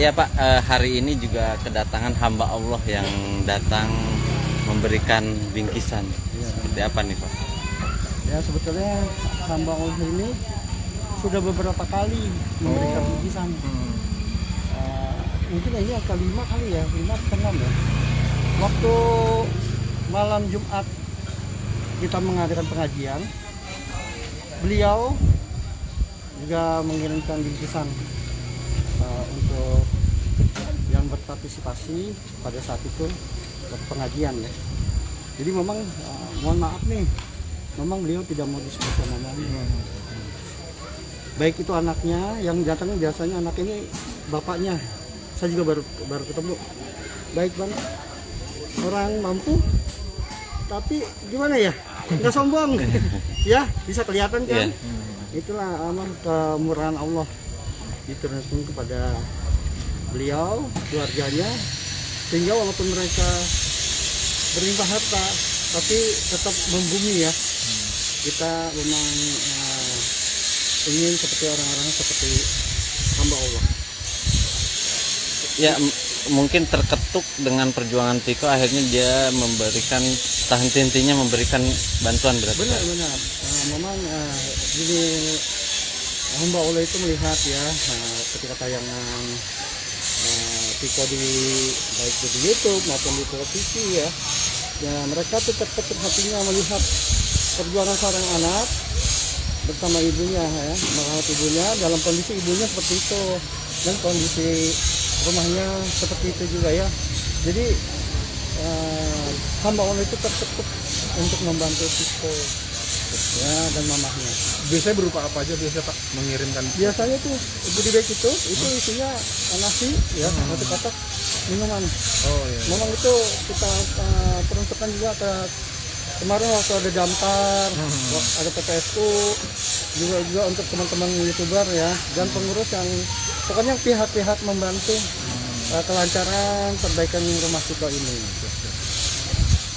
Ya Pak, hari ini juga kedatangan hamba Allah yang datang memberikan bingkisan. Seperti apa nih Pak? Ya sebetulnya hamba Allah ini sudah beberapa kali memberikan bingkisan. Mungkin ini yang kelima kali ya, 5 ke 6 ya. Waktu malam Jumat kita mengadakan pengajian, beliau juga mengirimkan bingkisan untuk yang berpartisipasi pada saat itu pengajian ya. Jadi memang mohon maaf nih, memang beliau tidak mau disebutkan namanya. Baik itu anaknya yang datang, biasanya anak ini bapaknya. Saya juga baru ketemu. Baik Bang, orang mampu, tapi gimana ya? Nggak sombong, ya bisa kelihatan kan? Itulah amal kemurahan Allah diturunkan kepada beliau, keluarganya, sehingga walaupun mereka berlimpah harta, tapi tetap membumi ya. Kita memang ingin seperti orang-orang seperti hamba Allah. Ya mungkin terketuk dengan perjuangan Tiko, akhirnya dia memberikan henti-hentinya memberikan bantuan berarti. Benar. Memang jadi hamba Allah itu melihat ya ketika tayangan Tiko baik di YouTube maupun di televisi ya mereka tuh terketuk hatinya melihat perjuangan seorang anak bersama ibunya ya, merawat ibunya dalam kondisi ibunya seperti itu dan kondisi rumahnya seperti itu juga ya. Jadi hamba Allah itu terketuk untuk membantu Tiko ya dan mamahnya. Biasanya berupa apa aja biasanya Pak mengirimkan? Biasanya tuh goodie bag itu isinya nasi ya, nasi kotak, minuman. Oh iya. Memang itu kita peruntukkan juga ke kemarin waktu ada damkar, ada PPSU, juga untuk teman-teman YouTuber ya dan pengurus yang pokoknya pihak-pihak membantu kelancaran perbaikan rumah Tiko ini.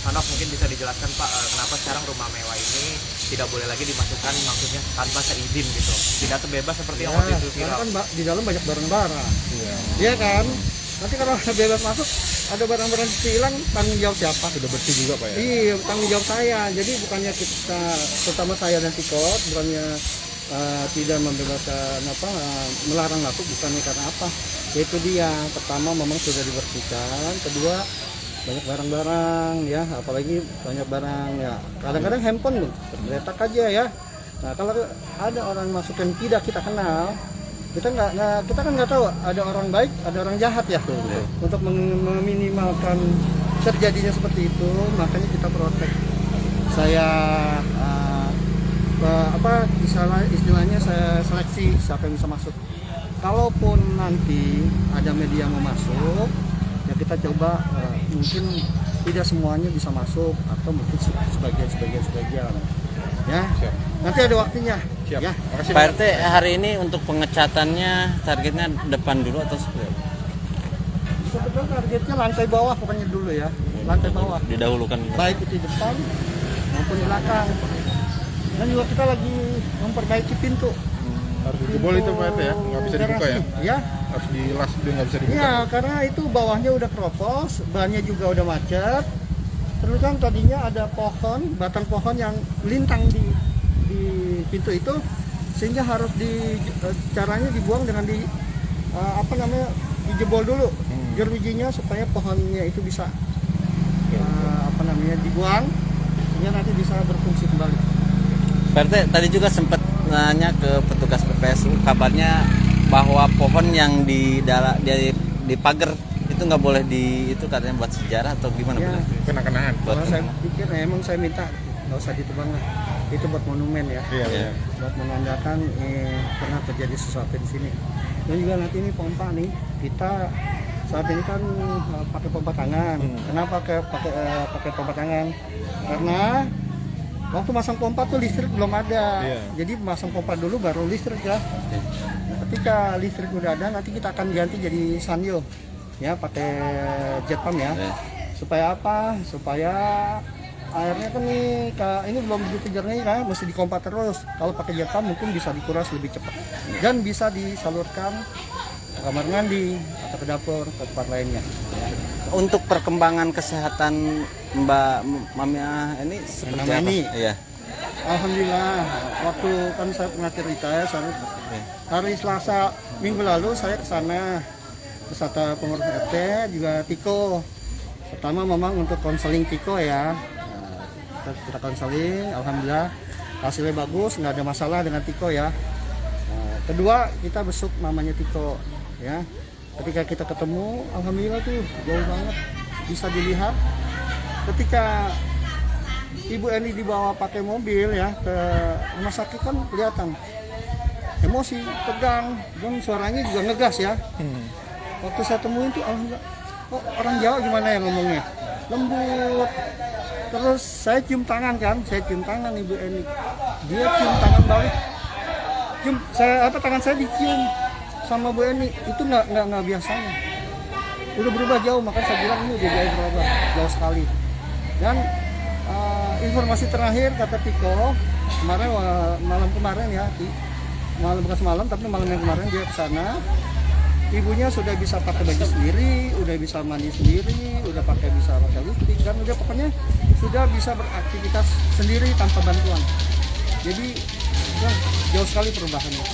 Hanok mungkin bisa dijelaskan Pak, kenapa sekarang rumah mewah ini tidak boleh lagi dimasukkan maksudnya tanpa seizin gitu, tidak terbebas seperti yang waktu itu karena viral. kan di dalam banyak barang-barang, iya kan? Nanti kalau bebas masuk ada barang-barang hilang, tanggung jawab siapa? Sudah bersih juga Pak ya? Iya, tanggung jawab saya. Jadi bukannya kita, terutama saya dan Tiko, bukannya tidak membebaskan melarang masuk, bukannya karena apa? Yaitu dia, pertama memang sudah dibersihkan, kedua banyak barang-barang ya, apalagi banyak barang ya. Kadang-kadang handphone tuh tergeletak aja ya. Nah kalau ada orang masukin tidak kita kenal, kita kan nggak tahu ada orang baik, ada orang jahat ya. Untuk meminimalkan terjadinya seperti itu, makanya kita protek. Saya istilahnya saya seleksi siapa yang bisa masuk. Kalaupun nanti ada media mau masuk, ya kita coba mungkin tidak semuanya bisa masuk atau mungkin sebagian ya. Siap. Nanti ada waktunya. Siap. Ya. Makasih Pak RT, hari ini untuk pengecatannya targetnya depan dulu atau seperti apa? Sebetulnya targetnya lantai bawah pokoknya dulu ya, lantai bawah. Didahulukan. Baik itu di depan maupun di belakang. Dan juga kita lagi memperbaiki pintu. Harus dijebol itu Pak RT ya? Nggak bisa dibuka ya? Ya. Harus dilas, dia nggak bisa dibuka. Iya, karena itu bawahnya udah keropos, bannya juga udah macet. Terus kan tadinya ada pohon, batang pohon yang lintang di pintu itu, sehingga harus caranya dibuang dengan dijebol dulu jerujinya supaya pohonnya itu bisa dibuang, sehingga nanti bisa berfungsi kembali. Pak RT, tadi juga sempat nanya ke petugas PPSU, kabarnya bahwa pohon yang di pagar itu nggak boleh itu katanya buat sejarah atau gimana? Ya. Kena-kenaan. Kalau saya pikir emang saya minta nggak usah ditebang lah, itu buat monumen ya. Iya. Buat menandakan pernah terjadi sesuatu di sini. Dan juga nanti ini pompa nih, kita saat ini kan pakai pompa tangan. Kenapa pakai pompa tangan? Karena waktu masang pompa tuh listrik belum ada. Jadi masang pompa dulu baru listrik ya. Ketika listrik udah ada, nanti kita akan ganti jadi sanyo ya, pakai jet pump ya. Supaya apa? Supaya airnya kan ini belum begitu jernih kan, mesti dipompa terus. Kalau pakai jet pump mungkin bisa dikuras lebih cepat dan bisa disalurkan kamar mandi atau ke dapur ke tempat lainnya. Untuk perkembangan kesehatan Mbak Mamia ini seperti Nama apa? ini? Iya. Alhamdulillah, waktu kan saya pernah cerita ya, hari Selasa minggu lalu saya ke sana beserta pengurus RT juga Tiko. Pertama memang untuk konseling Tiko ya, kita konseling, alhamdulillah hasilnya bagus, nggak ada masalah dengan Tiko ya. Kedua kita besuk mamanya Tiko ya. Ketika kita ketemu, alhamdulillah tuh jauh banget bisa dilihat. Ketika Ibu Eni dibawa pakai mobil ya ke rumah sakit kan kelihatan emosi, tegang, dan suaranya juga ngegas ya. Waktu saya temuin tuh alhamdulillah, kok orang Jawa gimana ya ngomongnya, lembut. Terus saya cium tangan kan, saya cium tangan Ibu Eni, dia cium tangan balik, tangan saya dicium sama Bu Eni, itu nggak biasanya, udah berubah jauh. Makanya saya bilang ini udah berubah jauh sekali. Dan informasi terakhir kata Tiko kemarin, malam kemarin ya, malam bukan semalam tapi malam yang kemarin dia ke sana, ibunya sudah bisa pakai baju sendiri, udah bisa mandi sendiri, udah bisa pakai listrik, dan udah pokoknya sudah bisa beraktivitas sendiri tanpa bantuan. Jadi jauh sekali perubahannya.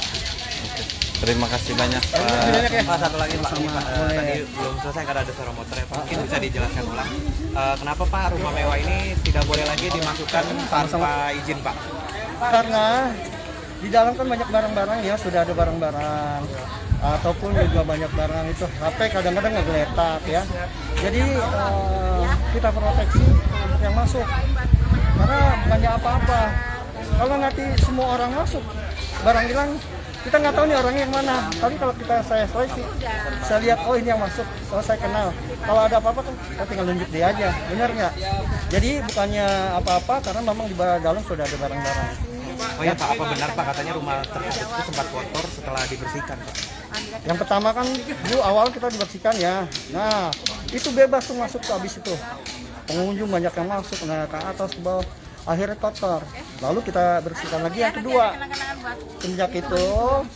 Terima kasih banyak. Pak, satu lagi Pak, tadi belum selesai karena ada suara motor ya, mungkin bisa dijelaskan ulang. Kenapa Pak rumah mewah ini tidak boleh lagi dimasukkan tanpa izin Pak? Karena di dalam kan banyak barang-barang ya, sudah ada barang-barang ataupun juga banyak barang itu HP kadang-kadang ngegeletak ya. Jadi kita proteksi untuk yang masuk, karena banyak apa-apa. Kalau nanti semua orang masuk, barang hilang, kita nggak tahu nih orangnya yang mana. Tapi kalau saya seleksi, saya lihat oh ini yang masuk, oh saya kenal. Kalau ada apa-apa kan kita tinggal nunjuk dia aja, benar nggak? Jadi bukannya apa-apa, karena memang di dalam sudah ada barang-barang. Oh ya Pak, apa benar Pak katanya rumah tersebut itu sempat kotor setelah dibersihkan Pak? Yang pertama kan dulu awal kita dibersihkan ya. Nah itu bebas tuh masuk tuh habis itu. Pengunjung banyak yang masuk, nah ke atas ke bawah. Akhirnya kotor, lalu kita bersihkan lagi yang kedua. Sejak itu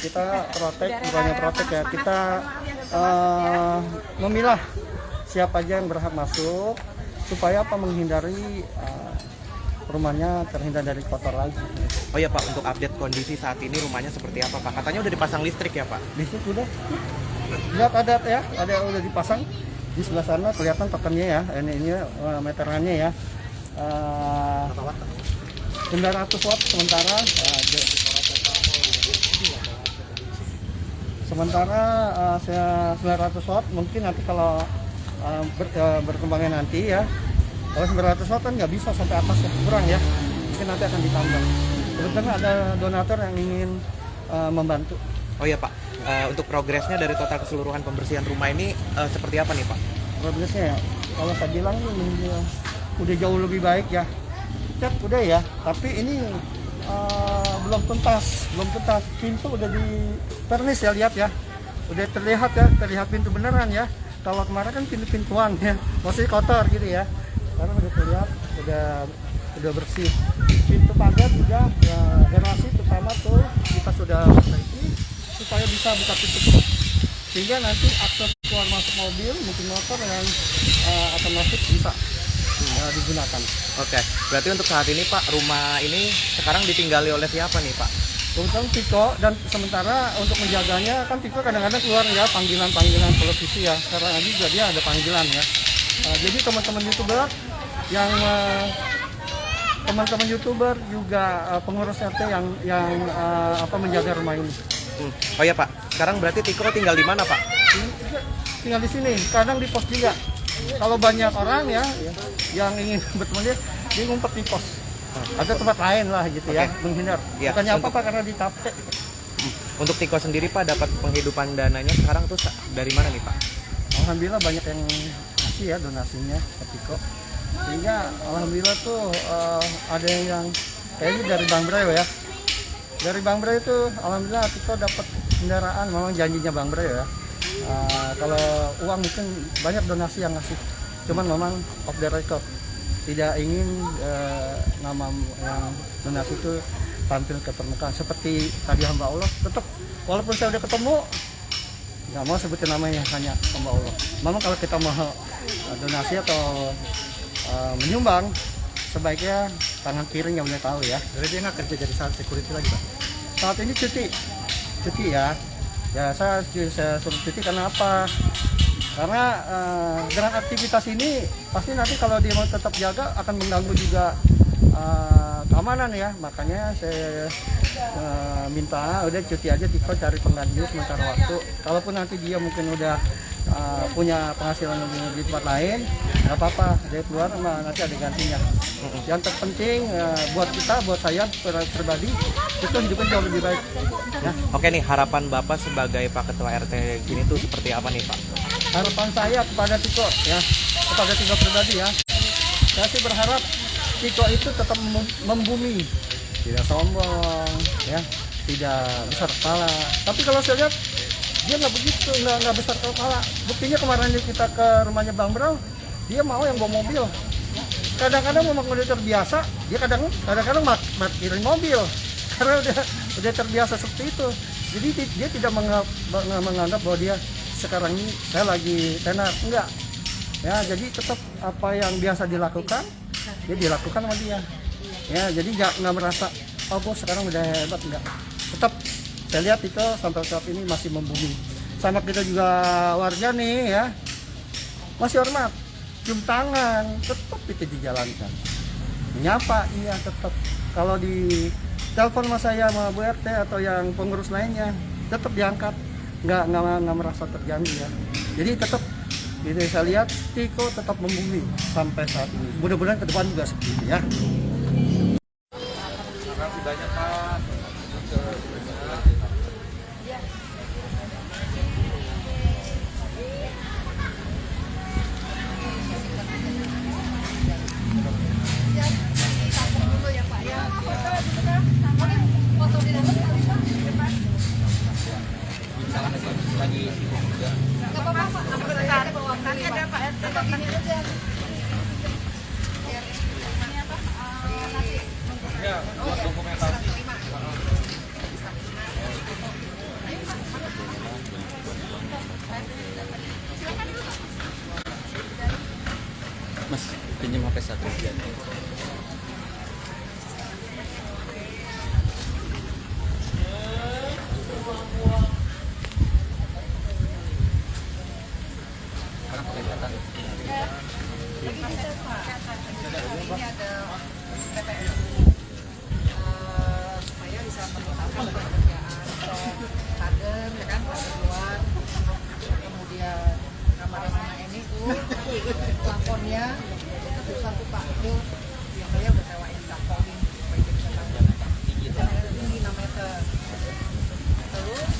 kita bukannya protek ya, kita memilah siapa aja yang berhak masuk supaya menghindari rumahnya terhindar dari kotor lagi. Oh ya Pak, untuk update kondisi saat ini rumahnya seperti apa Pak? Katanya udah dipasang listrik ya Pak? Listrik udah, lihat ada udah dipasang di sebelah sana, kelihatan tokennya ya, ini meterannya ya. 900 watt sementara, saya 900 watt mungkin nanti kalau berkembangnya nanti ya, kalau 900 watt kan nggak bisa sampai atas ya, kurang ya, mungkin nanti akan ditambah. Kebetulan ada donatur yang ingin membantu. Oh ya Pak, untuk progresnya dari total keseluruhan pembersihan rumah ini seperti apa nih Pak? Progresnya ya, kalau saya bilang udah jauh lebih baik ya. Cat udah ya, tapi ini belum tuntas. Pintu udah di pernis ya, lihat ya, udah terlihat pintu beneran ya. Kalau kemarin kan pintu-pintuan ya, masih kotor gitu ya. Sekarang udah terlihat, udah bersih. Pintu pagar juga ya, garasi terutama tuh kita sudah perbaiki supaya bisa buka tutup, sehingga nanti akses keluar masuk mobil mungkin motor yang akan masuk bisa digunakan. Oke, berarti untuk saat ini Pak, rumah ini sekarang ditinggali oleh siapa nih Pak? Kebetulan Tiko, dan sementara untuk menjaganya kan Tiko kadang-kadang keluar ya panggilan televisi ya, karena juga dia ada panggilan ya. Jadi teman-teman YouTuber yang teman-teman YouTuber juga pengurus RT yang menjaga rumah ini. Oh ya Pak, sekarang berarti Tiko tinggal di mana Pak? Tinggal di sini, kadang di pos juga. Kalau banyak orang ya yang ingin bertemu dia ngumpet di pos. Ada tempat lain lah gitu ya, menghindar. Ya, bukannya apa-apa karena ditapek. Untuk Tiko sendiri Pak, dapat penghidupan dananya sekarang tuh dari mana nih Pak? Alhamdulillah banyak yang kasih ya donasinya ke Tiko. Sehingga alhamdulillah tuh ada yang kayaknya dari Bang Brayo ya. Dari Bang Brayo itu alhamdulillah Tiko dapat kendaraan, memang janjinya Bang Brayo ya. Kalau uang mungkin banyak donasi yang ngasih, cuman memang off the record, tidak ingin nama yang donasi itu tampil ke permukaan. Seperti tadi hamba Allah, tetap walaupun saya udah ketemu, nggak mau sebutin namanya, hanya hamba Allah. Memang kalau kita mau donasi atau menyumbang, sebaiknya tangan kiri nggak boleh tahu ya. Jadi dia nggak kerja jadi security lagi, Pak? Saat ini cuti ya. Ya saya suruh cuti karena apa? Karena dengan aktivitas ini pasti nanti kalau dia mau tetap jaga akan mengganggu juga keamanan ya. Makanya saya minta udah cuti aja, Tiko cari pengganti sementara waktu. Kalaupun nanti dia mungkin udah punya penghasilan di tempat lain, nggak apa-apa, dia keluar nanti ada gantinya. Yang terpenting buat kita, buat saya pribadi, itu hidupnya jauh lebih baik. Ya. Oke nih, harapan Bapak sebagai Pak Ketua RT gini tuh seperti apa nih Pak? Harapan saya kepada Tiko ya, kepada Tiko pribadi ya, saya sih berharap Tiko itu tetap membumi, tidak sombong ya, tidak besar kepala. Tapi kalau saya lihat dia nggak begitu, nggak besar kepala. Buktinya kemarin kita ke rumahnya Bang Bro, dia mau yang bawa mobil. Kadang-kadang memang udah terbiasa, dia kadang-kadang parkirin mobil karena udah terbiasa seperti itu. Jadi dia tidak menganggap bahwa dia sekarang ini saya lagi tenar, enggak. Ya, jadi tetap apa yang biasa dilakukan, dia dilakukan sama dia. Ya, jadi nggak merasa oh bos sekarang udah hebat, enggak. Tetap saya lihat itu sampai saat ini masih membumi. Sama kita juga warga nih ya, masih hormat, cium tangan, tetap itu dijalankan. Menyapa iya tetap. Kalau di telepon sama saya sama Bu RT atau yang pengurus lainnya, tetap diangkat, nggak merasa terganggu ya. Jadi tetap, jadi saya lihat Tiko tetap membumi sampai saat ini. Mudah-mudahan ke depan juga seperti itu ya. Terima kasih banyak Pak. Ya, buat dokumentasi. Mas, pinjam HP satu. Supaya bisa meningkatkan pekerjaan kader, ya kan, kader luar. Kemudian kamar anak ini tuh plafonnya itu satu Pak itu yang saya udah sewain plafonin supaya dia bisa tampil tinggi 6 meter. Terus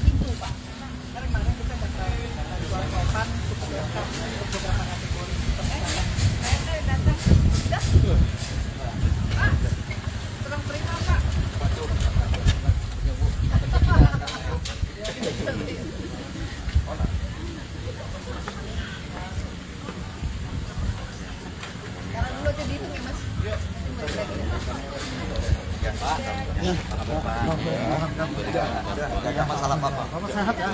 pintu Pak. Karena kemarin kita dapat jual topan cukup lengkap untuk beberapa kategori perpustakaan. Saya datang sudah. Kurang terima Pak. Sekarang dulu aja dihitung ya Mas. Ya Pak. Tidak ada masalah apa-apa. Bapak sehat ya?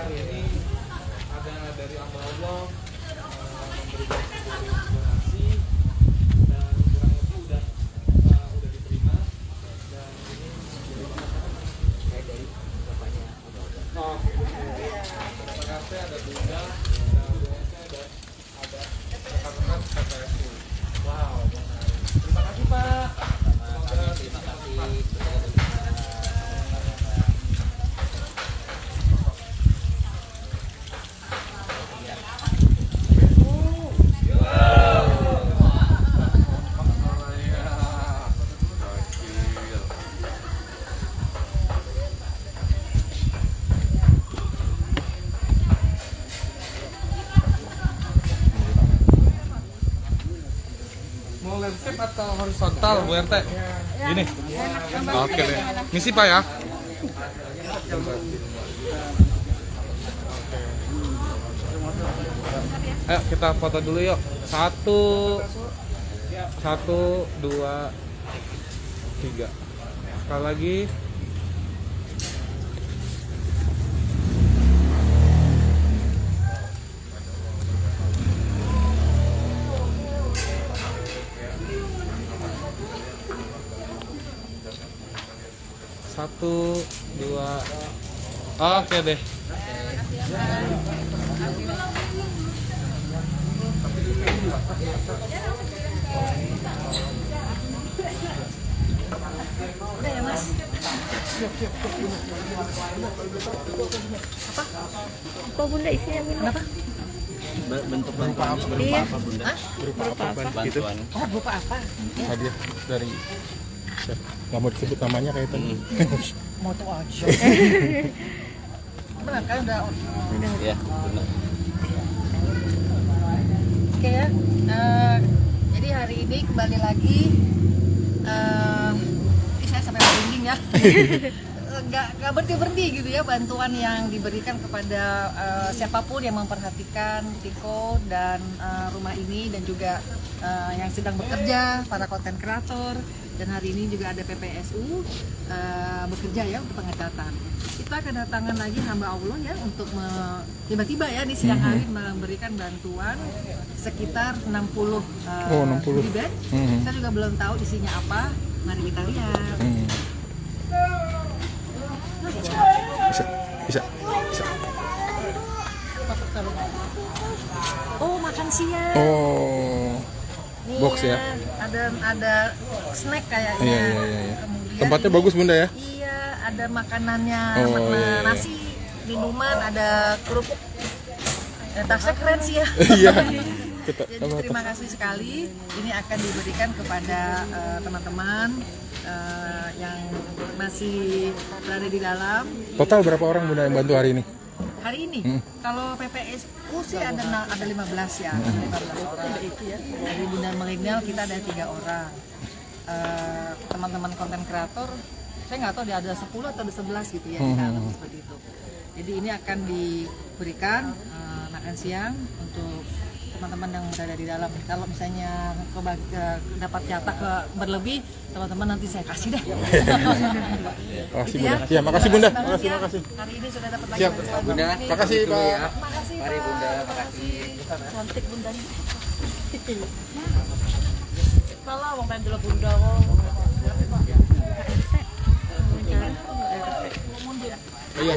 hari ini ada dari Allah memberikan sebuah donasi dan kurang lebih udah diterima dan ini dari bapaknya. Oh, terima kasih ada Bunda, ada BNC dan ada rekan-rekan PPSU. Wow, menarik. Terima kasih Pak. Terima kasih. Mau landscape atau horizontal Bu RT? Gini. Oke deh. Misi Pak ya. Ayo kita foto dulu yuk. 1, 2, 3. Sekali lagi. Satu, dua, oke deh. Apa bunda isinya bunda? Kenapa? Bentuk bantuan berupa Iya. apa Bunda? Berupa apa Bantuan. Oh, berupa apa? hadiah dari chef. Nggak mau disebut namanya kayak tadi. Mau tuh aja. Benar kan udah. Ya, benar. Oke ya. Jadi hari ini kembali lagi. Saya sampai merinding ya. Nggak berhenti gitu ya bantuan yang diberikan kepada siapapun yang memperhatikan Tiko dan rumah ini dan juga yang sedang bekerja, para konten kreator, dan hari ini juga ada PPSU bekerja ya untuk pengecatan. Kita kedatangan lagi hamba Allah ya untuk tiba-tiba ya di siang hari memberikan bantuan sekitar 60 goodie bag. Saya juga belum tahu isinya apa. Mari kita lihat. Bisa. Oh, makan siang. Oh, Nih box ya? Ada snack kayaknya. Iya. Kemudian Tempatnya ini- bagus Bunda ya? Iya, ada makanannya, Oh, iya. nasi, minuman, ada kerupuk. Tasnya keren sih ya. Iya. Jadi terima kasih sekali. Ini akan diberikan kepada teman-teman yang masih berada di dalam. Total berapa orang Bunda yang bantu hari ini? Hari ini, kalau PPSU sih ada 15 ya, 15 orang. Dari Bunda Milenial kita ada 3 orang. Teman-teman konten kreator, saya nggak tahu dia ada 10 atau ada 11 gitu ya, di dalam seperti itu. Jadi ini akan diberikan makan siang untuk teman-teman yang berada di dalam. Kalau misalnya dapat jatah berlebih, teman-teman nanti saya kasih deh. Makasih Gitu Bunda. Iya, makasih Bunda. Bagus ya. Makasih. Hari ini sudah dapat lagi Siap. bantuan Bunda. ini. Makasih Pak. Makasih Mari, Pak. Bunda. Makasih. Cantik bundanya. Malah mau pengen dulu bunda kok. Iya.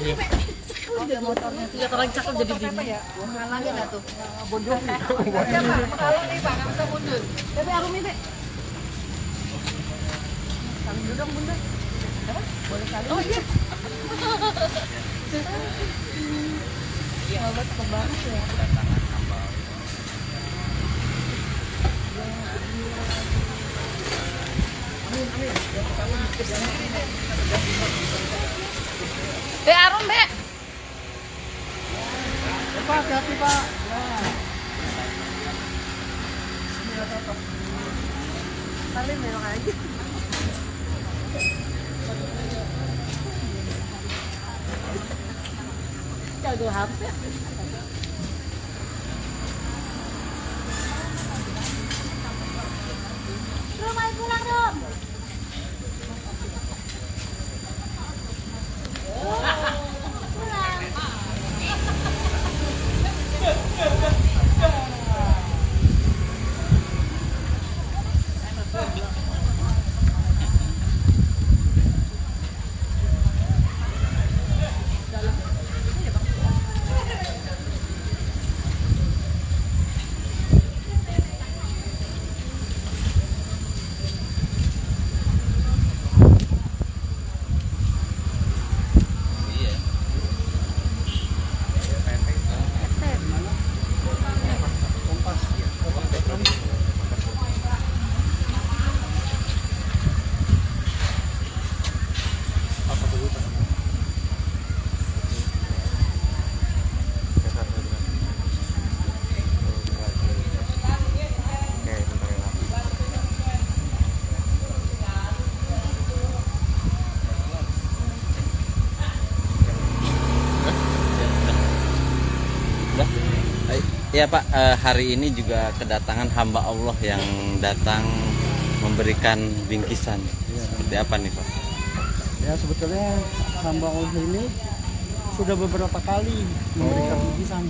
Ada motornya tuh. Ya orang cakep jadi Apa bingung. ya? Menghalangi nggak tuh? Mundur. Ya Pak, menghalangi Pak, nggak bisa mundur. Bebe arum ini. Saling dulu dong Bunda. Apa? Boleh saling? Oh iya. Sahabat kebanget ya. Be arum be. Pak, hati-hati Pak. Salim belok aja. Jago HP. Rum, ayo pulang, Rum. Pulang. Ya Pak, hari ini juga kedatangan hamba Allah yang datang memberikan bingkisan. Seperti apa nih Pak? Ya sebetulnya hamba Allah ini sudah beberapa kali memberikan bingkisan.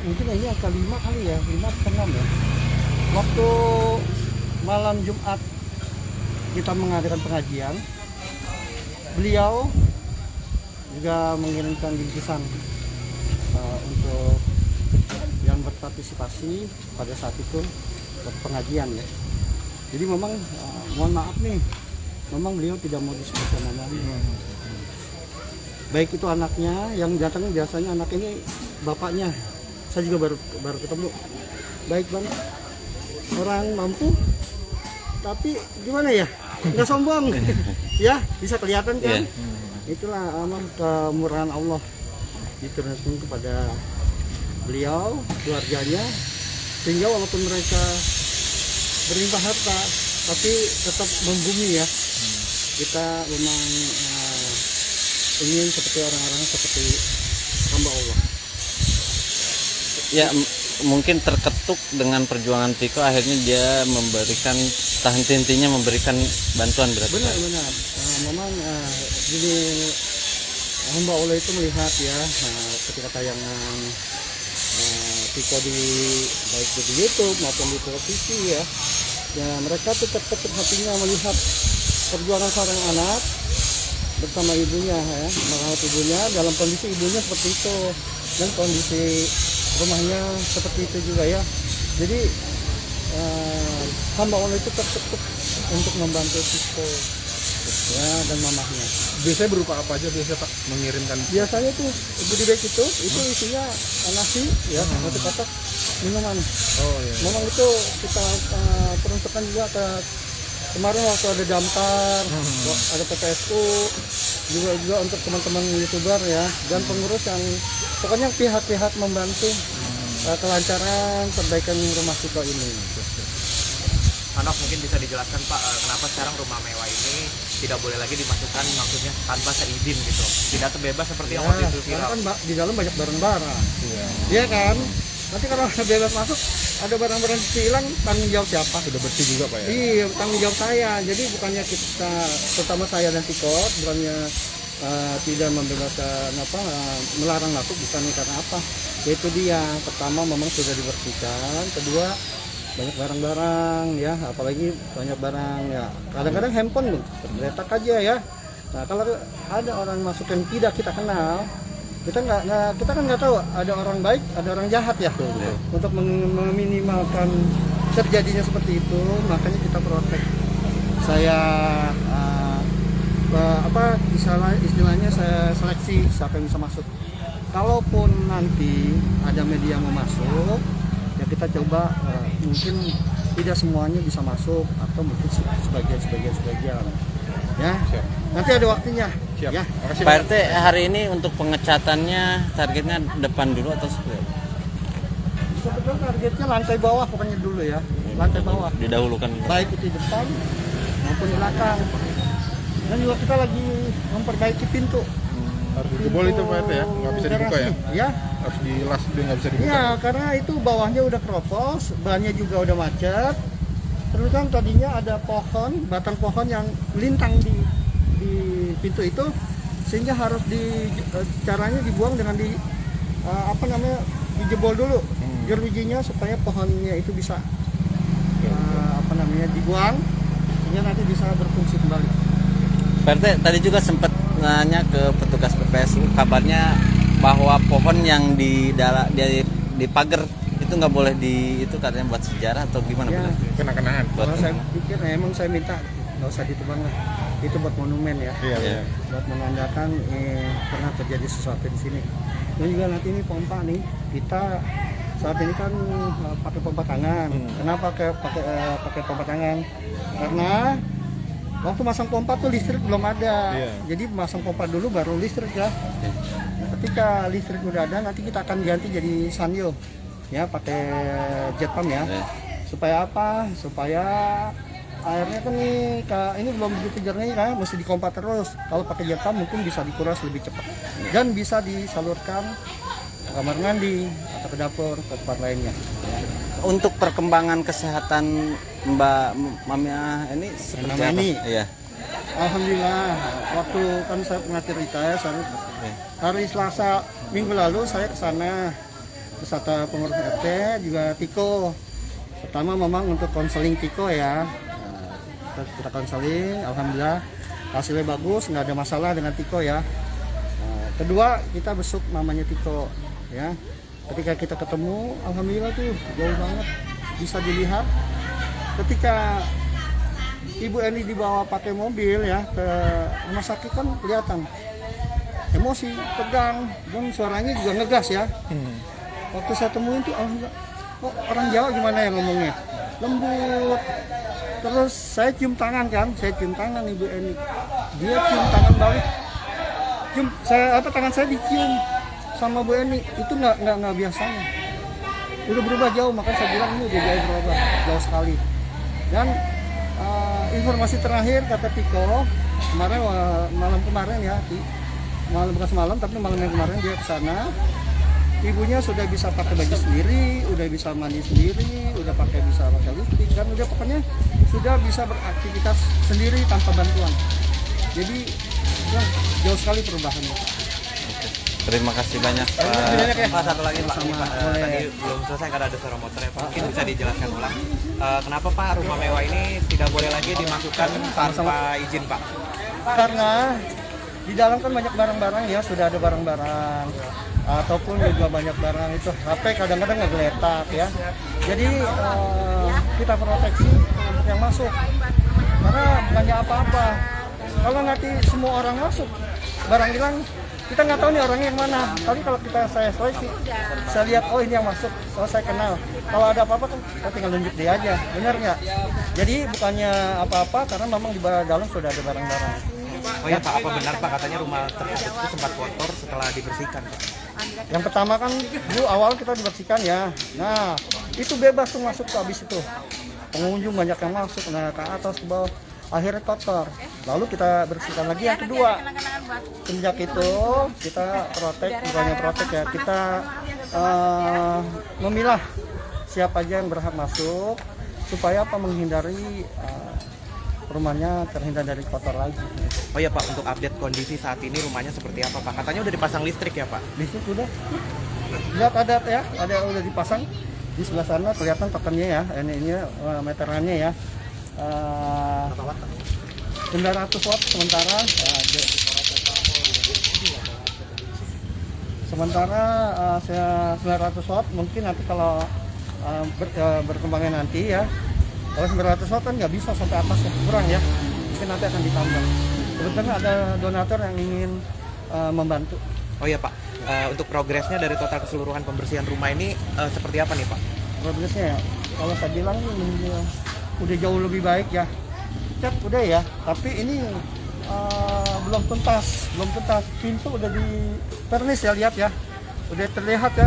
Mungkin ini yang kelima kali ya, 5 atau 6 ya. Waktu malam Jumat kita mengadakan pengajian, beliau juga mengirimkan bingkisan untuk yang berpartisipasi pada saat itu pengajian ya. Jadi memang mohon maaf nih, memang beliau tidak mau disebutkan namanya. Baik itu anaknya yang datang, biasanya anak ini bapaknya. Saya juga baru ketemu. Baik banget, orang mampu, tapi gimana ya, nggak sombong, ya bisa kelihatan kan. Itulah amal kemurahan Allah diturunkan kepada beliau, keluarganya, sehingga walaupun mereka berlimpah harta, tapi tetap membumi ya. Kita memang ingin seperti orang-orang seperti hamba Allah. Ya mungkin terketuk dengan perjuangan Tiko, akhirnya dia memberikan tahan-tintinya memberikan bantuan berarti. Benar. Memang jadi hamba Allah itu melihat ya ketika tayangan Tiko di baik di YouTube maupun di televisi ya mereka tuh terketuk hatinya melihat perjuangan seorang anak bersama ibunya ya, merawat ibunya dalam kondisi ibunya seperti itu dan kondisi rumahnya seperti itu juga ya. Jadi hamba Allah itu terketuk untuk membantu Tiko ya dan mamahnya. Biasanya berupa apa aja biasanya Pak mengirimkan? Biasanya tuh goodie bag itu isinya nasi ya, nasi kotak, minuman. Oh iya. Memang itu kita peruntukkan juga ke kemarin waktu ada damkar, ada PPSU, juga untuk teman-teman YouTuber ya dan pengurus yang pokoknya pihak-pihak membantu kelancaran perbaikan rumah Tiko ini. Hanok mungkin bisa dijelaskan Pak, kenapa sekarang rumah mewah ini tidak boleh lagi dimasukkan, maksudnya tanpa seizin gitu, tidak terbebas seperti yang waktu itu Karena viral. kan di dalam banyak barang-barang, iya kan? Nanti kalau ada bebas masuk, ada barang-barang hilang, tanggung jawab siapa? Sudah bersih juga Pak ya? Iya, tanggung jawab saya. Jadi bukannya kita, terutama saya dan Tiko, bukannya tidak membebaskan melarang masuk, bukan karena apa? Itu dia. Pertama memang sudah dibersihkan, kedua banyak barang-barang ya, apalagi banyak barang ya. Kadang-kadang handphone loh, tergeletak aja ya. Nah kalau ada orang masuk yang tidak kita kenal, kita kan nggak tahu ada orang baik, ada orang jahat ya. Untuk meminimalkan terjadinya seperti itu, makanya kita protek. Saya istilahnya saya seleksi siapa yang bisa masuk. Kalaupun nanti ada media mau masuk, ya kita coba mungkin tidak semuanya bisa masuk atau mungkin sebagian ya. Siap. Nanti ada waktunya. Siap. Ya. Makasih Pak RT, hari ini untuk pengecatannya targetnya depan dulu atau seperti apa? Sebetulnya targetnya lantai bawah pokoknya dulu ya, lantai bawah. Didahulukan. Baik itu depan maupun belakang. Dan juga kita lagi memperbaiki pintu. Harus dijebol itu Pak RT ya? Nggak bisa dibuka ya? Ya. Harus dilas, dia nggak bisa dibuka. Iya, karena itu bawahnya udah keropos, bannya juga udah macet. Terus kan tadinya ada pohon, batang pohon yang melintang di pintu itu, sehingga harus caranya dibuang dengan dijebol dulu jerujinya supaya pohonnya itu bisa dibuang, sehingga nanti bisa berfungsi kembali. Pak RT, tadi juga sempat nanya ke petugas PPSU, kabarnya bahwa pohon yang di pagar itu nggak boleh itu katanya buat sejarah atau gimana? Ya. Kena-kenaan. Kalau saya pikir emang saya minta nggak usah ditebang lah, itu buat monumen ya. Iya. Buat menandakan pernah terjadi sesuatu di sini. Dan juga nanti ini pompa nih, kita saat ini kan pakai pompa tangan. Kenapa pakai pompa tangan? Karena waktu masang pompa tuh listrik belum ada. Jadi masang pompa dulu baru listrik ya. Ketika listrik udah ada, nanti kita akan ganti jadi sanyo ya, pakai jet pump ya. Supaya apa? Supaya airnya kan ini belum begitu jernih kan, mesti dipompa terus. Kalau pakai jet pump mungkin bisa dikuras lebih cepat dan bisa disalurkan kamar mandi atau ke dapur, ke tempat lainnya. Untuk perkembangan kesehatan Mbak Mamia ini seperti Mama apa? ini? Iya. Alhamdulillah, waktu kan saya pernah cerita ya, hari Selasa minggu lalu saya ke sana beserta pengurus RT juga Tiko. Pertama memang untuk konseling Tiko ya. Kita konseling, alhamdulillah hasilnya bagus, nggak ada masalah dengan Tiko ya. Kedua kita besuk mamanya Tiko ya. Ketika kita ketemu, alhamdulillah tuh jauh banget bisa dilihat. Ketika Ibu Eni dibawa pakai mobil ya ke rumah sakit kan kelihatan emosi, tegang, dan suaranya juga ngegas ya. Waktu saya temuin tuh alhamdulillah, kok orang Jawa gimana ya ngomongnya, lembut. Terus saya cium tangan kan, saya cium tangan Ibu Eni, dia cium tangan balik, tangan saya dicium sama Bu Eni, itu nggak biasanya, udah berubah jauh. Makanya saya bilang ini udah jauh berubah, jauh sekali. Dan informasi terakhir kata Tiko kemarin, malam kemarin ya, malam bukan semalam tapi malam yang kemarin dia ke sana, ibunya sudah bisa pakai baju sendiri, udah bisa mandi sendiri, udah bisa pakai lipstick, dan udah pokoknya sudah bisa beraktivitas sendiri tanpa bantuan. Jadi ya, jauh sekali perubahannya. Terima kasih banyak Pak. Pak, satu lagi Pak, ini, Pak, tadi belum selesai karena ada suara motor ya Pak. Mungkin bisa dijelaskan ulang. Kenapa Pak rumah mewah ini tidak boleh lagi dimasukkan tanpa izin Pak? Karena di dalam kan banyak barang-barang ya, sudah ada barang-barang ataupun juga banyak barang itu HP kadang-kadang ngegeletak ya. Jadi kita proteksi untuk yang masuk. Karena bukannya apa-apa. Kalau nanti semua orang masuk, barang hilang, kita nggak tahu nih orangnya yang mana. Tapi kalau saya seleksi, saya lihat oh ini yang masuk, oh saya kenal. Kalau ada apa-apa kan kita tinggal nunjuk dia aja, benar nggak? Jadi bukannya apa-apa karena memang di dalam sudah ada barang-barang. Oh ya Pak, apa benar Pak katanya rumah tersebut itu sempat kotor setelah dibersihkan Pak? Yang pertama kan dulu awal kita dibersihkan ya. Nah itu bebas tuh masuk ke habis itu. Pengunjung banyak yang masuk, nah ke atas ke bawah. Akhirnya kotor, lalu kita bersihkan lagi. Yang kedua, sejak itu kita protek ya, kita memilah siapa aja yang berhak masuk supaya apa, menghindari rumahnya terhindar dari kotor lagi. Oh ya Pak, untuk update kondisi saat ini rumahnya seperti apa Pak? Katanya udah dipasang listrik ya Pak? Listrik udah, lihat ada ya, udah dipasang di sebelah sana kelihatan tokennya ya, ini meterannya ya. 900 watt sementara, saya 900 watt mungkin nanti kalau berkembangnya nanti ya, kalau 900 watt kan nggak bisa sampai atas ya, kurang ya, mungkin nanti akan ditambah. Kebetulan ada donatur yang ingin membantu. Oh ya Pak, untuk progresnya dari total keseluruhan pembersihan rumah ini seperti apa nih Pak? Progresnya ya, kalau saya bilang udah jauh lebih baik ya. Cat udah ya, tapi ini belum tuntas. Pintu udah di vernis ya, lihat ya. Udah terlihat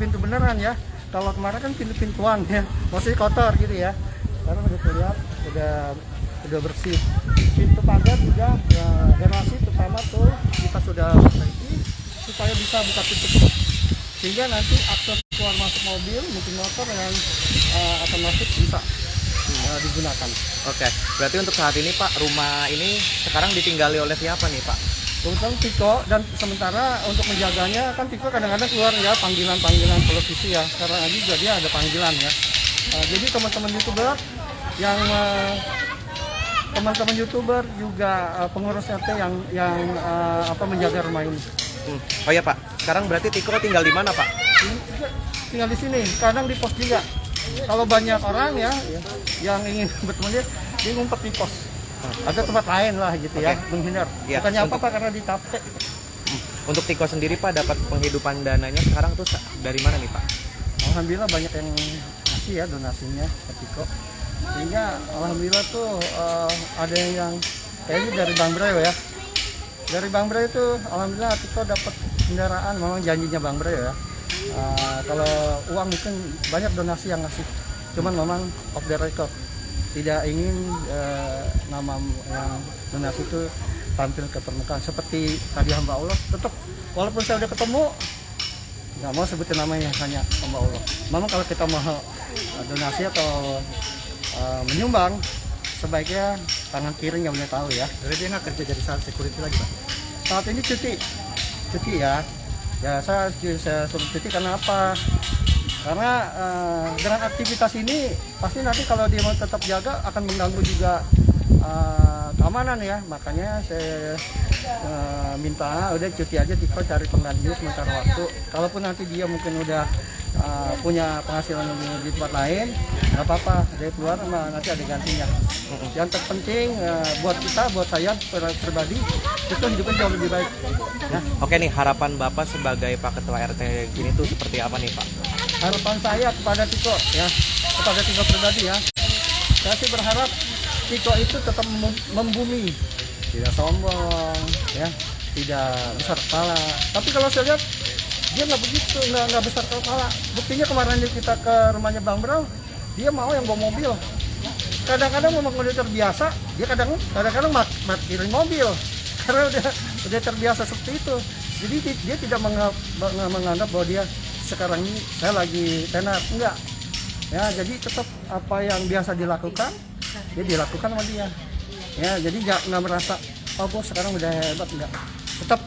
pintu beneran ya. Kalau kemarin kan pintu-pintuan ya, masih kotor gitu ya. Sekarang udah terlihat, udah bersih. Pintu pagar juga ya, garasi terutama tuh kita sudah perbaiki supaya bisa buka tutup. Sehingga nanti akses keluar masuk mobil, mungkin motor yang akan masuk bisa digunakan. Oke, berarti untuk saat ini Pak, rumah ini sekarang ditinggali oleh siapa nih Pak? Kebetulan Tiko, dan sementara untuk menjaganya kan Tiko kadang-kadang keluar ya panggilan televisi ya, karena juga dia ada panggilan ya. Jadi teman-teman YouTuber yang juga pengurus RT yang menjaga rumah ini. Oh ya Pak, sekarang berarti Tiko tinggal di mana Pak? Tinggal di sini, kadang di pos juga. Kalau banyak orang ya yang ingin bertemu dia ngumpet di pos. Ada tempat lain lah gitu ya, menghindar. Ya, bukannya apa-apa karena ditapek. Untuk Tiko sendiri Pak, dapat penghidupan dananya sekarang tuh dari mana nih Pak? Alhamdulillah banyak yang ngasih ya donasinya ke Tiko. Sehingga alhamdulillah tuh ada yang kayaknya dari Bang Breo ya. Dari Bang Breo itu alhamdulillah Tiko dapat kendaraan, memang janjinya Bang Breo ya. Kalau uang mungkin banyak donasi yang ngasih, cuman memang off the record, tidak ingin nama yang donasi itu tampil ke permukaan. Seperti tadi hamba Allah, tetap walaupun saya udah ketemu, nggak mau sebutin namanya, hanya hamba Allah. Memang kalau kita mau donasi atau menyumbang, sebaiknya tangan kiri nggak boleh tahu ya. Jadi dia nggak kerja jadi security lagi Pak? Saat ini cuti ya. Ya saya suruh cuti karena apa? Karena dengan aktivitas ini pasti nanti kalau dia mau tetap jaga akan mengganggu juga keamanan ya. Makanya saya minta udah cuti aja, Tiko cari penggantinya sementara waktu. Kalaupun nanti dia mungkin udah punya penghasilan di tempat lain, nggak apa-apa, dia keluar nanti ada gantinya. Yang terpenting buat kita, buat saya pribadi, itu hidupnya jauh lebih baik. Ya. Oke nih, harapan Bapak sebagai Pak Ketua RT gini tuh seperti apa nih Pak? Harapan saya kepada Tiko ya, kepada Tiko pribadi ya, saya sih berharap Tiko itu tetap membumi, tidak sombong ya, tidak besar kepala. Tapi kalau saya lihat dia nggak begitu, nggak besar kepala. Buktinya kemarin kita ke rumahnya Bang Bro, dia mau yang bawa mobil. Kadang-kadang memang udah terbiasa, dia kadang-kadang parkirin mobil karena udah terbiasa seperti itu. Jadi dia tidak menganggap bahwa dia sekarang ini saya lagi tenar, enggak. Ya, jadi tetap apa yang biasa dilakukan, dia dilakukan sama dia. Ya, jadi nggak merasa oh bos sekarang udah hebat, enggak. Tetap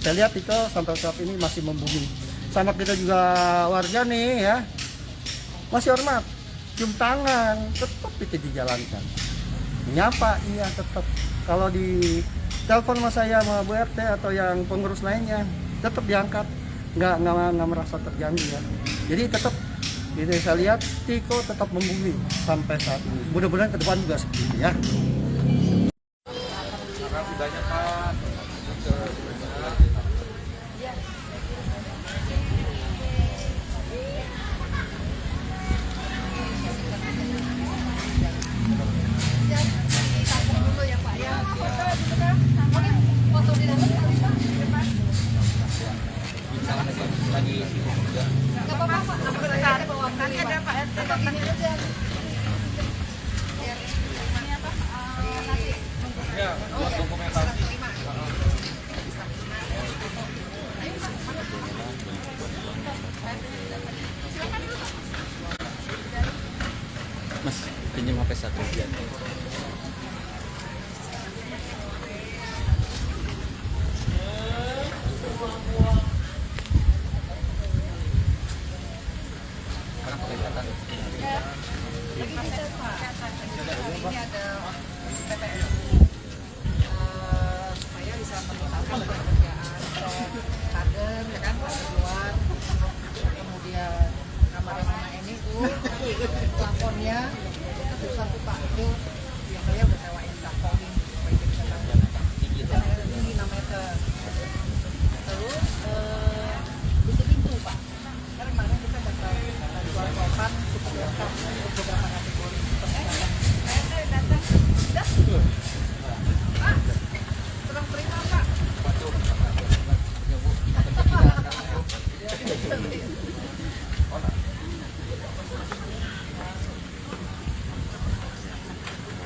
saya lihat itu sampai saat ini masih membumi. Sama kita juga warga nih ya, masih hormat, cium tangan, tetap itu dijalankan. Menyapa iya tetap. Kalau di telepon sama saya sama Bu RT atau yang pengurus lainnya, tetap diangkat, nggak merasa terganggu ya. Jadi tetap ini saya lihat Tiko tetap membumi sampai saat ini. Mudah-mudahan ke depan juga seperti itu ya. Terima kasih banyak Pak. Ya, buat dokumentasi. Mas, pinjam HP satu. Saya bisa menetapkan pekerjaan kader, ya kan, kader luar, kemudian kamar mama ini tuh plafonnya itu satu Pak itu yang saya udah sewain plafonin supaya dia bisa tampil tinggi 6 meter. Terus bisa pintu Pak, karena kemarin kita dapat jual topan cukup lengkap untuk beberapa kategori pekerjaan. Kurang terima Pak.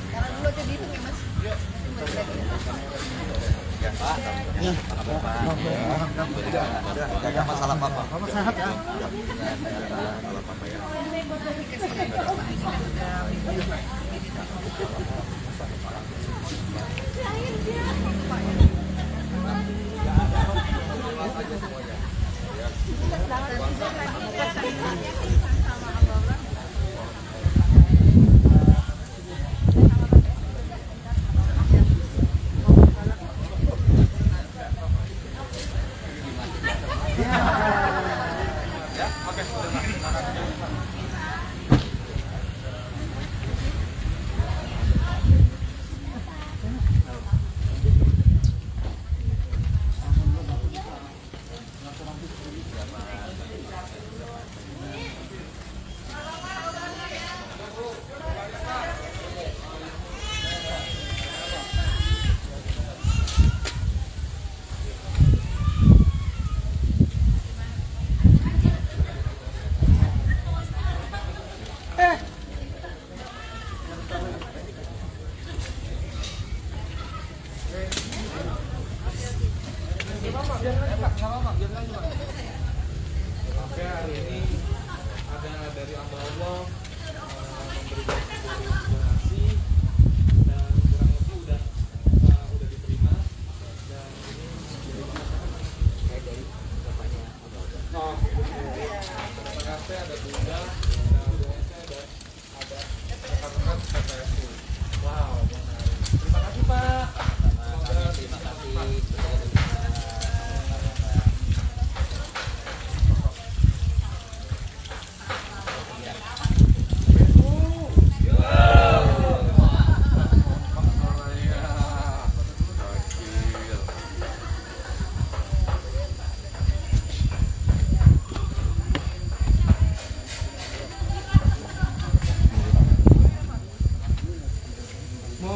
Sekarang dulu aja dihitung ya Mas. Ada masalah apa? Sehat ya.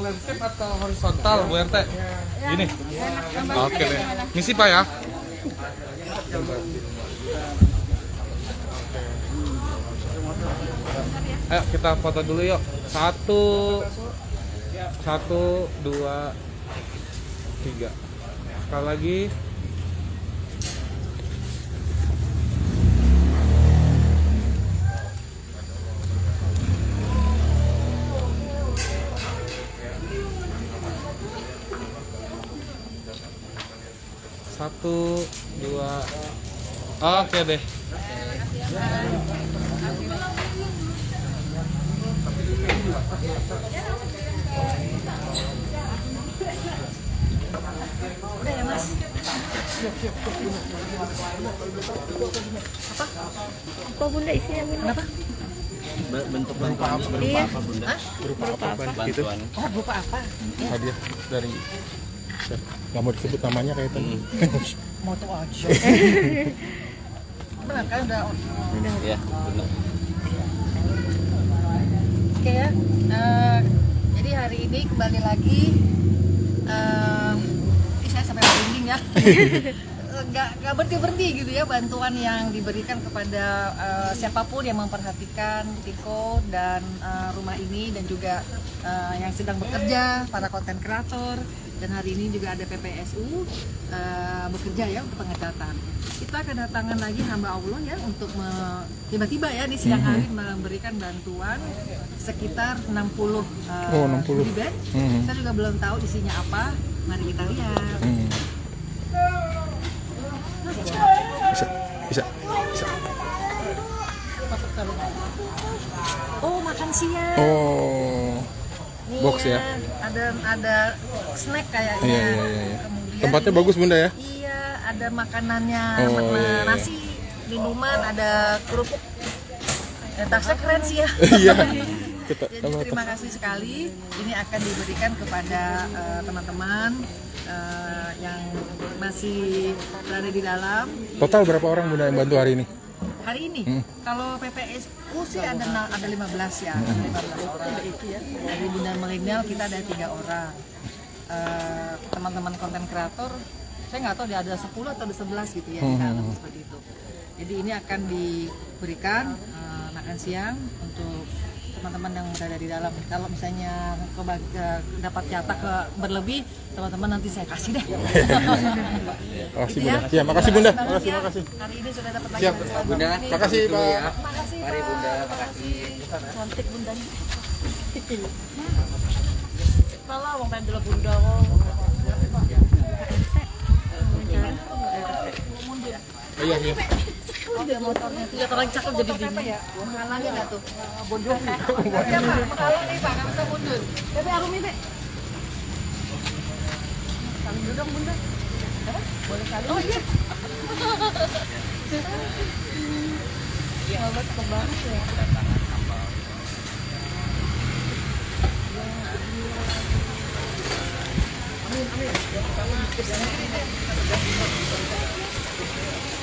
landscape atau horizontal Bu RT? Gini. Oke deh. Misi Pak ya. Ayo kita foto dulu yuk. 1, 2, 3. Sekali lagi. Satu, dua, oke deh. Apa bunda isinya bunda? Kenapa? Bentuk bantuan berupa Iya. apa Bunda? Berupa apa gitu? Bantuan. Oh, berupa apa? Hadiah dari nggak mau disebut namanya kayak tadi. Moto aja. Benar kan udah. Ya, benar. Oke ya. Jadi hari ini kembali lagi. Saya sampai merinding ya. Nggak berhenti gitu ya bantuan yang diberikan kepada siapapun yang memperhatikan Tiko dan rumah ini dan juga yang sedang bekerja, para konten kreator, dan hari ini juga ada PPSU bekerja ya untuk pengecatan. Kita kedatangan lagi hamba Allah ya untuk tiba-tiba ya di siang hari memberikan bantuan sekitar 60 goodie bag. Saya juga belum tahu isinya apa. Mari kita lihat. Bisa. Oh, makan siang. Oh, Nih box ya? Ada snack kayaknya. Iya. Kemudian Tempatnya ini- bagus Bunda ya? Iya, ada makanannya, Oh, iya. nasi, minuman, ada kerupuk. Tasnya keren sih ya. Iya. Jadi terima kasih sekali. Ini akan diberikan kepada teman-teman yang masih berada di dalam. Total berapa orang Bunda yang bantu hari ini? Hari ini, kalau PPSU sih ada 15 ya, 15 orang. Dari Bunda Milenial kita ada 3 orang. Teman-teman konten kreator, saya nggak tahu dia ada 10 atau ada 11 gitu ya, di dalam seperti itu. Jadi ini akan diberikan makan siang untuk teman-teman yang berada di dalam. Kalau misalnya dapat jatah berlebih, teman-teman nanti saya kasih deh. Makasih Gitu Bunda. Iya, makasih Bunda. Bagus ya. Makasih. Hari ini sudah dapat lagi Siap. bantuan Bunda. ini. Makasih Pak. Makasih Mari, Pak. Bunda. Makasih. Cantik bundanya. Malah mau main dulu bunda kok. Iya. Oh, dia motornya tuh. Ya orang cakep jadi Apa bingung. ya? Menghalangi nggak tuh? Mundur. Ya Pak, menghalangi Pak, nggak bisa mundur. Bebe arum ini. Saling dulu dong bunda. Boleh saling? Oh iya. Sahabat kebanget ya.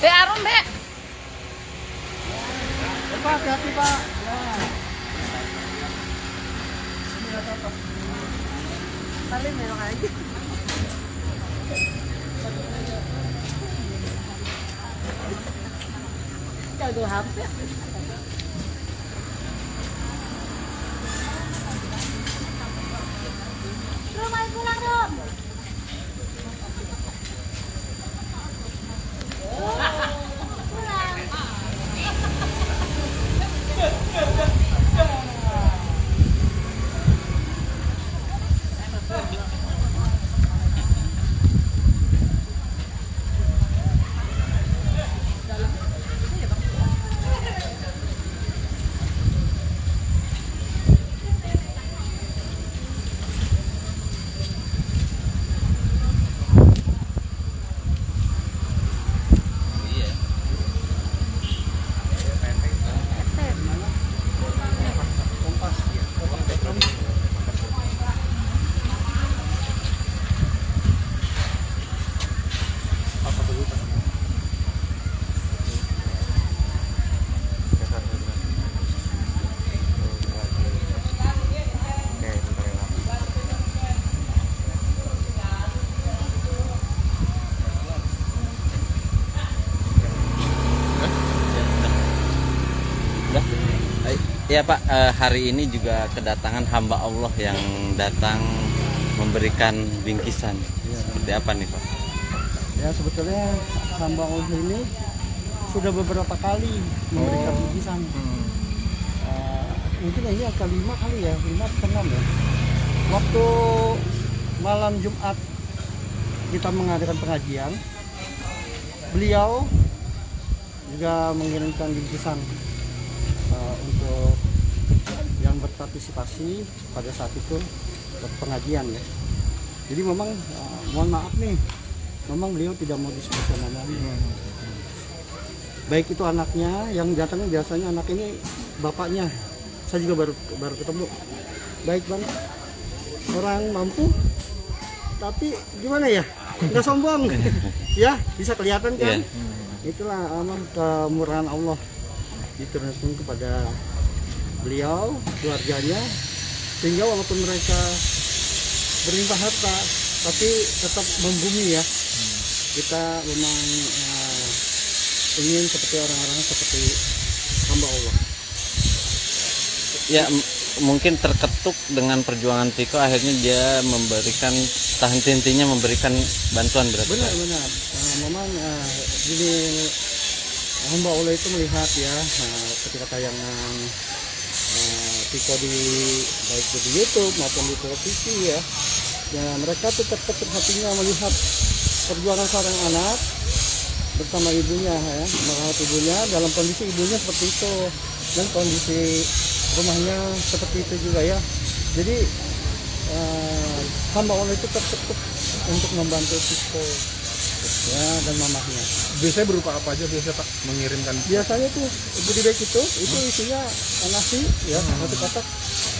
Be arum be. Pak, hati-hati Pak. Salim belok aja. Kagak hampir. Rum, ayo pulang, Rum. Pulang. Ya Pak, hari ini juga kedatangan hamba Allah yang datang memberikan bingkisan. Seperti apa nih Pak? Ya sebetulnya hamba Allah ini sudah beberapa kali memberikan bingkisan. Mungkin ini yang kelima kali ya, 5 atau 6 ya. Waktu malam Jumat kita mengadakan pengajian, beliau juga mengirimkan bingkisan untuk yang berpartisipasi pada saat itu pengajian ya. Jadi memang mohon maaf nih, memang beliau tidak mau disebutkan namanya. Baik itu anaknya yang datangnya, biasanya anak ini bapaknya. Saya juga baru ketemu. Baik banget, orang mampu, tapi gimana ya, nggak sombong, ya bisa kelihatan kan. Itulah amal kemurahan Allah diturunkan kepada beliau, keluarganya, sehingga walaupun mereka berlimpah harta, tapi tetap membumi ya. Kita memang ingin seperti orang-orang seperti hamba Allah. Ya mungkin terketuk dengan perjuangan Tiko, akhirnya dia memberikan intinya memberikan bantuan berarti. Benar. Memang jadi hamba Allah itu melihat ya ketika tayangan Tiko baik di YouTube maupun di televisi ya mereka tuh terketuk hatinya melihat perjuangan seorang anak bersama ibunya ya, merawat ibunya dalam kondisi ibunya seperti itu dan kondisi rumahnya seperti itu juga ya. Jadi hamba Allah itu terketuk untuk membantu Tiko ya dan mamahnya. Biasanya berupa apa aja biasa Pak mengirimkan? Biasanya tuh goodie bag itu isinya nasi ya, nasi kotak,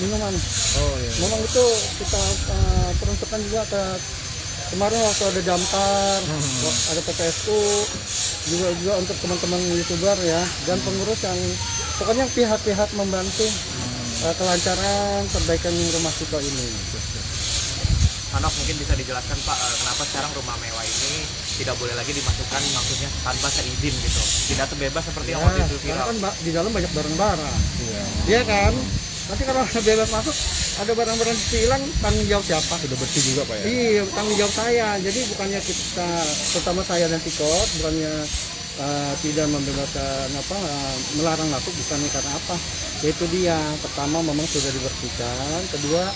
minuman. Oh iya. Memang itu kita peruntukkan juga ke kemarin waktu ada damkar, ada PPSU, juga untuk teman-teman YouTuber ya dan pengurus yang pokoknya pihak-pihak membantu kelancaran perbaikan rumah Tiko ini. Hanok mungkin bisa dijelaskan Pak, kenapa sekarang rumah mewah ini tidak boleh lagi dimasukkan, maksudnya tanpa seizin gitu, tidak terbebas seperti yang waktu itu Karena viral. kan di dalam banyak barang-barang, iya kan? Nanti kalau bebas masuk, ada barang-barang hilang, tanggung jawab siapa? Sudah bersih juga Pak ya? Iya, tanggung jawab saya. Jadi bukannya kita, terutama saya dan Tiko, bukannya tidak membebaskan melarang masuk, bukannya karena apa? Yaitu dia, pertama memang sudah dibersihkan, kedua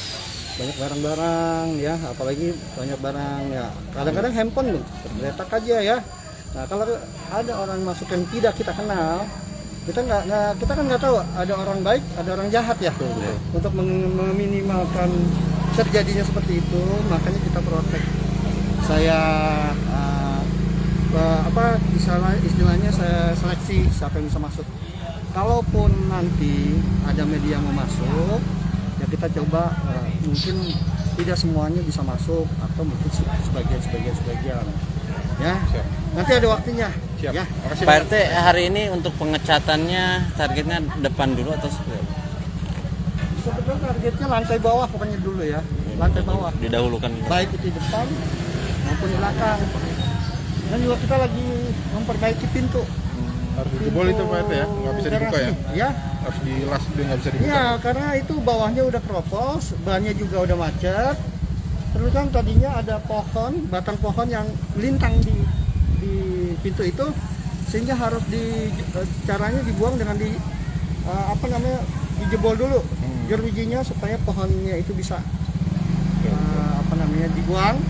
banyak barang-barang ya, apalagi banyak barang ya. Kadang-kadang handphone loh, tergeletak aja ya. Nah kalau ada orang masuk yang tidak kita kenal, kita kan nggak tahu ada orang baik, ada orang jahat ya. Untuk meminimalkan terjadinya seperti itu, makanya kita protek. Saya istilahnya saya seleksi siapa yang bisa masuk. Kalaupun nanti ada media yang mau masuk, ya kita coba mungkin tidak semuanya bisa masuk atau mungkin sebagian ya. Siap. Nanti ada waktunya. Siap. Ya. Makasih Pak RT, hari ini untuk pengecatannya targetnya depan dulu atau seperti apa? Sebetulnya targetnya lantai bawah pokoknya dulu ya, lantai bawah. Didahulukan. Baik itu di depan maupun di belakang. Dan juga kita lagi memperbaiki pintu. Harus dijebol itu Pak RT ya? Nggak bisa dibuka ya? Ya. Harus dilas, dia nggak bisa dibuka? Iya, karena itu bawahnya udah keropos, bannya juga udah macet. Terus kan tadinya ada pohon, batang pohon yang melintang di pintu itu, sehingga harus caranya dibuang dengan dijebol dulu jerujinya supaya pohonnya itu bisa dibuang,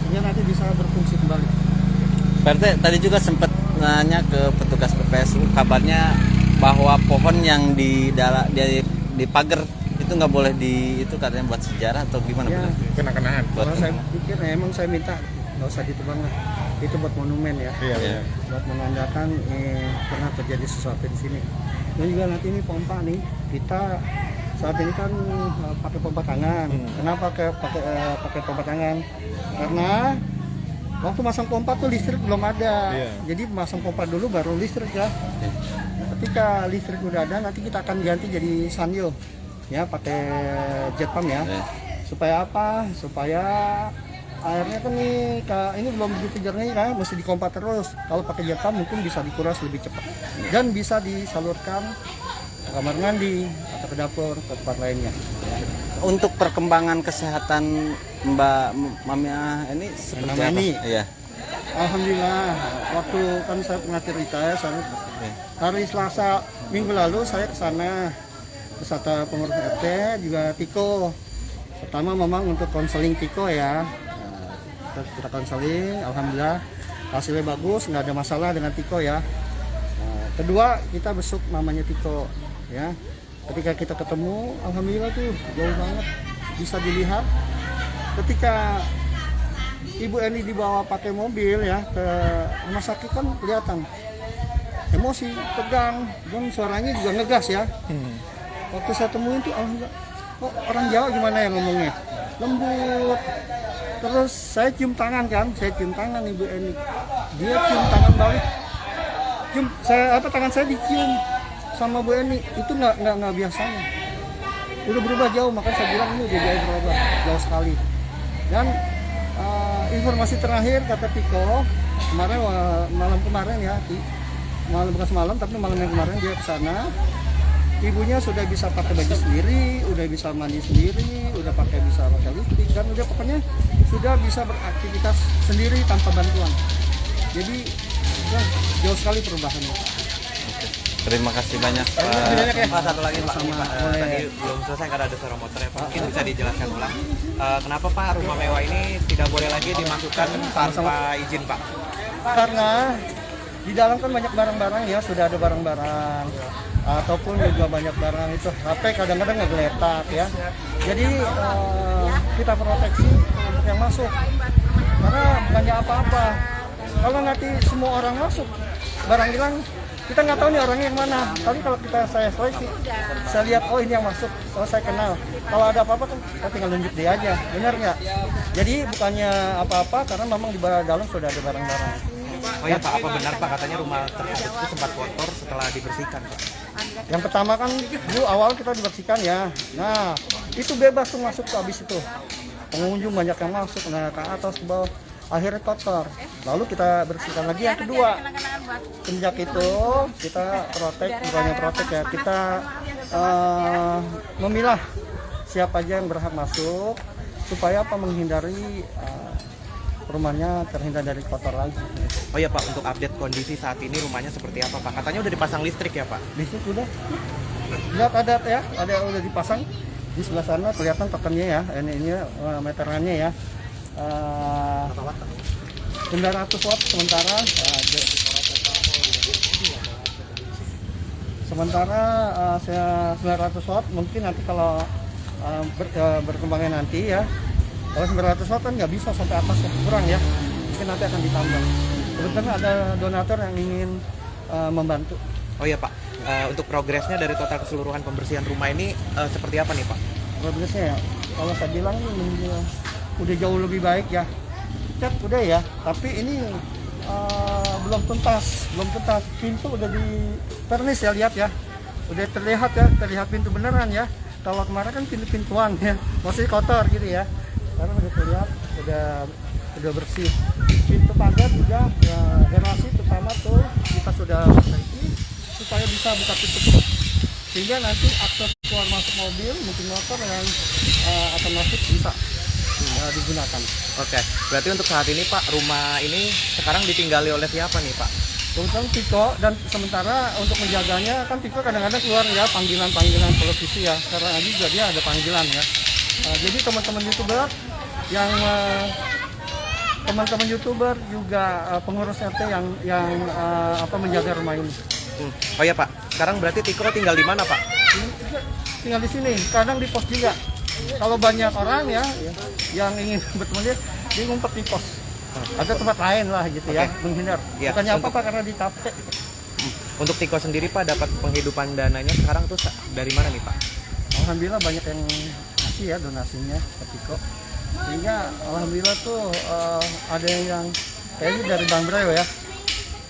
sehingga nanti bisa berfungsi kembali. Pak RT, tadi juga sempat nanya ke petugas PPSU, kabarnya bahwa pohon yang di pagar itu nggak boleh itu katanya buat sejarah atau gimana? Ya. Kena-kenaan. Kalau saya pikir emang saya minta nggak usah ditebang lah, itu buat monumen ya. Iya. Buat menandakan pernah terjadi sesuatu di sini. Dan juga nanti ini pompa nih, kita saat ini kan pakai pompa tangan. Kenapa pakai pompa tangan? Karena waktu masang pompa tuh listrik belum ada. Jadi masang pompa dulu baru listrik ya. Ketika listrik udah ada, nanti kita akan ganti jadi sanyo ya, pakai jet pump ya. Supaya apa? Supaya airnya kan ini belum begitu jernih kan, mesti dipompa terus. Kalau pakai jet pump mungkin bisa dikuras lebih cepat dan bisa disalurkan kamar mandi atau ke dapur ke tempat lainnya. Untuk perkembangan kesehatan Mbak Mamia ini seperti Mamia apa? ini? Iya. Alhamdulillah, waktu kan saya pernah cerita ya, hari Selasa minggu lalu saya ke sana beserta pengurus RT juga Tiko. Pertama memang untuk konseling Tiko ya, kita konseling, alhamdulillah hasilnya bagus, nggak ada masalah dengan Tiko ya. Kedua kita besuk mamanya Tiko ya. Ketika kita ketemu, alhamdulillah tuh jauh banget bisa dilihat. Ketika Ibu Eni dibawa pakai mobil ya ke rumah sakit kan kelihatan emosi, tegang, dan suaranya juga ngegas ya. Waktu saya temuin tuh alhamdulillah, kok orang Jawa gimana ya ngomongnya, lembut. Terus saya cium tangan kan, saya cium tangan Ibu Eni, dia cium tangan balik, tangan saya dicium sama Bu Eni, itu nggak biasanya, udah berubah jauh. Makanya saya bilang ini udah jauh berubah, jauh sekali. Dan informasi terakhir kata Tiko kemarin, malam kemarin ya, malam bukan semalam tapi malam yang kemarin dia ke sana, ibunya sudah bisa pakai baju sendiri, udah bisa mandi sendiri, udah bisa pakai listrik, dan udah pokoknya sudah bisa beraktivitas sendiri tanpa bantuan. Jadi ya, jauh sekali perubahannya. Oke. Terima kasih banyak Pak. Pak, satu lagi Pak, ini, Pak, tadi belum selesai karena ada suara motor ya Pak. Mungkin bisa dijelaskan ulang. Kenapa Pak rumah mewah ini tidak boleh lagi dimasukkan tanpa izin Pak? Karena di dalam kan banyak barang-barang ya, sudah ada barang-barang ataupun juga banyak barang itu HP kadang-kadang ngegeletak ya. Jadi kita proteksi untuk yang masuk. Karena bukannya apa-apa. Kalau nanti semua orang masuk, barang hilang, kita nggak tahu nih orangnya yang mana. Tapi kalau saya seleksi, saya lihat oh ini yang masuk, oh saya kenal. Kalau ada apa-apa kan kita tinggal nunjuk dia aja, benar nggak? Jadi bukannya apa-apa karena memang di dalam sudah ada barang-barang. Oh ya Pak, apa benar Pak katanya rumah tersebut itu sempat kotor setelah dibersihkan Pak? Yang pertama kan dulu awal kita dibersihkan ya. Nah itu bebas tuh masuk tuh habis itu. Pengunjung banyak yang masuk, nah ke atas ke bawah. Akhirnya kotor, lalu kita bersihkan lagi. Yang kedua, sejak itu kita protek ya, kita memilah siapa aja yang berhak masuk supaya apa, menghindari rumahnya terhindar dari kotor lagi. Oh ya Pak, untuk update kondisi saat ini rumahnya seperti apa Pak? Katanya udah dipasang listrik ya Pak? Listrik udah, lihat ada ya, ada udah dipasang di sebelah sana, kelihatan tekannya ya, ini meterannya ya. 900 watt sementara, saya 900 watt. Mungkin nanti kalau berkembangnya nanti ya, kalau 900 watt kan nggak bisa sampai atas ya, kurang ya, mungkin nanti akan ditambah. Kebetulan ada donatur yang ingin membantu. Oh ya Pak, untuk progresnya dari total keseluruhan pembersihan rumah ini seperti apa nih Pak? Progresnya ya, kalau saya bilang ini udah jauh lebih baik ya. Cat udah ya, tapi ini belum tuntas. Pintu udah di vernis ya, lihat ya, udah terlihat pintu beneran ya. Kalau kemarin kan pintu-pintuan ya, masih kotor gitu ya. Sekarang udah terlihat, udah bersih. Pintu pagar juga ya, aerasi terutama tuh kita sudah perbaiki supaya bisa buka tutup, sehingga nanti akses keluar masuk mobil mungkin motor yang akan masuk bisa digunakan. Oke, berarti untuk saat ini Pak, rumah ini sekarang ditinggali oleh siapa nih Pak? Kebetulan Tiko, dan sementara untuk menjaganya kan Tiko kadang-kadang keluar ya panggilan televisi ya, karena juga dia ada panggilan ya. Jadi teman-teman YouTuber yang teman-teman YouTuber juga pengurus RT yang menjaga rumah ini. Oh ya Pak, sekarang berarti Tiko tinggal di mana Pak? Tinggal di sini, kadang di pos juga. Kalau banyak orang ya yang ingin bertemu dia ngumpet di pos. Ada tempat lain lah gitu ya, menghindar. Ya, bukannya apa-apa karena ditapek. Untuk Tiko sendiri Pak, dapat penghidupan dananya sekarang tuh dari mana nih Pak? Alhamdulillah banyak yang ngasih ya donasinya ke Tiko. Sehingga alhamdulillah tuh ada yang kayaknya dari Bang Breo ya.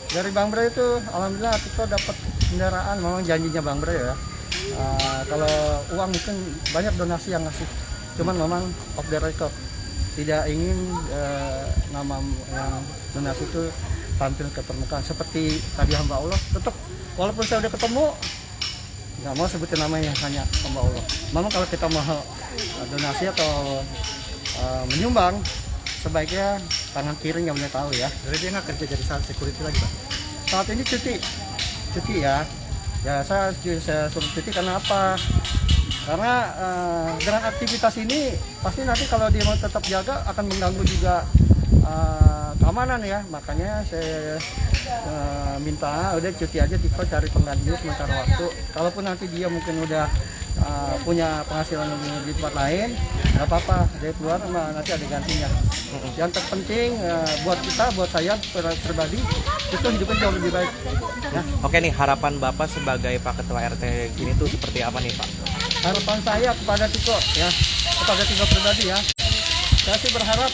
Dari Bang Breo itu alhamdulillah Tiko dapat kendaraan, memang janjinya Bang Breo ya. Kalau uang mungkin banyak donasi yang ngasih, cuman memang off the record, tidak ingin nama yang donasi itu tampil ke permukaan. Seperti tadi hamba Allah, tetap walaupun saya udah ketemu, nggak mau sebutin namanya, hanya hamba Allah. Memang kalau kita mau donasi atau menyumbang, sebaiknya tangan kiri nggak boleh tahu ya. Jadi dia nggak kerja jadi security lagi Pak? Saat ini cuti ya. Ya saya suruh cuti karena apa? Karena dengan aktivitas ini pasti nanti kalau dia mau tetap jaga akan mengganggu juga keamanan ya. Makanya saya minta udah cuti aja, Tiko cari penggantinya sementara waktu. Kalaupun nanti dia mungkin udah punya penghasilan di tempat lain, nggak apa-apa, dia keluar nanti ada gantinya. Yang terpenting buat kita, buat saya pribadi, itu hidupnya jauh lebih baik. Ya. Oke nih, harapan Bapak sebagai Pak Ketua RT gini tuh seperti apa nih Pak? Harapan saya kepada Tiko ya, kepada Tiko pribadi ya, saya sih berharap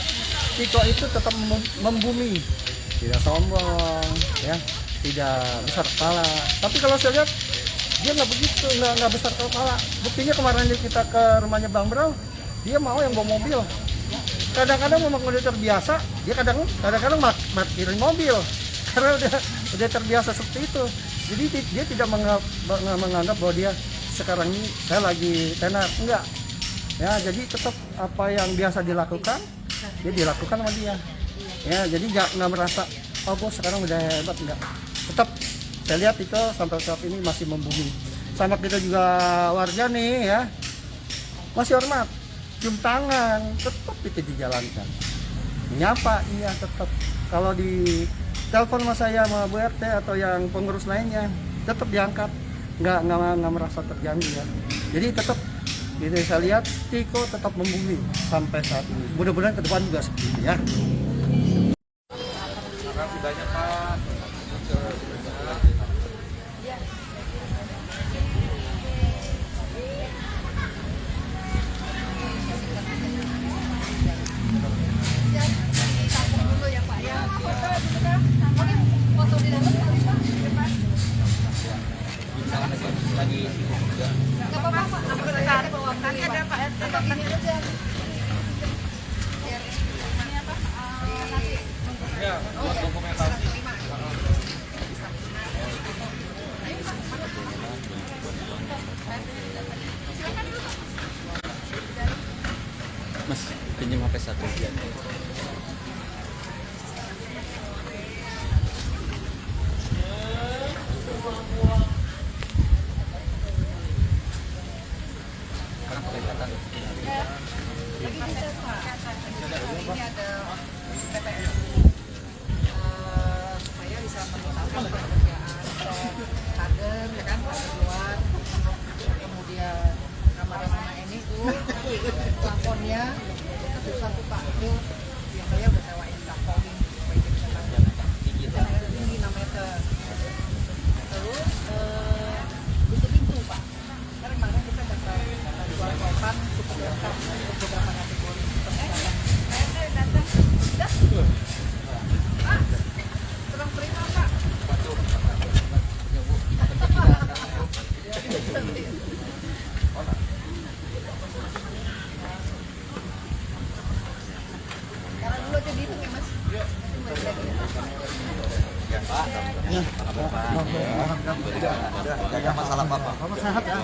Tiko itu tetap membumi, tidak sombong ya, tidak besar kepala. Tapi kalau saya lihat dia nggak begitu, nggak besar kepala. Buktinya kemarin kita ke rumahnya Bang Bro, dia mau yang bawa mobil. Kadang-kadang memang udah terbiasa, dia kadang-kadang parkirin mobil karena udah terbiasa seperti itu. Jadi dia tidak menganggap bahwa dia sekarang ini saya lagi tenar, enggak. Ya, jadi tetap apa yang biasa dilakukan, dia dilakukan sama dia. Ya, jadi nggak merasa oh bos sekarang udah hebat, enggak. Tetap saya lihat itu sampai saat ini masih membumi. Sama kita juga warga nih ya, masih hormat, cium tangan, tetap itu dijalankan. Menyapa iya tetap. Kalau di telepon sama saya sama Bu RT atau yang pengurus lainnya, tetap diangkat, nggak merasa terganggu ya. Jadi tetap ini saya lihat Tiko tetap membumi sampai saat ini. Mudah-mudahan ke depan juga seperti itu ya. Terima kasih banyak Pak. Ya, buat dokumentasi. Mas, pinjam HP satu. Saya bisa mengetahui pekerjaan kader, ya kan, kader luar, kemudian kamar mama ini tuh plafonnya itu satu Pak itu yang saya udah sewain plafonin supaya dia bisa tampil tinggi 6 meter. Terus pintu Pak, karena kemarin kita dapat jual papan cukup lengkap untuk beberapa kategori pekerjaan. Serang terima Pak. Sekarang dulu aja dihitung ya Mas. Jaga masalah Bapak. Bapak sehat ya?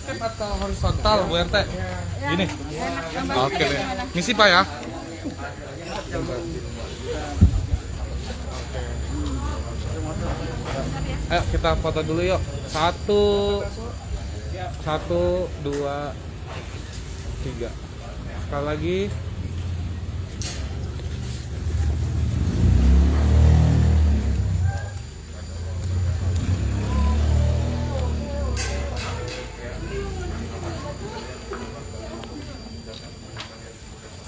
landscape atau horizontal Bu RT? Gini. Oke deh. Misi Pak ya. Ayo kita foto dulu yuk. 1, 2, 3. Sekali lagi.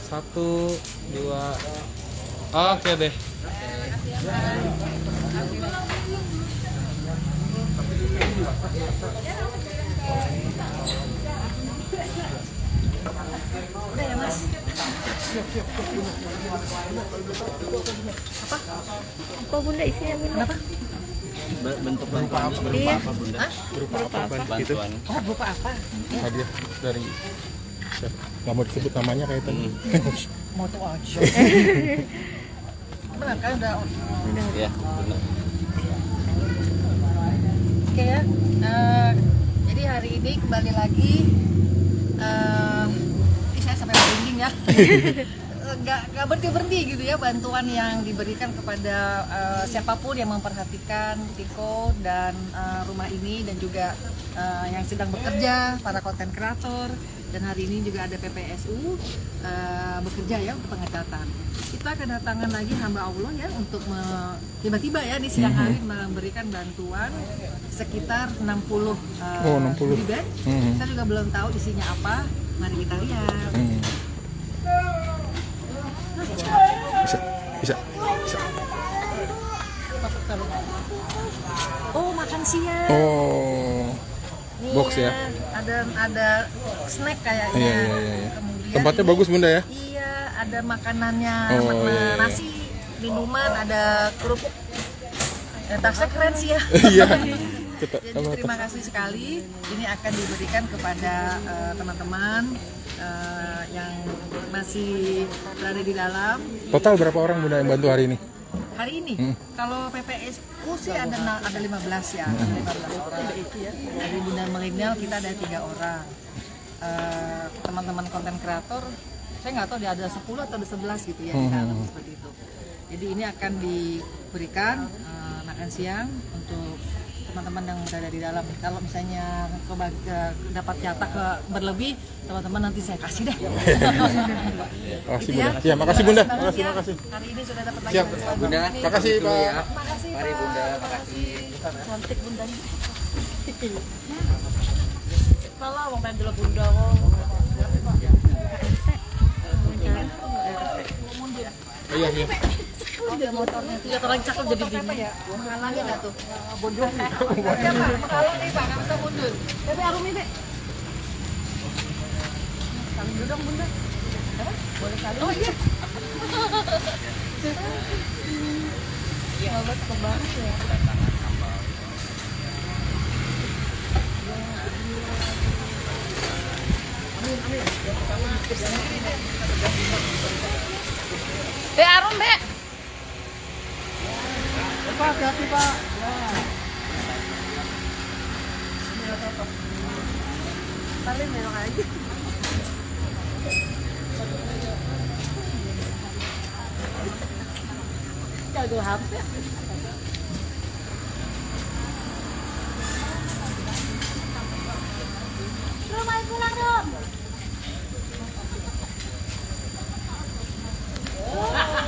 Satu, dua, oke deh. Apa bunda isinya bunda? Kenapa? Bentuk bantuan berupa Iya. apa Bunda? Berupa apa gitu? Bantuan. Oh, berupa apa? Hadiah dari siapa? Nggak mau disebut namanya kayak tadi. Moto aja. Benar kan udah. Ya, benar. Oke ya. Jadi hari ini kembali lagi. Saya sampai merinding ya. Nggak berhenti gitu ya, bantuan yang diberikan kepada siapapun yang memperhatikan Tiko dan rumah ini, dan juga yang sedang bekerja, para konten kreator, dan hari ini juga ada PPSU bekerja ya untuk pengecatan. Kita kedatangan lagi hamba Allah ya untuk tiba-tiba ya di siang hari memberikan bantuan sekitar 60 goodie bag. Saya juga belum tahu isinya apa, mari kita lihat. Bisa. Oh, makan siang. Oh, Nih box ya? Ada snack kayaknya. Iya. Kemudian Tempatnya ini- bagus Bunda ya? Iya, ada makanannya, Oh, iya. nasi, minuman, ada kerupuk. Tasnya keren sih ya. Iya. Jadi terima kasih sekali. Ini akan diberikan kepada teman-teman yang masih berada di dalam. Total berapa orang Bunda yang bantu hari ini? Hari ini, kalau PPSU sih ada 15 ya, 15 orang. Dari Bunda Milenial kita ada 3 orang. Teman-teman konten kreator, saya nggak tahu dia ada 10 atau ada 11 gitu ya, di dalam seperti itu. Jadi ini akan diberikan makan siang untuk teman-teman yang berada di dalam. Kalau misalnya dapat jatah berlebih, teman-teman nanti saya kasih deh. Makasih Gitu Bunda. Ya, makasih Bunda. Bagus ya. Makasih. Hari ini sudah dapat lagi Siap. bantuan Bunda. ini. Makasih Pak. Makasih Mari Pak. Bunda, makasih. Cantik bundanya. Malah mau pengen dulu bunda kok. Iya. Dia motornya tuh lihat orang cakep jadi bingung. Ya, menghalangi nggak tuh? Mundur. Ya, Pak, menghalangi Pak, nggak bisa mundur. Bebe arum ini. Saling dulu dong Bunda. Boleh saling? Oh iya. Sahabat kebang ya. Be arum be. Pak, hati-hati Pak. Salim ya aja. Jago hampir. Rum, ayo pulang, Rum. Pulang.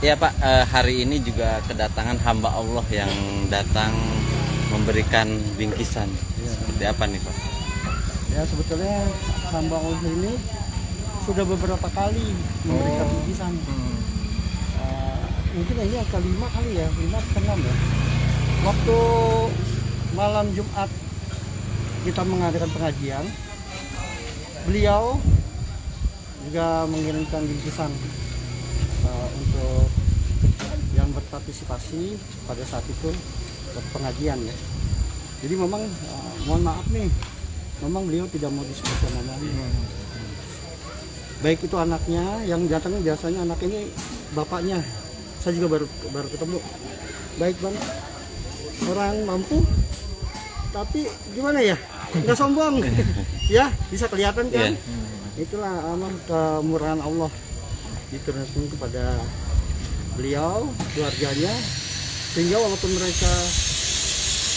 Ya Pak, hari ini juga kedatangan hamba Allah yang datang memberikan bingkisan. Seperti apa nih Pak? Ya sebetulnya hamba Allah ini sudah beberapa kali memberikan bingkisan. Mungkin ini yang kelima kali ya, 5 atau 6 ya. Waktu malam Jumat kita mengadakan pengajian, beliau juga mengirimkan bingkisan untuk yang berpartisipasi pada saat itu pengajian ya. Jadi memang mohon maaf nih, memang beliau tidak mau disebutkan namanya. Baik itu anaknya yang datang, biasanya anak ini bapaknya. Saya juga baru ketemu. Baik banget, orang mampu, tapi gimana ya, nggak sombong, ya bisa kelihatan kan. Itulah amal kemurahan Allah diturunkan kepada beliau, keluarganya, sehingga walaupun mereka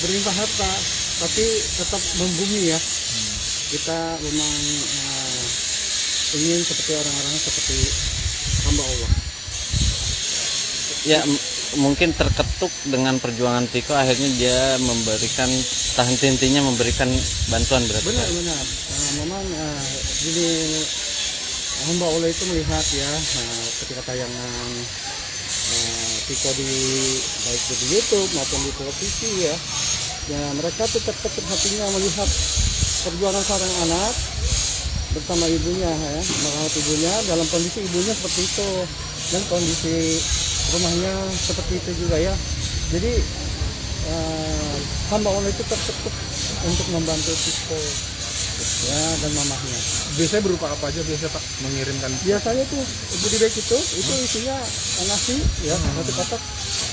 berlimpah harta, tapi tetap membumi ya. Kita memang ingin seperti orang-orang seperti hamba Allah. Ya mungkin terketuk dengan perjuangan Tiko, akhirnya dia memberikan tahan-tintinya memberikan bantuan berarti. Benar. Memang jadi hamba Allah itu melihat ya ketika tayangan Tiko baik di YouTube maupun di televisi ya mereka tuh terketuk hatinya melihat perjuangan seorang anak bersama ibunya ya, merawat ibunya dalam kondisi ibunya seperti itu dan kondisi rumahnya seperti itu juga ya. Jadi hamba Allah itu terketuk untuk membantu Tiko ya dan mamahnya. Biasanya berupa apa aja biasanya Pak mengirimkan? Biasanya tuh goodie bag itu isinya nasi ya, nasi kotak,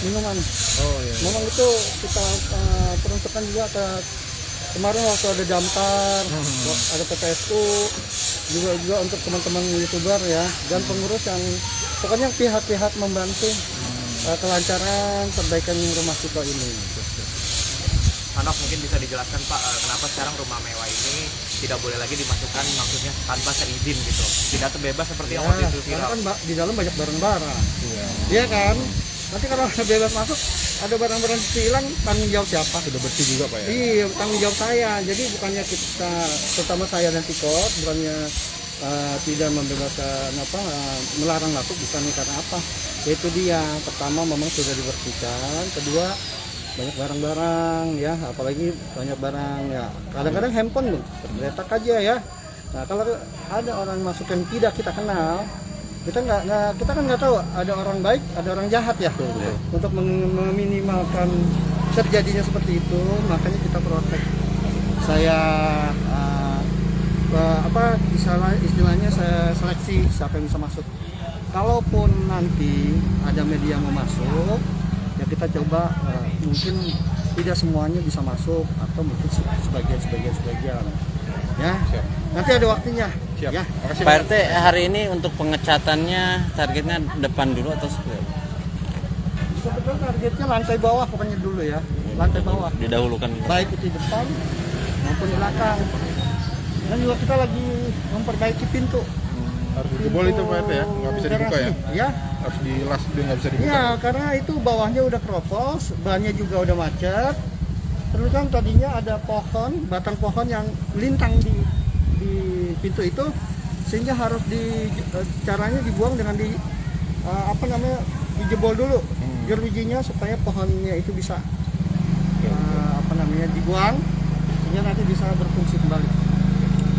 minuman. Oh iya. Memang itu kita peruntukkan juga ke kemarin waktu ada damkar, ada PPSU, juga untuk teman-teman YouTuber ya dan pengurus yang pokoknya pihak-pihak membantu kelancaran perbaikan rumah Tiko ini. Hanok mungkin bisa dijelaskan Pak, kenapa sekarang rumah mewah ini tidak boleh lagi dimasukkan, maksudnya tanpa seizin gitu, tidak terbebas seperti yang waktu itu Karena viral. kan di dalam banyak barang-barang, iya kan? Nanti kalau bebas masuk, ada barang-barang hilang, tanggung jawab siapa? Sudah bersih juga Pak ya? Iya, tanggung jawab saya. Jadi bukannya kita, terutama saya dan Tiko, bukannya tidak membebaskan melarang masuk, bukan karena apa? Itu dia. Pertama memang sudah dibersihkan, kedua banyak barang-barang ya, apalagi banyak barang ya. Kadang-kadang handphone loh, tergeletak aja ya. Nah kalau ada orang masuk yang tidak kita kenal, kita kan nggak tahu ada orang baik, ada orang jahat ya. Untuk meminimalkan terjadinya seperti itu, makanya kita protek. Saya istilahnya saya seleksi siapa yang bisa masuk. Kalaupun nanti ada media mau masuk, ya kita coba mungkin tidak semuanya bisa masuk atau mungkin sebagian ya. Siap. Nanti ada waktunya. Siap. Ya. Makasih Pak RT, hari ini untuk pengecatannya targetnya depan dulu atau seperti apa? Sebetulnya targetnya lantai bawah pokoknya dulu ya, lantai bawah. Didahulukan. Baik itu di depan maupun di belakang. Dan juga kita lagi memperbaiki pintu. Harus dijebol itu Pak RT ya? Nggak bisa dibuka ya? Ya. Harus dilas, dia nggak bisa dibuka. Ya, karena itu bawahnya udah keropos, bannya juga udah macet. Terus kan tadinya ada pohon, batang pohon yang lintang di pintu itu, sehingga harus caranya dibuang dengan dijebol dulu jerujinya supaya pohonnya itu bisa dibuang, sehingga nanti bisa berfungsi kembali.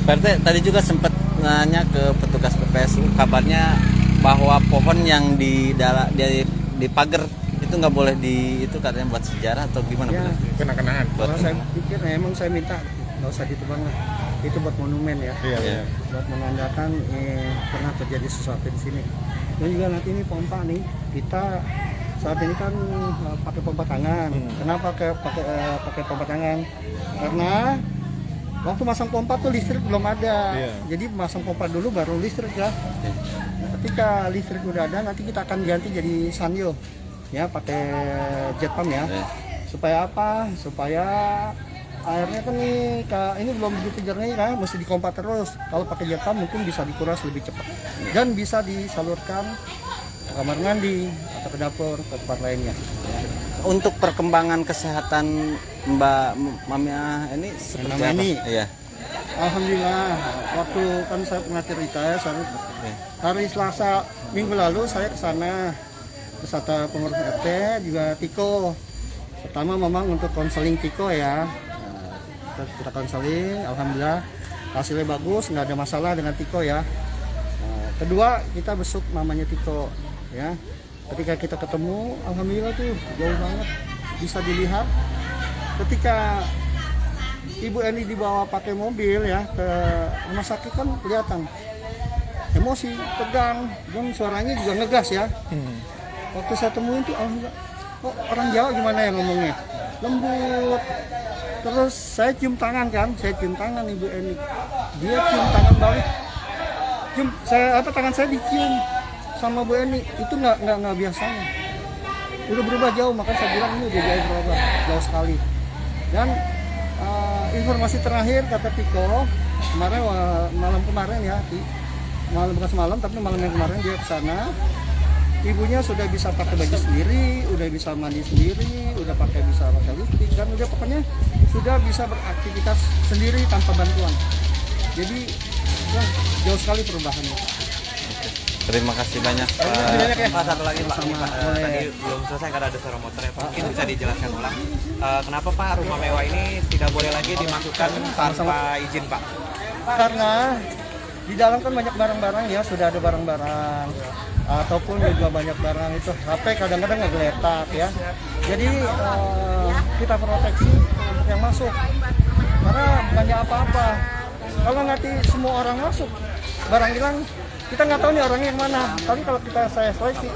Pak RT, tadi juga sempat nanya ke petugas PPSU, kabarnya bahwa pohon yang di pagar itu nggak boleh itu katanya buat sejarah atau gimana? Ya. Kena-kenaan. Kalau saya pikir emang saya minta nggak usah ditebang lah, itu buat monumen ya. Iya. Buat menandakan pernah terjadi sesuatu di sini. Dan juga nanti ini pompa nih, kita saat ini kan pakai pompa tangan. Kenapa pakai pompa tangan? Karena waktu masang pompa tuh listrik belum ada. Jadi masang pompa dulu baru listrik ya. Ketika listrik udah ada, nanti kita akan ganti jadi sanyo ya, pakai jet pump ya. Supaya apa? Supaya airnya kan ini belum begitu jernih kan, mesti dikompak terus. Kalau pakai jet pump mungkin bisa dikuras lebih cepat dan bisa disalurkan kamar mandi atau ke dapur ke tempat lainnya. Untuk perkembangan kesehatan Mbak Mamia ini seperti Mamia apa? ini? Iya. Alhamdulillah, waktu kan saya pernah cerita ya, hari Selasa minggu lalu saya ke sana beserta pengurus RT juga Tiko. Pertama memang untuk konseling Tiko ya, kita konseling, alhamdulillah hasilnya bagus, nggak ada masalah dengan Tiko ya. Kedua kita besuk mamanya Tiko ya. Ketika kita ketemu, alhamdulillah tuh jauh banget bisa dilihat. Ketika Ibu Eni dibawa pakai mobil ya ke rumah sakit kan kelihatan emosi, tegang, dan suaranya juga ngegas ya. Waktu saya temuin tuh alhamdulillah, kok orang Jawa gimana ya ngomongnya, lembut. Terus saya cium tangan kan, saya cium tangan Ibu Eni, dia cium tangan balik, tangan saya dicium sama Bu Eni, itu nggak biasanya, udah berubah jauh. Maka saya bilang ini udah berubah jauh sekali. Dan informasi terakhir kata Tiko kemarin, malam kemarin ya, malam bukan semalam tapi malam yang kemarin dia ke sana, ibunya sudah bisa pakai baju sendiri, udah bisa mandi sendiri, udah bisa pakai lipstick, dan udah pokoknya sudah bisa beraktivitas sendiri tanpa bantuan. Jadi ya, jauh sekali perubahannya. Terima kasih banyak Pak. Pak, satu lagi Pak, ini, Pak, tadi belum selesai karena ada suara motor ya Pak. Mungkin bisa dijelaskan ulang. Kenapa Pak rumah mewah ini tidak boleh lagi dimasukkan tanpa izin Pak? Karena di dalam kan banyak barang-barang ya, sudah ada barang-barang ataupun juga banyak barang itu HP kadang-kadang ngegeletak ya. Jadi kita proteksi untuk yang masuk. Karena bukannya apa-apa. Kalau nanti semua orang masuk, barang hilang, kita nggak tahu nih orangnya yang mana. Tapi kalau saya seleksi,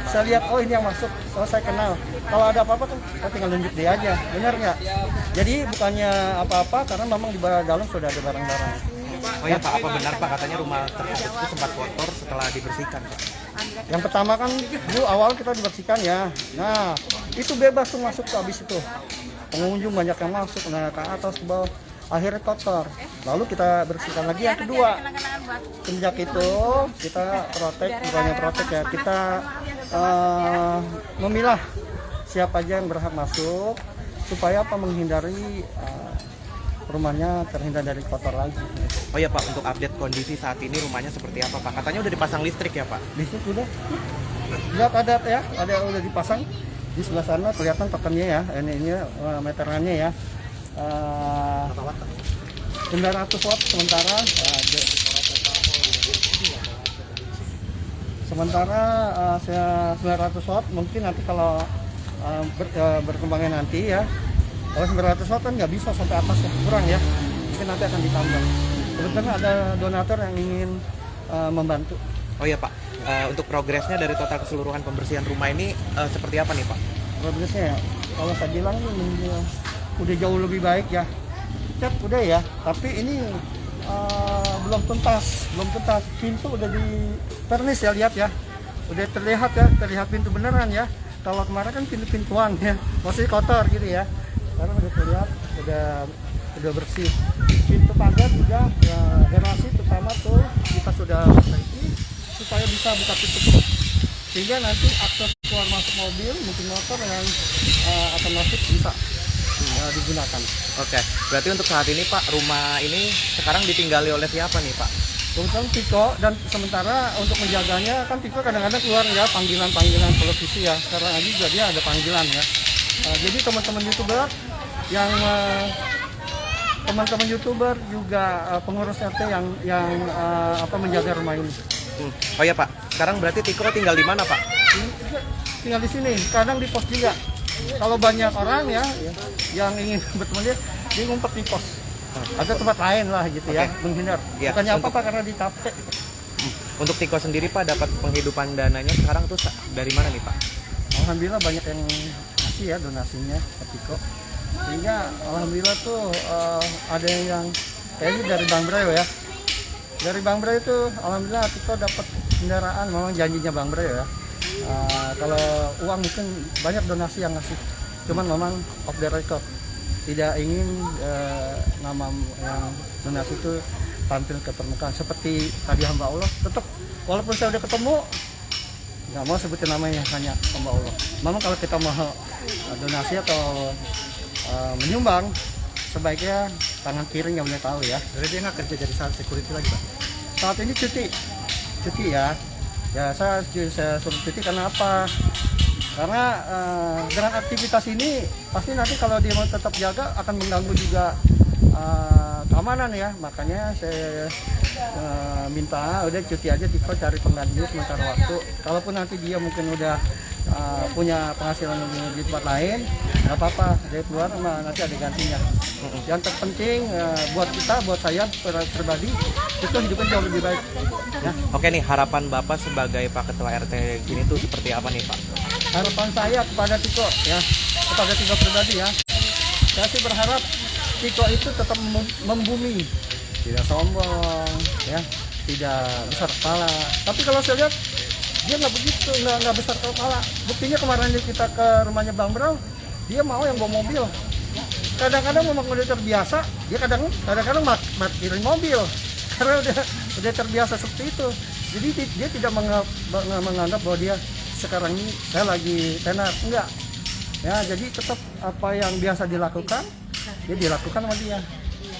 saya lihat oh ini yang masuk, oh saya kenal. Kalau ada apa-apa kan kita tinggal nunjuk dia aja, benar nggak? Jadi bukannya apa-apa karena memang di dalam sudah ada barang-barang. Oh ya Pak, apa benar Pak katanya rumah tersebut itu sempat kotor setelah dibersihkan Pak? Yang pertama kan dulu awal kita dibersihkan ya. Nah itu bebas tuh masuk tuh habis itu. Pengunjung banyak yang masuk, nah ke atas ke bawah. Akhirnya kotor, lalu kita bersihkan lagi yang kedua. Sejak itu kita protek ya, kita memilah siapa aja yang berhak masuk supaya apa, menghindari rumahnya terhindar dari kotor lagi. Oh ya Pak, untuk update kondisi saat ini rumahnya seperti apa Pak? Katanya udah dipasang listrik ya Pak? Listrik udah, lihat ada ya, ada udah dipasang di sebelah sana kelihatan tokennya ya, ini meterannya ya. 900 watt sementara, saya 900 watt mungkin nanti kalau berkembangnya nanti ya, kalau 900 watt kan nggak bisa sampai atas ya, kurang ya, mungkin nanti akan ditambah. Kebetulan ada donatur yang ingin membantu. Oh ya Pak, untuk progresnya dari total keseluruhan pembersihan rumah ini seperti apa nih Pak? Progresnya ya, kalau saya bilang ini udah jauh lebih baik ya. Cat udah ya, tapi ini belum tuntas. Pintu udah di vernis ya, lihat ya. Udah terlihat ya, terlihat pintu beneran ya. Kalau kemarin kan pintu-pintuan ya, masih kotor gitu ya. Sekarang udah terlihat, udah bersih. Pintu pagar juga ya, garasi terutama tuh kita sudah perbaiki supaya bisa buka tutup. Sehingga nanti akses keluar masuk mobil, mungkin motor yang akan masuk bisa digunakan. Oke, berarti untuk saat ini Pak, rumah ini sekarang ditinggali oleh siapa nih Pak? Kebetulan Tiko, dan sementara untuk menjaganya kan Tiko kadang-kadang keluar ya panggilan televisi ya. Sekarang aja juga dia ada panggilan ya. Jadi teman-teman YouTuber yang teman-teman YouTuber juga pengurus RT yang menjaga rumah ini. Oh ya Pak, sekarang berarti Tiko tinggal di mana Pak? Tinggal di sini, kadang di pos juga. Kalau banyak orang ya yang ingin bertemu dia ngumpet di pos. Ada tempat lain lah gitu ya, menghindar. Ya, bukannya apa-apa karena ditapek. Untuk Tiko sendiri Pak, dapat penghidupan dananya sekarang tuh dari mana nih Pak? Alhamdulillah banyak yang ngasih ya donasinya ke Tiko. Sehingga alhamdulillah tuh ada yang kayaknya dari Bang Brayo ya. Dari Bang Brayo itu alhamdulillah Tiko dapat kendaraan, memang janjinya Bang Brayo ya. Kalau uang mungkin banyak donasi yang ngasih, cuman memang off the record, tidak ingin nama yang donasi itu tampil ke permukaan. Seperti tadi hamba Allah, tetap walaupun saya udah ketemu, nggak mau sebutin namanya, hanya hamba Allah. Memang kalau kita mau donasi atau menyumbang, sebaiknya tangan kiri nggak boleh tahu ya. Jadi dia nggak kerja jadi security lagi Pak? Saat ini cuti ya. Ya saya suruh cuti karena apa? Karena dengan aktivitas ini pasti nanti kalau dia mau tetap jaga akan mengganggu juga keamanan ya. Makanya saya minta udah cuti aja, Tiko cari penggantinya sementara waktu. Kalaupun nanti dia mungkin udah punya penghasilan di tempat lain, nggak apa-apa, dia keluar nanti ada gantinya. Yang terpenting buat kita, buat saya pribadi, itu hidupnya jauh lebih baik. Ya. Oke nih, harapan Bapak sebagai Pak Ketua RT gini tuh seperti apa nih Pak? Harapan saya kepada Tiko ya, kepada Tiko pribadi ya, saya sih berharap Tiko itu tetap membumi, tidak sombong ya, tidak besar kepala. Tapi kalau saya lihat dia nggak begitu, nggak besar kepala. Buktinya kemarin kita ke rumahnya Bang Bro, dia mau yang bawa mobil. Kadang-kadang memang udah terbiasa, dia kadang-kadang parkirin mobil karena udah terbiasa seperti itu. Jadi dia tidak menganggap bahwa dia sekarang ini saya lagi tenar, enggak. Ya, jadi tetap apa yang biasa dilakukan, dia dilakukan sama dia.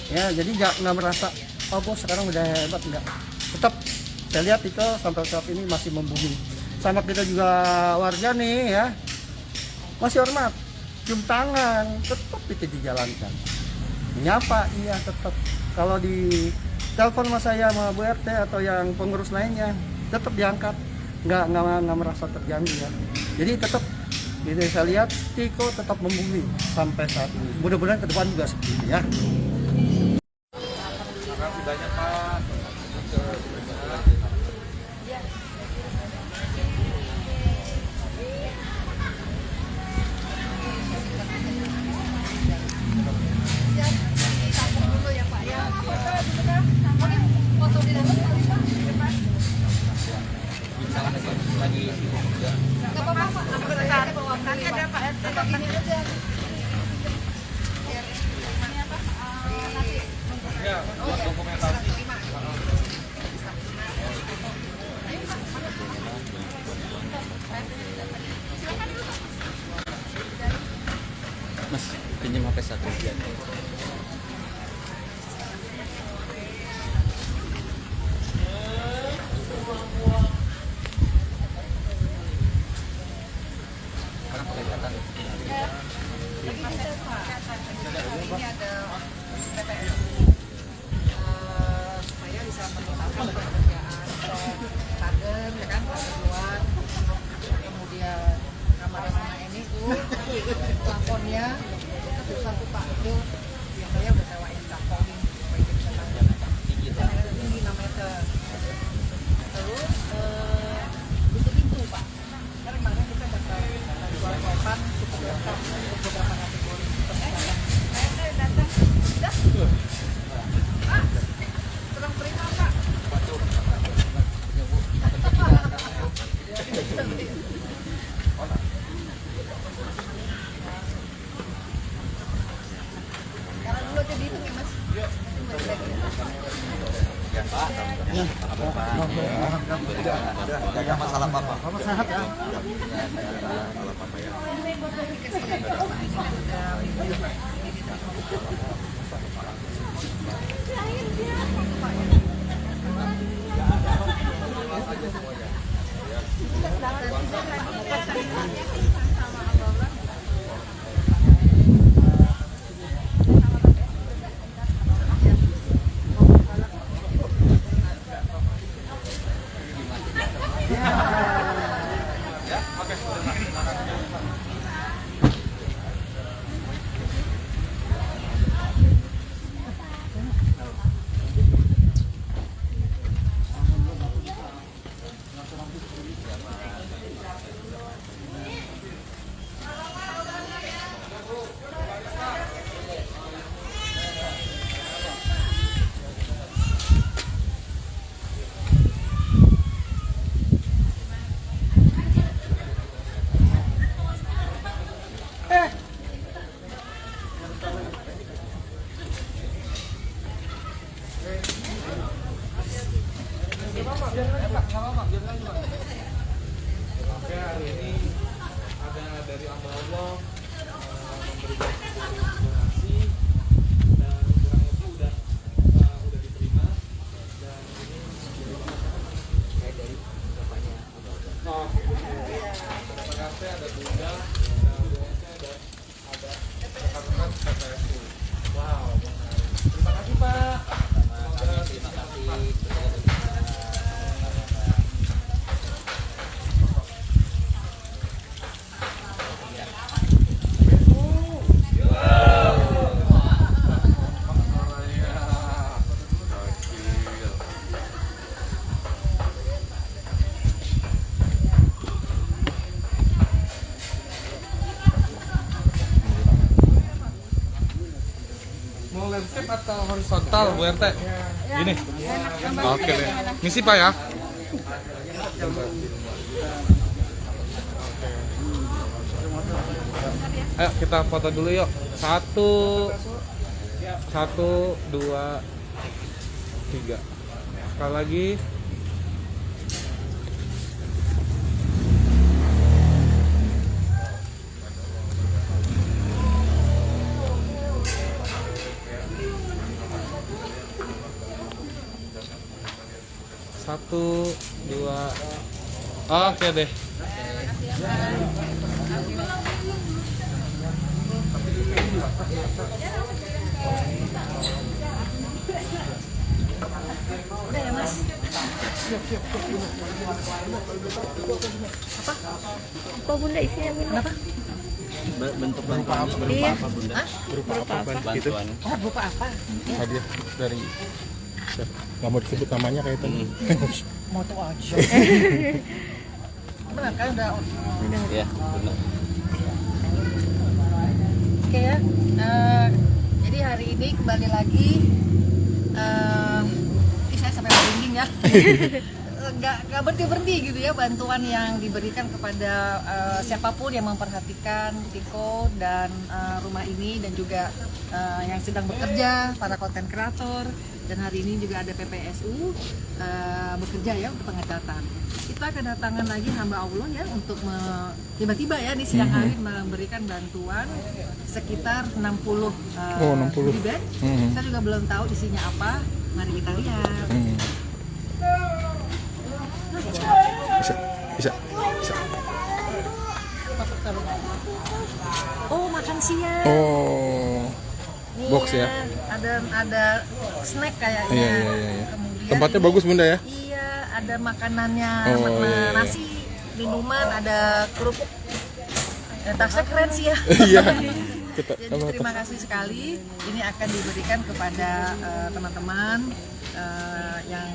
Ya, jadi nggak merasa oh bos sekarang udah hebat, enggak. Tetap saya lihat itu sampai saat ini masih membumi. Sama kita juga warga nih ya, masih hormat, cium tangan, tetap itu dijalankan. Menyapa iya tetap. Kalau di telepon sama saya sama Bu RT atau yang pengurus lainnya, tetap diangkat, nggak merasa terganggu ya. Jadi tetap ini saya lihat Tiko tetap membumi sampai saat ini. Mudah-mudahan ke depan juga seperti itu ya. Makasih banyak Pak. Ya, buat dokumentasi. Mas, pinjam HP satu. Ini ada PPS supaya bisa menuntaskan pekerjaan kader, ya kan, kader luar, kemudian kamar mama ini tuh plafonnya itu satu Pak itu yang saya udah sewain plafonin supaya dia bisa tampil tinggi 6 meter. Terus pintu Pak, karena kemarin kita dapat jual papan cukup lengkap untuk beberapa kategori persyaratan. Serang terima Pak. Sekarang dulu aja dihitung ya Mas. Ya Pak. Jaga masalah Papa. Papa sehat ya. Masalah Papa ya. abang-abang memberikan donasi dan kurang lebih udah diterima dan ini dari bapaknya ada Bunda, ada rekan-rekan PPSU. Wow, menarik. Terima kasih Pak. Terima kasih. Mau landscape atau horizontal Bu RT? Gini. Oke deh. Misi Pak ya. Ayo kita foto dulu yuk. 1, 2, 3. Sekali lagi. Satu, dua, oke deh. Apa bunda isinya bunda? Kenapa? Bentuk bantuan berupa Iya. apa Bunda? Berupa apa gitu? Bantuan. Oh, berupa apa? Hadiah dari siapa? Nggak mau disebut namanya kayak tadi. Moto aja. Benar kan udah. Ya, benar. Oke ya. Jadi hari ini kembali lagi. Saya sampai merinding ya. Nggak berhenti gitu ya bantuan yang diberikan kepada siapapun yang memperhatikan Tiko dan rumah ini dan juga yang sedang bekerja, para konten kreator, dan hari ini juga ada PPSU bekerja ya untuk pengecatan. Kita kedatangan lagi hamba Allah ya untuk tiba-tiba ya di siang hari memberikan bantuan sekitar 60 goodie bag. Saya juga belum tahu isinya apa. Mari kita lihat. Bisa. Oh, makan siang. Oh, Nih box ya? Ada snack kayaknya. Iya. Kemudian Tempatnya ini- bagus Bunda ya? Iya, ada makanannya, Oh, iya. nasi, minuman, ada kerupuk. Tasnya keren sih ya. Iya. Jadi terima kasih sekali. Ini akan diberikan kepada teman-teman yang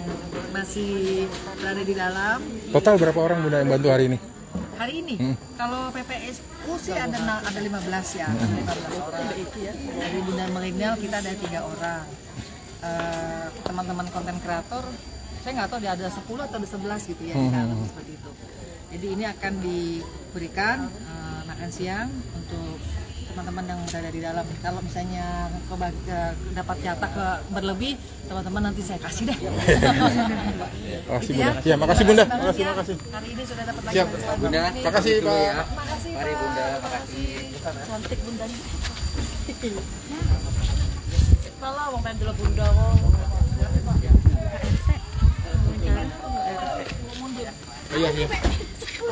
masih berada di dalam. Total berapa orang Bunda yang bantu hari ini? Hari ini, kalau PPSU sih ada 15 ya, 15 orang. Dari Bunda Milenial kita ada 3 orang. Teman-teman konten kreator, saya nggak tahu dia ada 10 atau ada 11 gitu ya, seperti itu. Jadi ini akan diberikan makan siang untuk teman-teman yang berada di dalam. Kalau misalnya dapat jatah berlebih, teman-teman nanti saya kasih deh. Makasih Gitu Bunda. Ya, makasih Bunda. Terima kasih ya. Makasih. Hari ini sudah dapat lagi Siap. bantuan Bunda. ini. Makasih Pak. Makasih Mari Pak. Bunda, makasih. Cantik bundanya. Malah mau pengen dulu bunda kok. Oh, iya.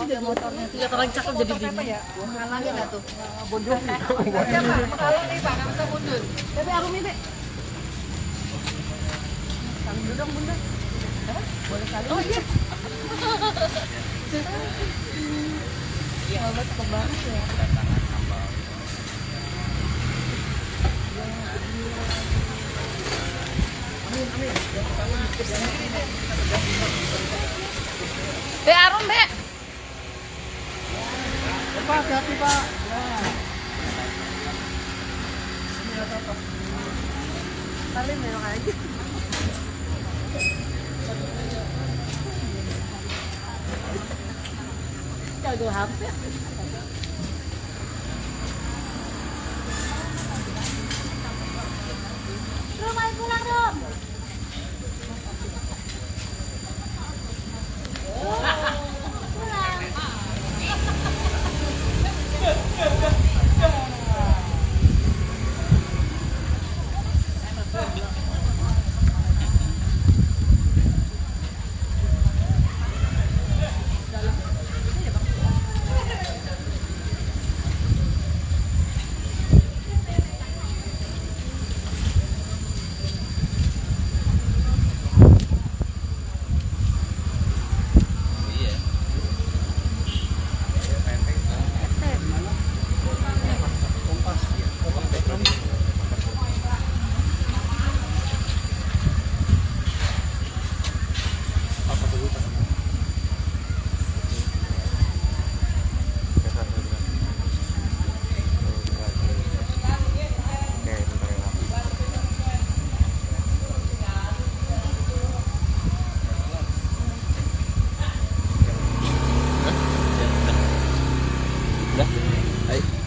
Ada motornya. Lihat orang cakep jadi Motor apa dingin. ya? Menghalangi nggak tuh? Mundur. Siapa? Menghalangi Pak, nggak bisa mundur. Tapi Arum ini. Saling dulu dong bunda. Boleh kali. Oh iya. Sahabat cakep banget ya. Arum Be. Pak, hati-hati Pak. Salim belok aja. Jago HP. Rum, ayo pulang, Rum. Pulang.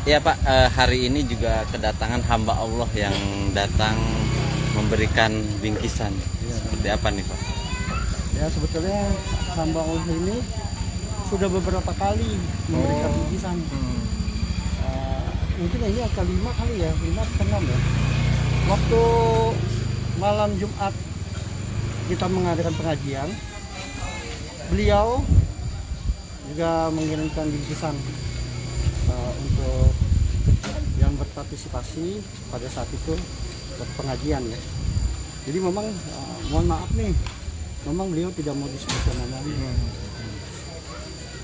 Ya Pak, hari ini juga kedatangan hamba Allah yang datang memberikan bingkisan. Seperti apa nih Pak? Ya sebetulnya hamba Allah ini sudah beberapa kali memberikan bingkisan. Mungkin ini yang kelima kali ya, 5 atau 6 ya. Waktu malam Jumat kita mengadakan pengajian, beliau juga mengirimkan bingkisan untuk yang berpartisipasi pada saat itu buat pengajian ya. Jadi memang mohon maaf nih, memang beliau tidak mau disebutkan namanya.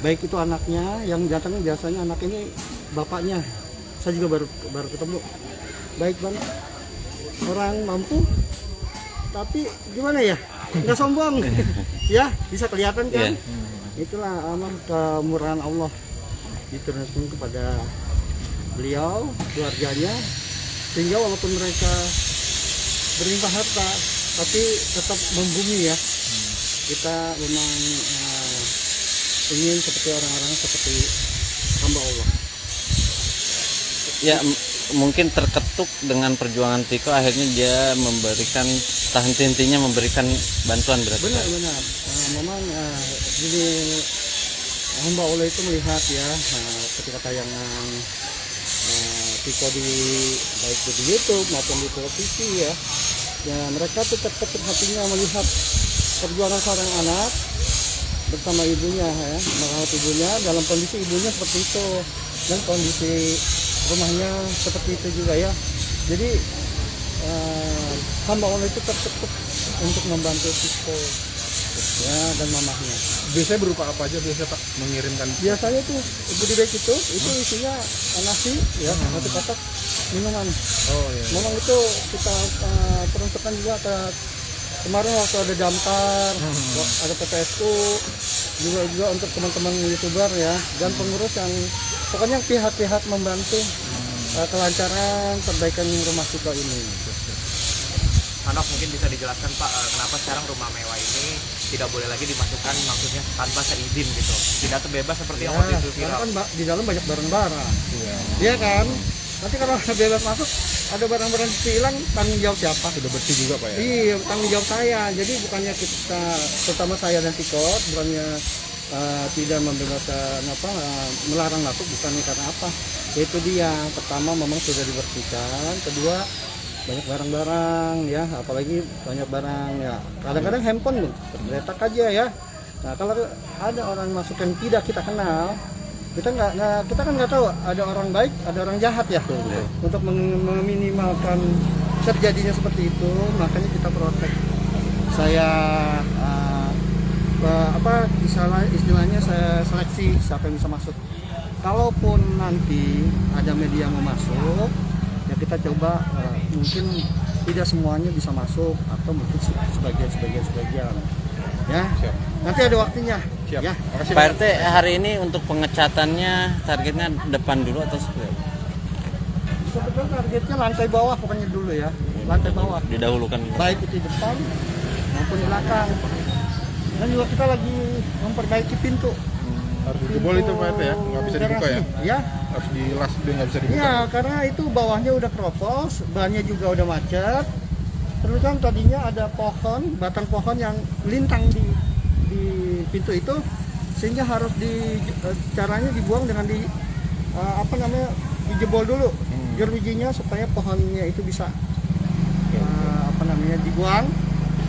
Baik itu anaknya yang datang, biasanya anak ini bapaknya. Saya juga baru ketemu. Baik banget, orang mampu, tapi gimana ya, nggak sombong, ya bisa kelihatan kan. Itulah amal kemurahan Allah diturunkan kepada beliau, keluarganya, sehingga walaupun mereka berlimpah harta, tapi tetap membumi ya. Kita memang ingin seperti orang-orang seperti hamba Allah. Ya mungkin terketuk dengan perjuangan Tiko, akhirnya dia memberikan tahan intinya memberikan bantuan berarti. Benar. Memang jadi hamba Allah itu melihat ya ketika tayangan Tiko baik di YouTube maupun di televisi ya mereka tuh terketuk hatinya melihat perjuangan seorang anak bersama ibunya ya, merawat ibunya dalam kondisi ibunya seperti itu dan kondisi rumahnya seperti itu juga ya. Jadi hamba Allah itu terketuk untuk membantu Tiko ya dan mamahnya. Biasanya berupa apa aja biasanya Pak mengirimkan? Biasanya tuh goodie bag itu isinya nasi ya, nasi kotak, minuman. Oh iya. Memang itu kita peruntukkan juga ke kemarin waktu ada damkar, ada PPSU, juga untuk teman-teman YouTuber ya dan pengurus yang pokoknya pihak-pihak membantu kelancaran perbaikan rumah Tiko ini. Hanok mungkin bisa dijelaskan Pak, kenapa sekarang rumah mewah ini tidak boleh lagi dimasukkan, maksudnya tanpa seizin gitu, tidak terbebas seperti yang waktu itu Karena viral. kan di dalam banyak barang-barang, iya kan? Nanti kalau bebas masuk, ada barang-barang hilang, tanggung jawab siapa? Sudah bersih juga Pak ya? Iya, tanggung jawab saya. Jadi bukannya kita, terutama saya dan Tiko, bukannya tidak membebaskan melarang masuk, bukannya karena apa? Itu dia. Pertama memang sudah dibersihkan, kedua banyak barang-barang ya, apalagi banyak barang ya. Kadang-kadang handphone tergeletak aja ya. Nah kalau ada orang masuk yang tidak kita kenal, kita kan nggak tahu ada orang baik, ada orang jahat ya. Untuk meminimalkan terjadinya seperti itu, makanya kita protek. Saya istilahnya saya seleksi siapa yang bisa masuk. Kalaupun nanti ada media mau masuk, ya kita coba mungkin tidak semuanya bisa masuk atau mungkin sebagian ya. Siap. Nanti ada waktunya. Siap. Ya. Makasih Pak RT, hari ini untuk pengecatannya targetnya depan dulu atau seperti apa? Sebetulnya targetnya lantai bawah pokoknya dulu ya, lantai bawah. Didahulukan. Baik itu di depan maupun di belakang. Dan juga kita lagi memperbaiki pintu. Harus dijebol itu Pak RT ya? Nggak bisa dibuka ya? Ya. Harus dilas dia nggak bisa dibuka? Iya, karena itu bawahnya udah keropos, bannya juga udah macet. Terus kan tadinya ada pohon, batang pohon yang lintang di pintu itu, sehingga harus caranya dibuang dengan dijebol dulu jerujinya supaya pohonnya itu bisa dibuang,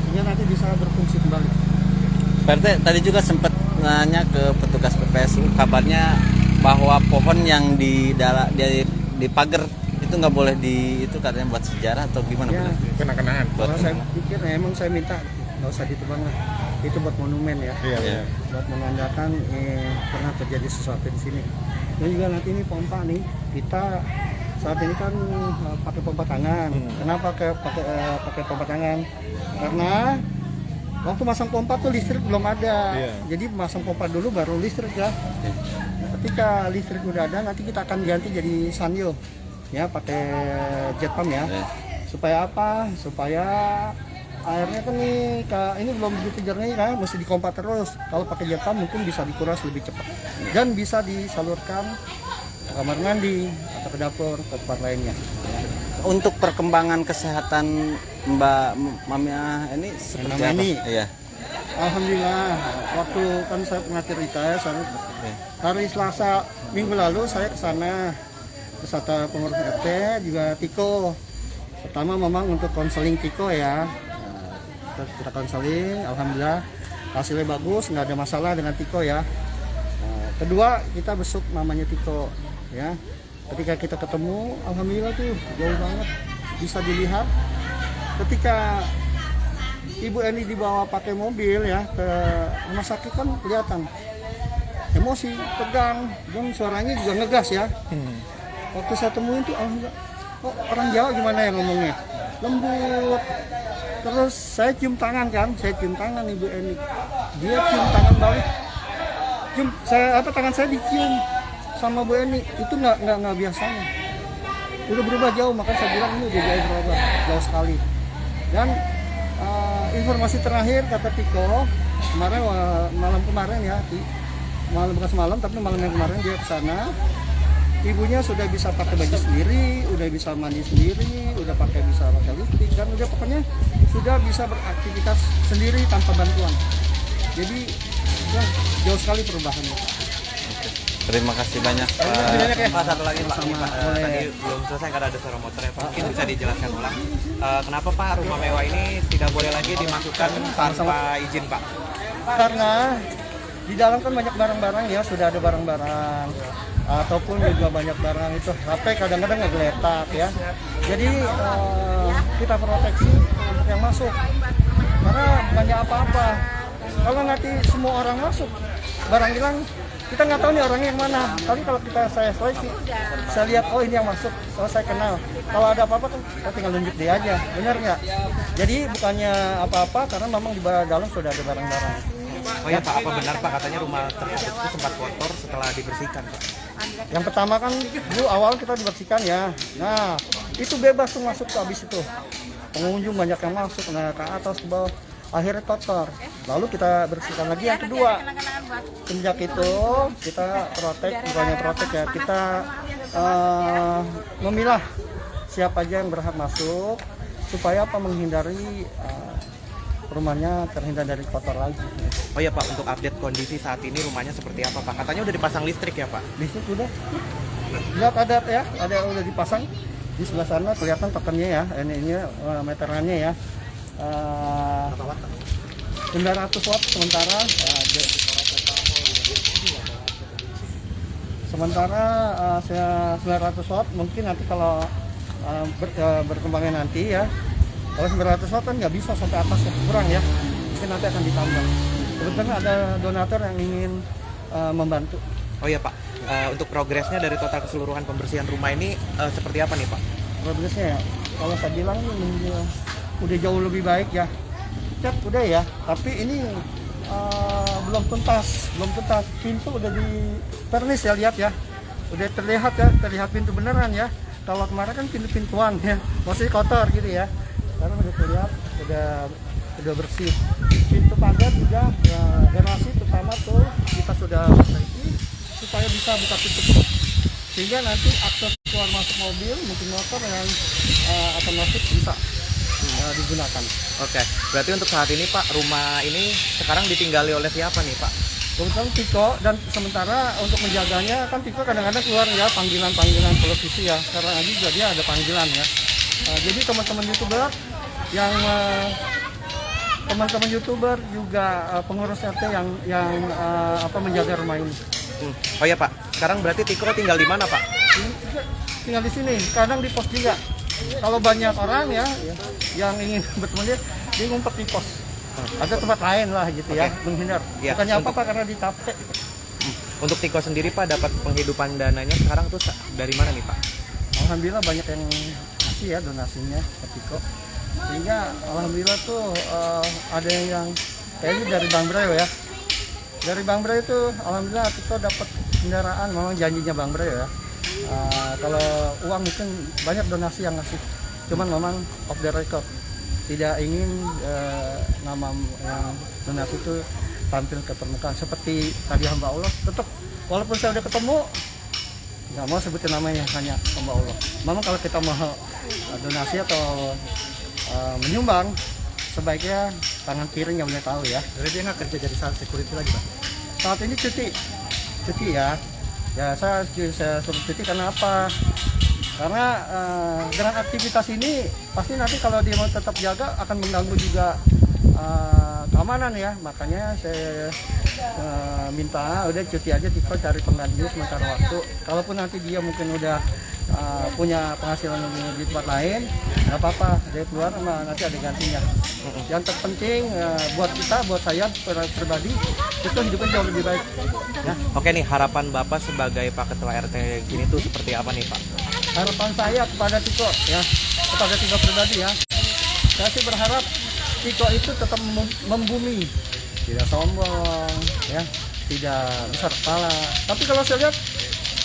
sehingga nanti bisa berfungsi kembali. Pak RT, tadi juga sempat nanya ke petugas PPSU, kabarnya bahwa pohon yang di pagar itu nggak boleh itu katanya buat sejarah atau gimana? Ya. Kenang-kenangan. Kalau saya pikir emang saya minta nggak usah ditebang lah, itu buat monumen ya. Iya. Buat menandakan pernah terjadi sesuatu di sini. Dan juga nanti ini pompa nih, kita saat ini kan pakai pompa tangan. Kenapa pakai pompa tangan? Karena waktu masang pompa tuh listrik belum ada. Jadi masang pompa dulu baru listrik ya. Ketika listrik udah ada, nanti kita akan ganti jadi sanyo ya, pakai jet pump ya. Supaya apa? Supaya airnya kan ini belum begitu jernih kan, mesti dipompa terus. Kalau pakai jet pump mungkin bisa dikuras lebih cepat dan bisa disalurkan ke kamar mandi atau ke dapur ke tempat lainnya. Untuk perkembangan kesehatan Mbak Mamia ini seperti Mama apa? ini? Iya. Alhamdulillah, waktu kan saya pernah cerita ya, hari Selasa minggu lalu saya ke sana beserta pengurus RT juga Tiko. Pertama memang untuk konseling Tiko ya, kita konseling, alhamdulillah hasilnya bagus, nggak ada masalah dengan Tiko ya. Kedua kita besuk namanya Tiko ya. Ketika kita ketemu, alhamdulillah tuh jauh banget bisa dilihat. Ketika Ibu Eni dibawa pakai mobil ya ke rumah sakit kan kelihatan emosi, tegang, dan suaranya juga ngegas ya. Waktu saya temuin tuh alhamdulillah, kok orang Jawa gimana ya ngomongnya, lembut. Terus saya cium tangan kan, saya cium tangan Ibu Eni, dia cium tangan balik, tangan saya dicium sama Bu Eni, itu nggak biasanya, udah berubah jauh. Makanya saya bilang ini udah jauh sekali. Dan informasi terakhir kata Tiko kemarin, malam kemarin ya, malam bukan semalam tapi malam yang kemarin dia ke sana, ibunya sudah bisa pakai baju sendiri, udah bisa mandi sendiri, udah bisa pakai lipstick, dan udah pokoknya sudah bisa beraktivitas sendiri tanpa bantuan. Jadi ya, jauh sekali perubahannya. Terima kasih banyak Pak, satu lagi Pak, tadi belum selesai karena ada suara motor ya Pak, mungkin bisa dijelaskan ulang kenapa Pak rumah mewah ini tidak boleh lagi dimasukkan tanpa izin Pak? Karena di dalam kan banyak barang-barang ya, sudah ada barang-barang ataupun juga banyak barang itu HP kadang-kadang ngegeletak ya. Jadi kita proteksi untuk yang masuk, karena bukannya apa-apa. Kalau nanti semua orang masuk, barang hilang, kita nggak tahu nih orangnya yang mana. Tapi kalau saya seleksi, saya lihat oh ini yang masuk, oh saya kenal. Kalau ada apa-apa kan kita tinggal nunjuk dia aja, benar nggak? Jadi bukannya apa-apa, karena memang di dalam sudah ada barang-barang. Oh ya Pak, apa benar Pak katanya rumah tersebut itu sempat kotor setelah dibersihkan Pak? Yang pertama kan dulu awal kita dibersihkan ya. Nah itu bebas tuh masuk ke habis itu. Pengunjung banyak yang masuk, nah ke atas ke bawah. Akhirnya kotor, lalu kita bersihkan lagi. Yang kedua, sejak itu kita protek ya, kita memilah siapa aja yang berhak masuk supaya menghindari rumahnya terhindar dari kotor lagi. Oh ya Pak, untuk update kondisi saat ini rumahnya seperti apa Pak? Katanya udah dipasang listrik ya Pak? Listrik udah, lihat ada ya, ada udah dipasang di sebelah sana, kelihatan tokennya ya, ini meterannya ya. 900 watt sementara, saya 900 watt. Mungkin nanti kalau berkembangnya nanti ya, kalau 900 watt kan nggak bisa sampai atas ya, kurang ya, mungkin nanti akan ditambah. Kebetulan ada donatur yang ingin membantu. Oh ya Pak, untuk progresnya dari total keseluruhan pembersihan rumah ini seperti apa nih Pak? Progresnya ya, kalau saya bilang ini udah jauh lebih baik ya. Cat udah ya, tapi ini belum tuntas. Pintu udah di pernis ya, lihat ya, udah terlihat pintu beneran ya. Kalau kemarin kan pintu-pintuan ya, masih kotor gitu ya. Sekarang udah terlihat, udah bersih. Pintu pagar juga garasi terutama tuh kita sudah perbaiki supaya bisa buka tutup, sehingga nanti akses keluar masuk mobil mungkin motor yang akan masuk bisa digunakan. Oke, berarti untuk saat ini Pak, rumah ini sekarang ditinggali oleh siapa nih Pak? Kebetulan Tiko, dan sementara untuk menjaganya kan Tiko kadang-kadang keluar ya panggilan televisi ya, karena juga dia ada panggilan ya. Jadi teman-teman YouTuber yang juga pengurus RT yang menjaga rumah ini. Oh ya Pak, sekarang berarti Tiko tinggal di mana Pak? Tinggal di sini, kadang di pos juga. Kalau banyak orang ya yang ingin bertemu dia ngumpet di pos. Ada tempat lain lah gitu ya, menghindar. Ya, bukannya apa-apa karena ditapek. Untuk Tiko sendiri Pak, dapat penghidupan dananya sekarang tuh dari mana nih Pak? Alhamdulillah banyak yang ngasih ya donasinya ke Tiko. Sehingga alhamdulillah tuh ada yang kayaknya dari Bang Brayo ya. Dari Bang Brayo itu alhamdulillah Tiko dapat kendaraan, memang janjinya Bang Brayo ya. Kalau uang mungkin banyak donasi yang ngasih, cuman memang off the record, tidak ingin nama yang donasi itu tampil ke permukaan. Seperti tadi hamba Allah, tetap walaupun saya udah ketemu, nggak mau sebutin namanya, hanya hamba Allah. Memang kalau kita mau donasi atau menyumbang, sebaiknya tangan kiri yang boleh tahu ya. Jadi dia nggak kerja jadi security lagi Pak? Saat ini cuti ya. Ya saya suruh cuti karena apa? Karena dengan aktivitas ini pasti nanti kalau dia mau tetap jaga akan mengganggu juga keamanan ya. Makanya saya minta udah cuti aja, Tiko cari pengganti sementara waktu. Kalaupun nanti dia mungkin udah punya penghasilan di tempat lain, nggak apa-apa, dia keluar sama nanti ada gantinya. Yang terpenting buat kita, buat saya pribadi, itu hidupnya jauh lebih baik. Ya. Oke nih, harapan Bapak sebagai Pak Ketua RT gini tuh seperti apa nih Pak? Harapan saya kepada Tiko ya, kepada Tiko pribadi ya, saya sih berharap Tiko itu tetap membumi, tidak sombong ya, tidak besar kepala. Tapi kalau saya lihat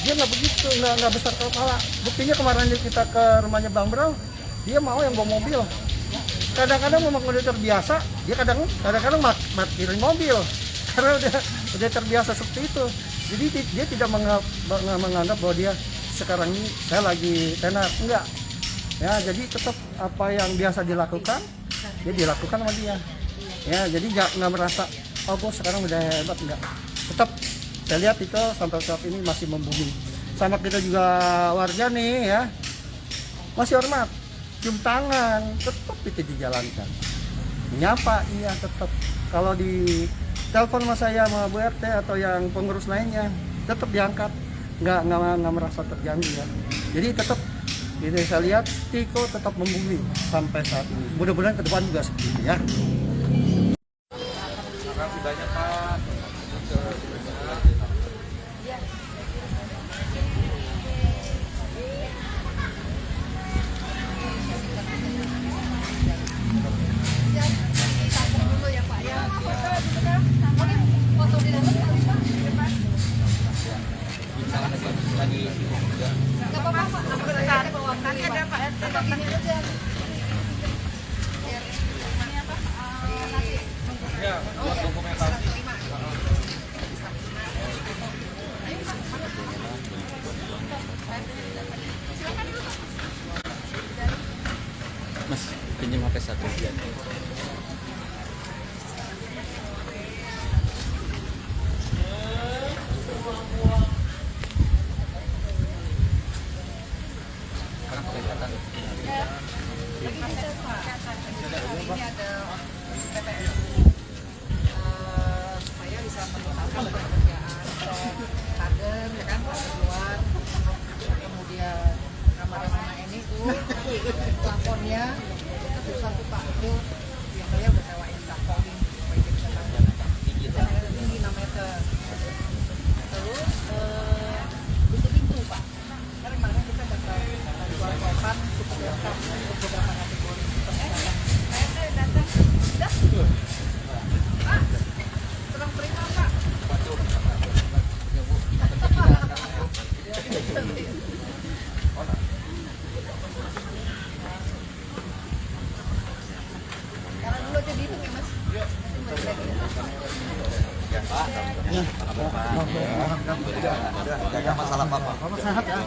dia nggak begitu, nggak besar kepala. Buktinya kemarin kita ke rumahnya Bang Bro, dia mau yang bawa mobil. Kadang-kadang memang udah terbiasa, dia kadang-kadang parkirin mobil karena udah terbiasa seperti itu. Jadi dia tidak menganggap bahwa dia sekarang ini saya lagi tenar, enggak. Ya, jadi tetap apa yang biasa dilakukan, dia dilakukan sama dia. Ya, jadi nggak merasa oh gue sekarang udah hebat, enggak. Tetap saya lihat itu sampai saat ini masih membumi. Sama kita juga warga nih ya, masih hormat, cium tangan, tetap itu dijalankan. Menyapa iya tetap. Kalau di telepon sama saya sama Bu RT atau yang pengurus lainnya, tetap diangkat, nggak merasa terganggu ya. Jadi tetap ini saya lihat Tiko tetap membumi sampai saat ini. Mudah-mudahan ke depan juga seperti itu ya. Terima kasih banyak Pak. Ya, buat dokumentasi. Mas, pinjam HP satu. Supaya bisa menuntaskan pekerjaan kader, ya kan, kader luar, kemudian kamar-kamar ini tuh plafonnya itu satu Pak itu yang saya udah sewain scaffolding supaya dia bisa tampil tinggi 6 meter. Terus pintu Pak, karena kemarin kita dapat jual papan cukup lengkap untuk beberapa kategori persyaratan. Saya datang sudah Pak, serang terima Pak. Sekarang dulu aja dihitung ya Mas. Jaga masalah papa. Bapak sehat ya.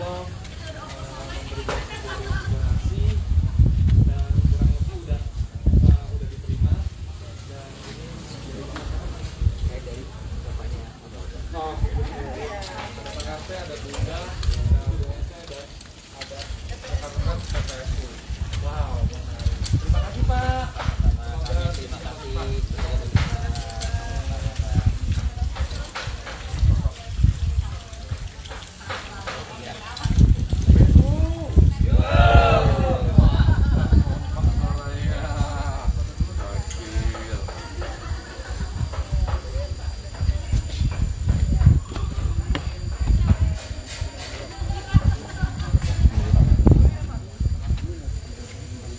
Allah memberikan sebuah donasi dan kurang lebih udah diterima dan ini dari bapaknya. Oke. Ada RT, ada Bunda, ada BNC, ada rekan-rekan PPSU. Wow, menarik. Terima kasih Pak. Terima kasih.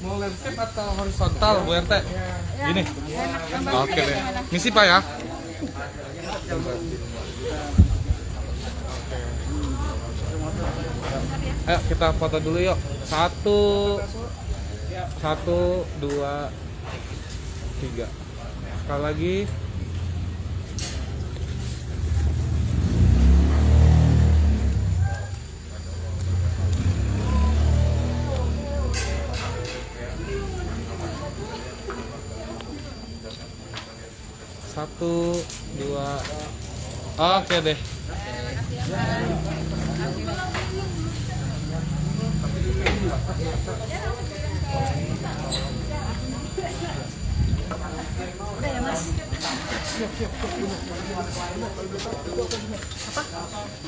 Mau landscape atau horizontal Bu RT? Gini. Oke deh. Misi Pak ya. Ayo kita foto dulu yuk. 1, 2, 3. Sekali lagi. Satu, dua, oke deh.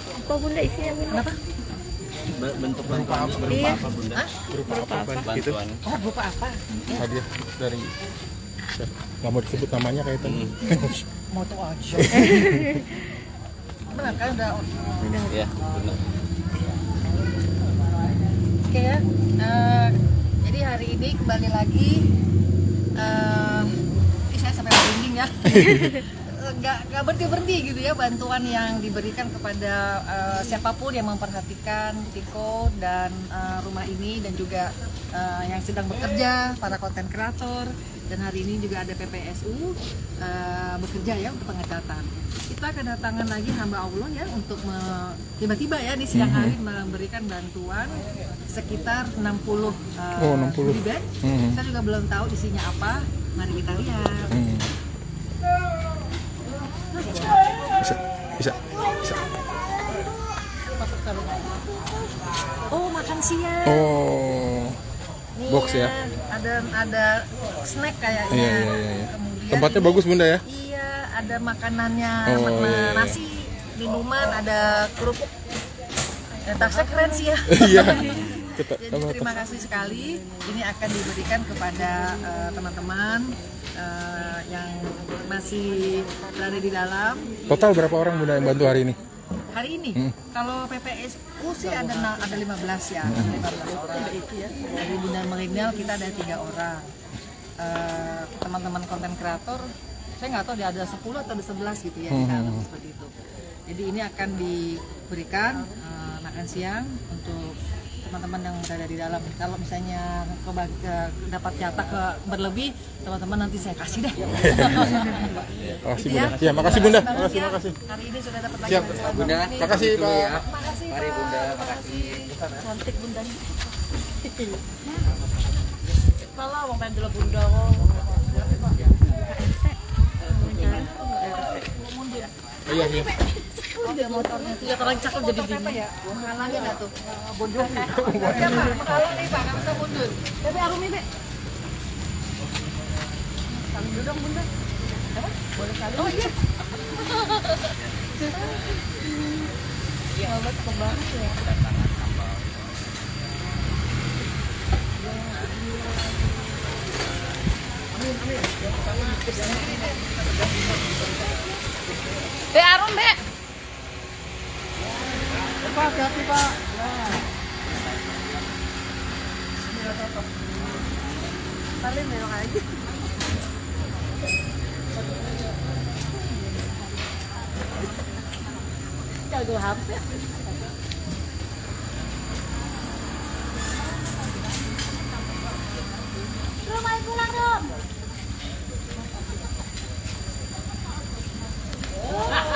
Apa bunda isinya bunda? Kenapa? Bentuk bantuan berupa Iya. apa Bunda? Berupa apa gitu? Bantuan. Oh, berupa apa? Hadiah dari nggak mau disebut namanya kayak tadi. Moto aja. Benar kan udah. Ya, benar. Oke ya. Jadi hari ini kembali lagi. Saya sampai merinding ya. Nggak berhenti gitu ya bantuan yang diberikan kepada siapapun yang memperhatikan Tiko dan rumah ini dan juga yang sedang bekerja, para konten kreator, dan hari ini juga ada PPSU bekerja ya untuk pengecatan. Kita kedatangan lagi hamba Allah ya untuk tiba-tiba ya di siang hari memberikan bantuan sekitar 60 goodie bag. Saya juga belum tahu isinya apa. Mari kita lihat. Bisa. Oh, makan siang. Oh, Nih box ya? Ada snack kayaknya. Iya. Kemudian Tempatnya ini- bagus Bunda ya? Iya, ada makanannya, Oh, iya. nasi, minuman, ada kerupuk. Tasnya keren sih ya. Iya. Jadi terima kasih sekali. Ini akan diberikan kepada teman-teman yang masih berada di dalam. Total berapa orang Bunda yang bantu hari ini? Hari ini, kalau PPSU sih ada 15 ya, 15 orang. Dari Bunda Milenial kita ada 3 orang. Teman-teman konten kreator, saya nggak tahu dia ada 10 atau ada 11 gitu ya, di dalam, seperti itu. Jadi ini akan diberikan makan siang untuk teman-teman yang berada di dalam. Kalau misalnya dapat jatah berlebih, teman-teman nanti saya kasih deh. Makasih Gitu Bunda. Ya, makasih Bunda. Terima kasih ya. Makasih. Hari ini sudah dapat lagi Siap. bantuan Bunda. ini. Makasih Pak. Makasih Mari Pak. Bunda, makasih. Cantik bundanya. Malah mau pengen dulu bunda kok. Oh, iya. Oh, dia motornya tuh ya terlalu cakep jadi gini. Ya? Menghalangi nggak tuh? Mundur. Iya Pak, menghalangi Pak, nggak bisa mundur. Tapi Arumi Pak. Saling dulu dong Bunda. Apa? Boleh saling? Oh iya. Sahabat kebanget ya. Arum, Be. Pak, hati-hati Pak. Salim belok aja. Jago HP. Rumah pulang dong. Pulang.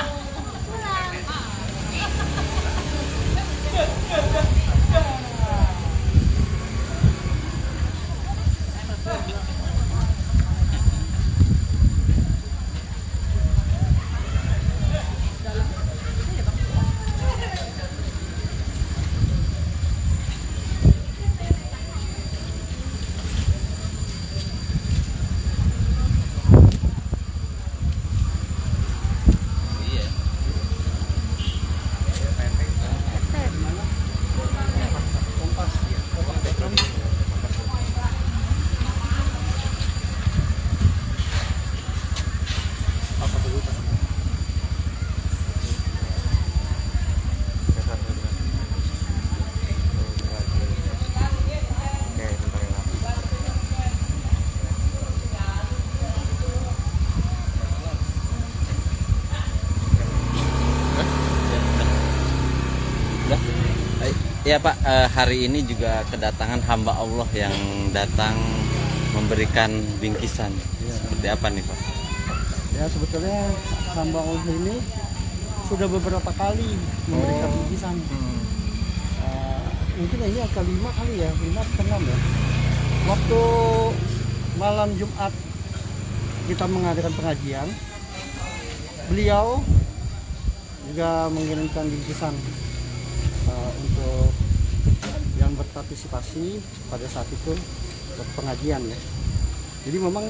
Ya Pak, hari ini juga kedatangan hamba Allah yang datang memberikan bingkisan. Seperti apa nih Pak? Ya sebetulnya hamba Allah ini sudah beberapa kali memberikan bingkisan. Mungkin ini yang kelima kali ya, 5 atau 6 ya. Waktu malam Jumat kita mengadakan pengajian, beliau juga mengirimkan bingkisan untuk yang berpartisipasi pada saat itu pengajian ya. Jadi memang